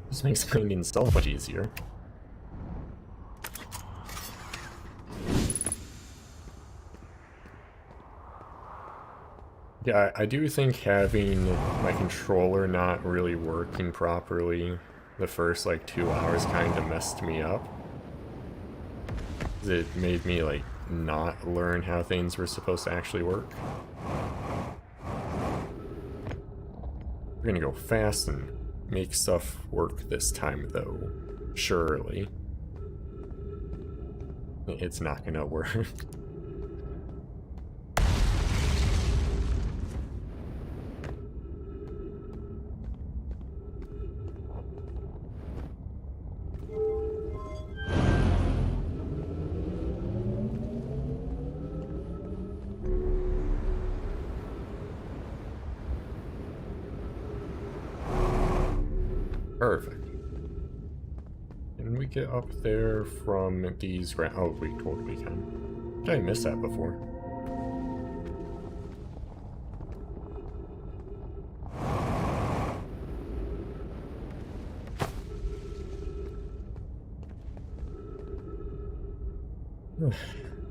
This makes cleaning so much easier. Yeah, I do think having my controller not really working properly the first like 2 hours kind of messed me up. It made me like not learn how things were supposed to actually work. We're gonna go fast and make stuff work this time though, surely. It's not gonna work. Perfect. Can we get up there from these ground? Oh, we totally can. Did I miss that before?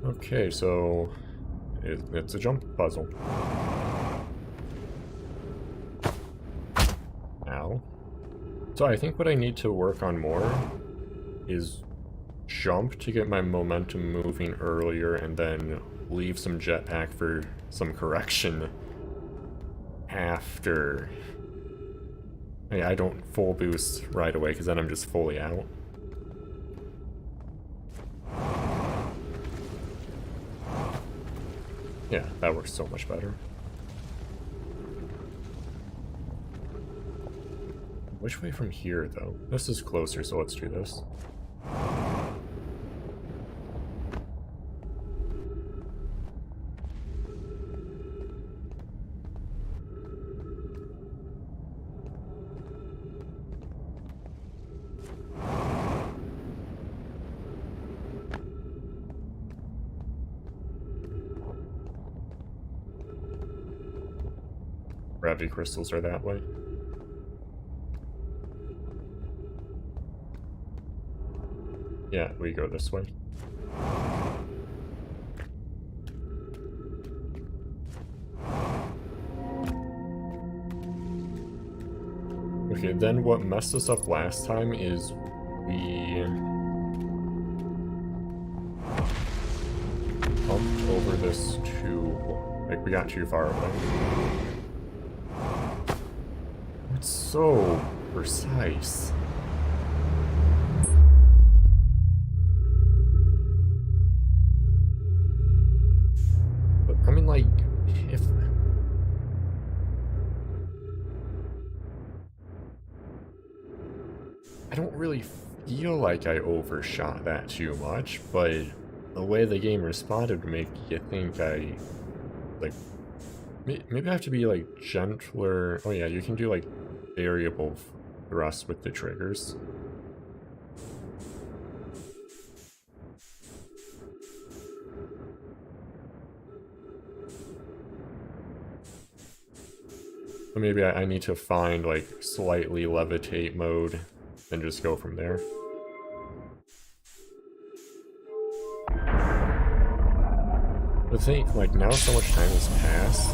Okay, so it's a jump puzzle. Ow. So I think what I need to work on more is jump to get my momentum moving earlier and then leave some jetpack for some correction after. I don't full boost right away because then I'm just fully out. Yeah, that works so much better. Which way from here, though? This is closer, so let's do this. Gravity crystals are that way. Yeah, we go this way. Okay, then what messed us up last time is we bumped over this too, like we got too far away. It's so precise. But, I mean, like, if... I don't really feel like I overshot that too much, but the way the game responded would make you think I, like, maybe I have to be, like, gentler. Oh yeah, you can do, like, variable thrust with the triggers. So maybe I need to find, like, slightly levitate mode and just go from there. The thing, like, now so much time has passed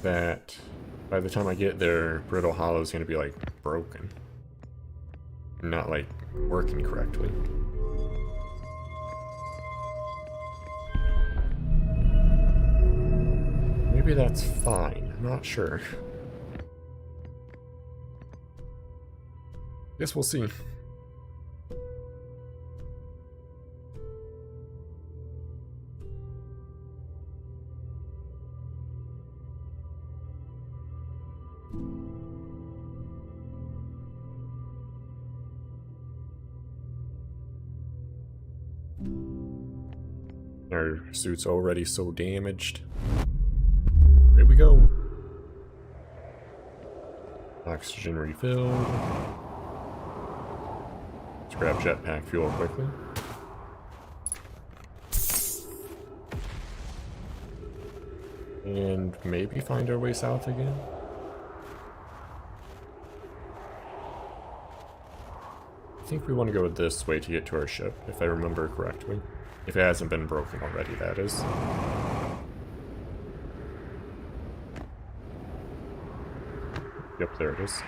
that by the time I get there, Brittle Hollow is going to be, like, broken. Not, like, working correctly. Maybe that's fine. I'm not sure. Guess we'll see. Our suit's already so damaged. Here we go. Oxygen refilled. Let's grab jetpack fuel quickly. And maybe find our way south again. I think we want to go this way to get to our ship, if I remember correctly. If it hasn't been broken already, that is. Yep, there it is.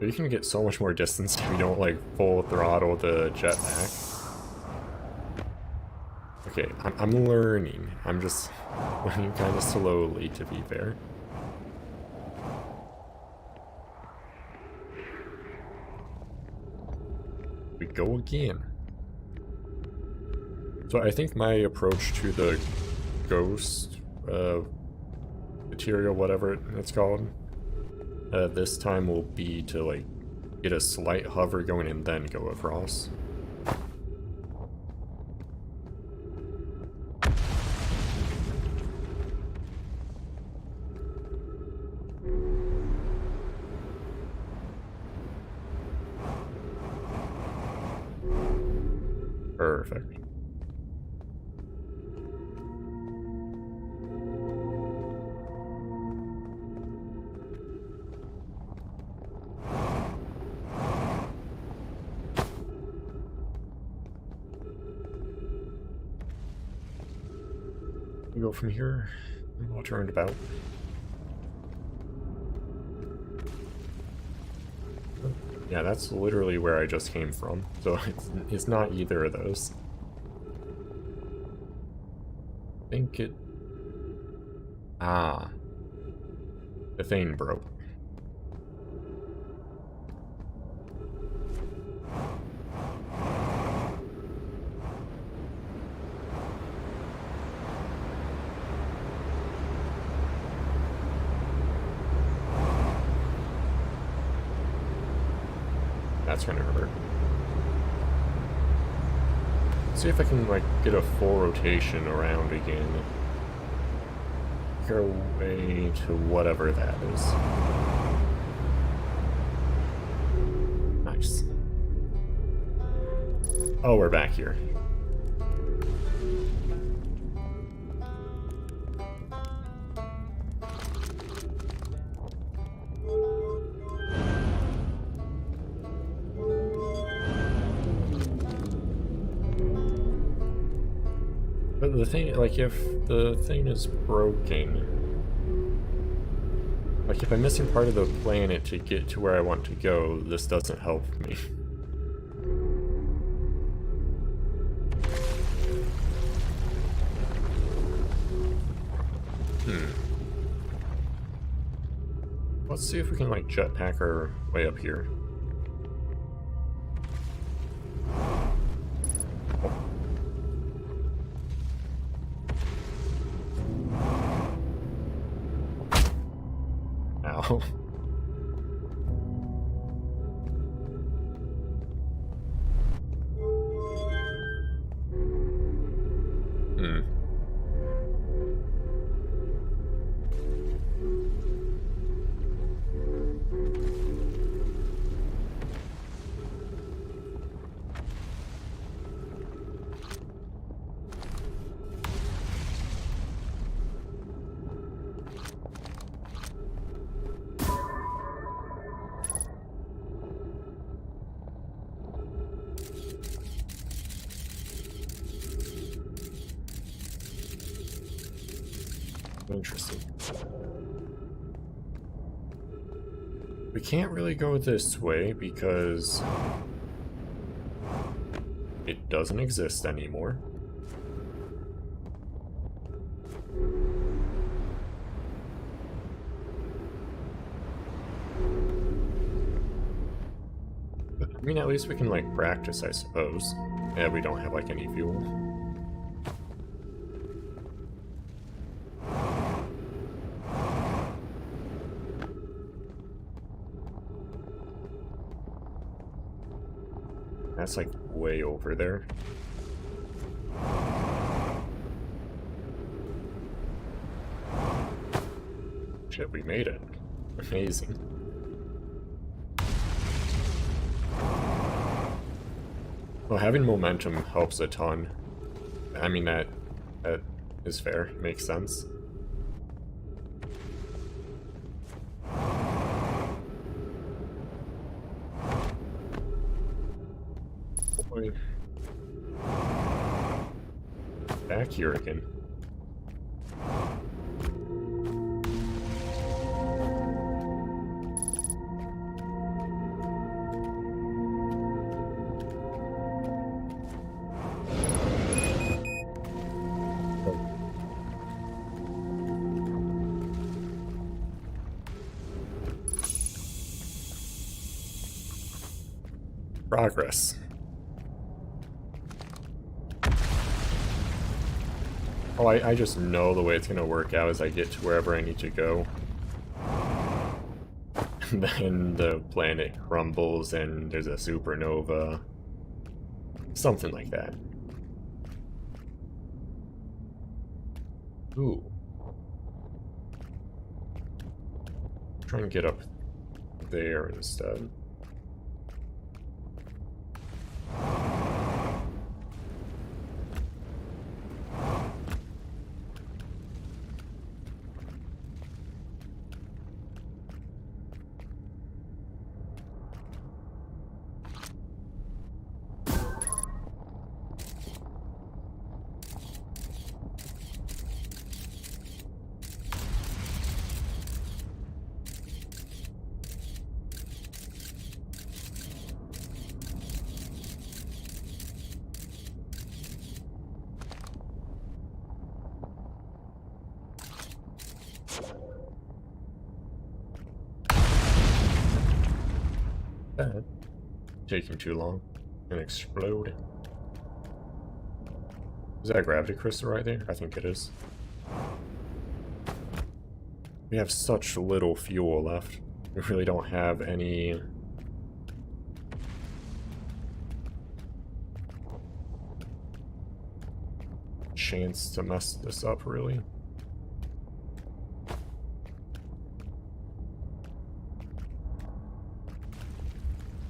You can get so much more distance if you don't, like, full throttle the jetpack. Okay, I'm learning. I'm just learning kind of slowly, to be fair. We go again. So I think my approach to the ghost material, whatever it's called, this time will be to, like, get a slight hover going and then go across. Perfect. We go from here, and we'll turn about. Yeah, that's literally where I just came from, so it's not either of those. I think it... Ah. The thing broke. That's gonna hurt. See if I can, like, get a full rotation around again. Make our way to whatever that is. Nice. Oh, we're back here. But the thing, like, if the thing is broken, like, if I'm missing part of the planet to get to where I want to go, this doesn't help me. Let's see if we can, like, jetpack our way up here. Ow. Interesting. We can't really go this way because it doesn't exist anymore. But, I mean, at least we can, like, practice, I suppose. Yeah, we don't have, like, any fuel. That's, like, way over there. Shit, we made it. Amazing. Well, having momentum helps a ton. I mean, that is fair. Makes sense. Back here again. Progress. Oh, I just know the way it's gonna work out as I get to wherever I need to go. And then the planet crumbles and there's a supernova. Something like that. Ooh. Try and get up there instead. That taking too long and explode. Is that a gravity crystal right there? I think it is. We have such little fuel left. We really don't have any chance to mess this up, really.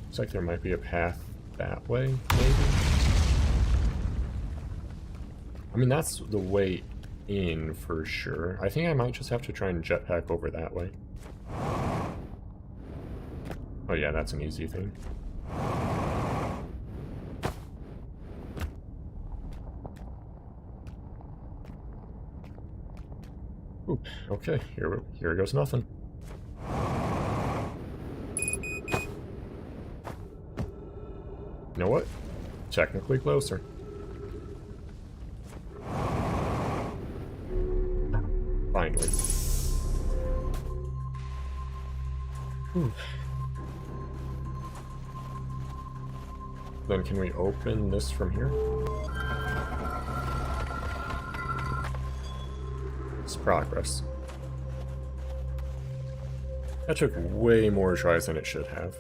Looks like there might be a path that way, maybe? I mean, that's the way in for sure. I think I might just have to try and jetpack over that way. Oh yeah, that's an easy thing. Ooh, okay, here goes nothing. You know what? Technically closer. Finally. Ooh. Then can we open this from here? It's progress. That took way more tries than it should have.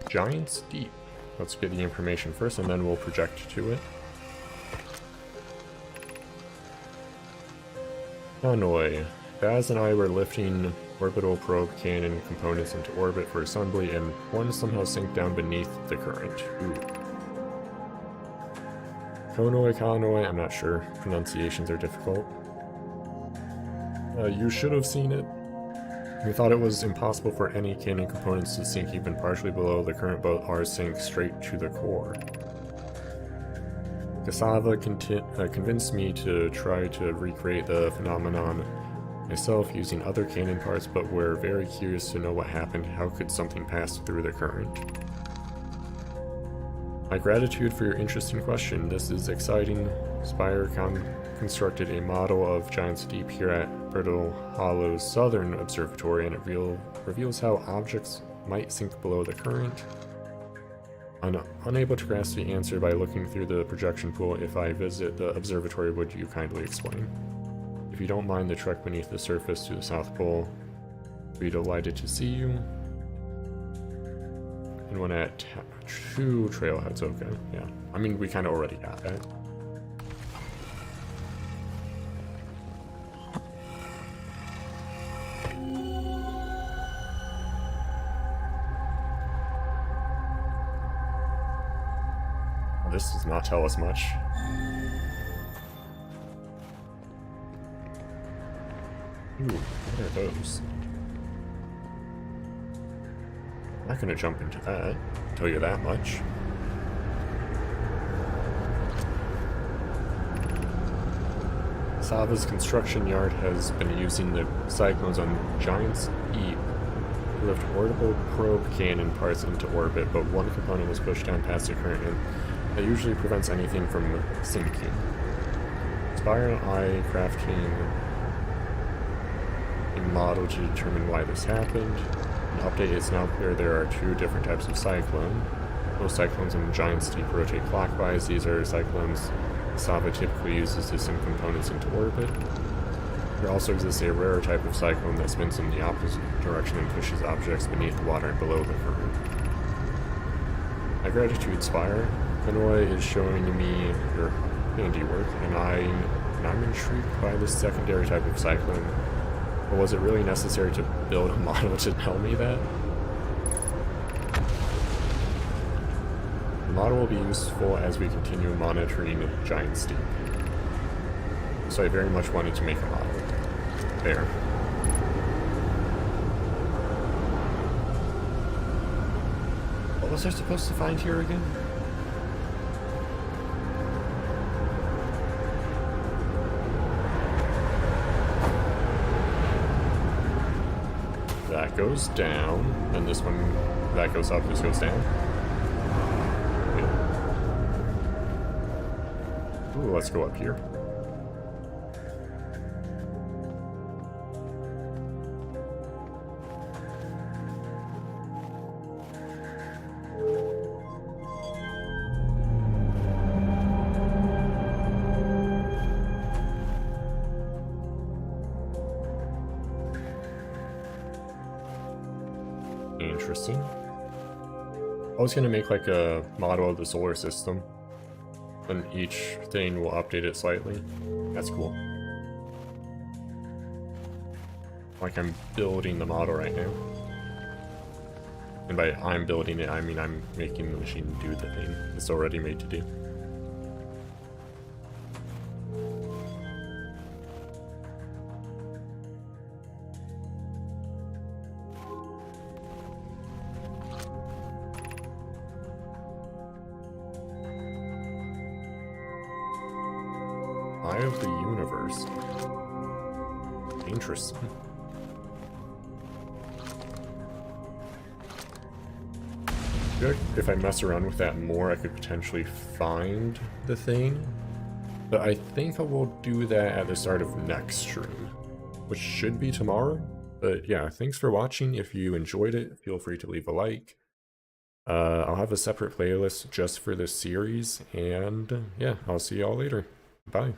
Giant's Deep. Let's get the information first and then we'll project to it. Hanoi. Baz and I were lifting orbital probe cannon components into orbit for assembly, and one somehow sank down beneath the current. Ooh. Konoi, I'm not sure. Pronunciations are difficult. You should have seen it. We thought it was impossible for any cannon components to sink even partially below the current, but ours sank straight to the core. Cassava convinced me to try to recreate the phenomenon myself using other cannon parts, but we're very curious to know what happened. How could something pass through the current? My gratitude for your interesting question. This is exciting. Spire constructed a model of Giant's Deep here at Brittle Hollow's Southern Observatory, and it reveals how objects might sink below the current. Unable to grasp the answer by looking through the projection pool, if I visit the observatory, would you kindly explain? If you don't mind the trek beneath the surface to the South Pole, I'd be delighted to see you. And one at 2 trailheads, okay, yeah. I mean, we kind of already got that. This does not tell us much. Ooh, what are those? I'm not gonna jump into that, tell you that much. Sava's construction yard has been using the cyclones on Giant's Deep to lift orbital probe cannon parts into orbit, but one component was pushed down past the current, and that usually prevents anything from sinking. Spire and I crafting a model to determine why this happened. An update is now clear there are 2 different types of cyclone. Most cyclones in Giant's Deep rotate clockwise. These are cyclones Sava typically uses to send components into orbit. There also exists a rarer type of cyclone that spins in the opposite direction and pushes objects beneath the water and below the current. My gratitude, Spire. Hanoi is showing me your handiwork, and I'm intrigued by this secondary type of cyclone. But was it really necessary to build a model to tell me that? The model will be useful as we continue monitoring Giant's Deep. So I very much wanted to make a model. There. What was I supposed to find here again? That goes down, and this one, that goes up, this goes down. Yeah. Ooh, let's go up here. Interesting. was gonna make like a model of the solar system, and each thing will update it slightly. That's cool. Like I'm building the model right now. And by I'm building it, I mean I'm making the machine do the thing it's already made to do. Eye of the universe. Interesting. I feel like if I mess around with that more, I could potentially find the thing. But I think I will do that at the start of next stream, which should be tomorrow. But yeah, thanks for watching. If you enjoyed it, feel free to leave a like. I'll have a separate playlist just for this series, and yeah, I'll see y'all later. Bye.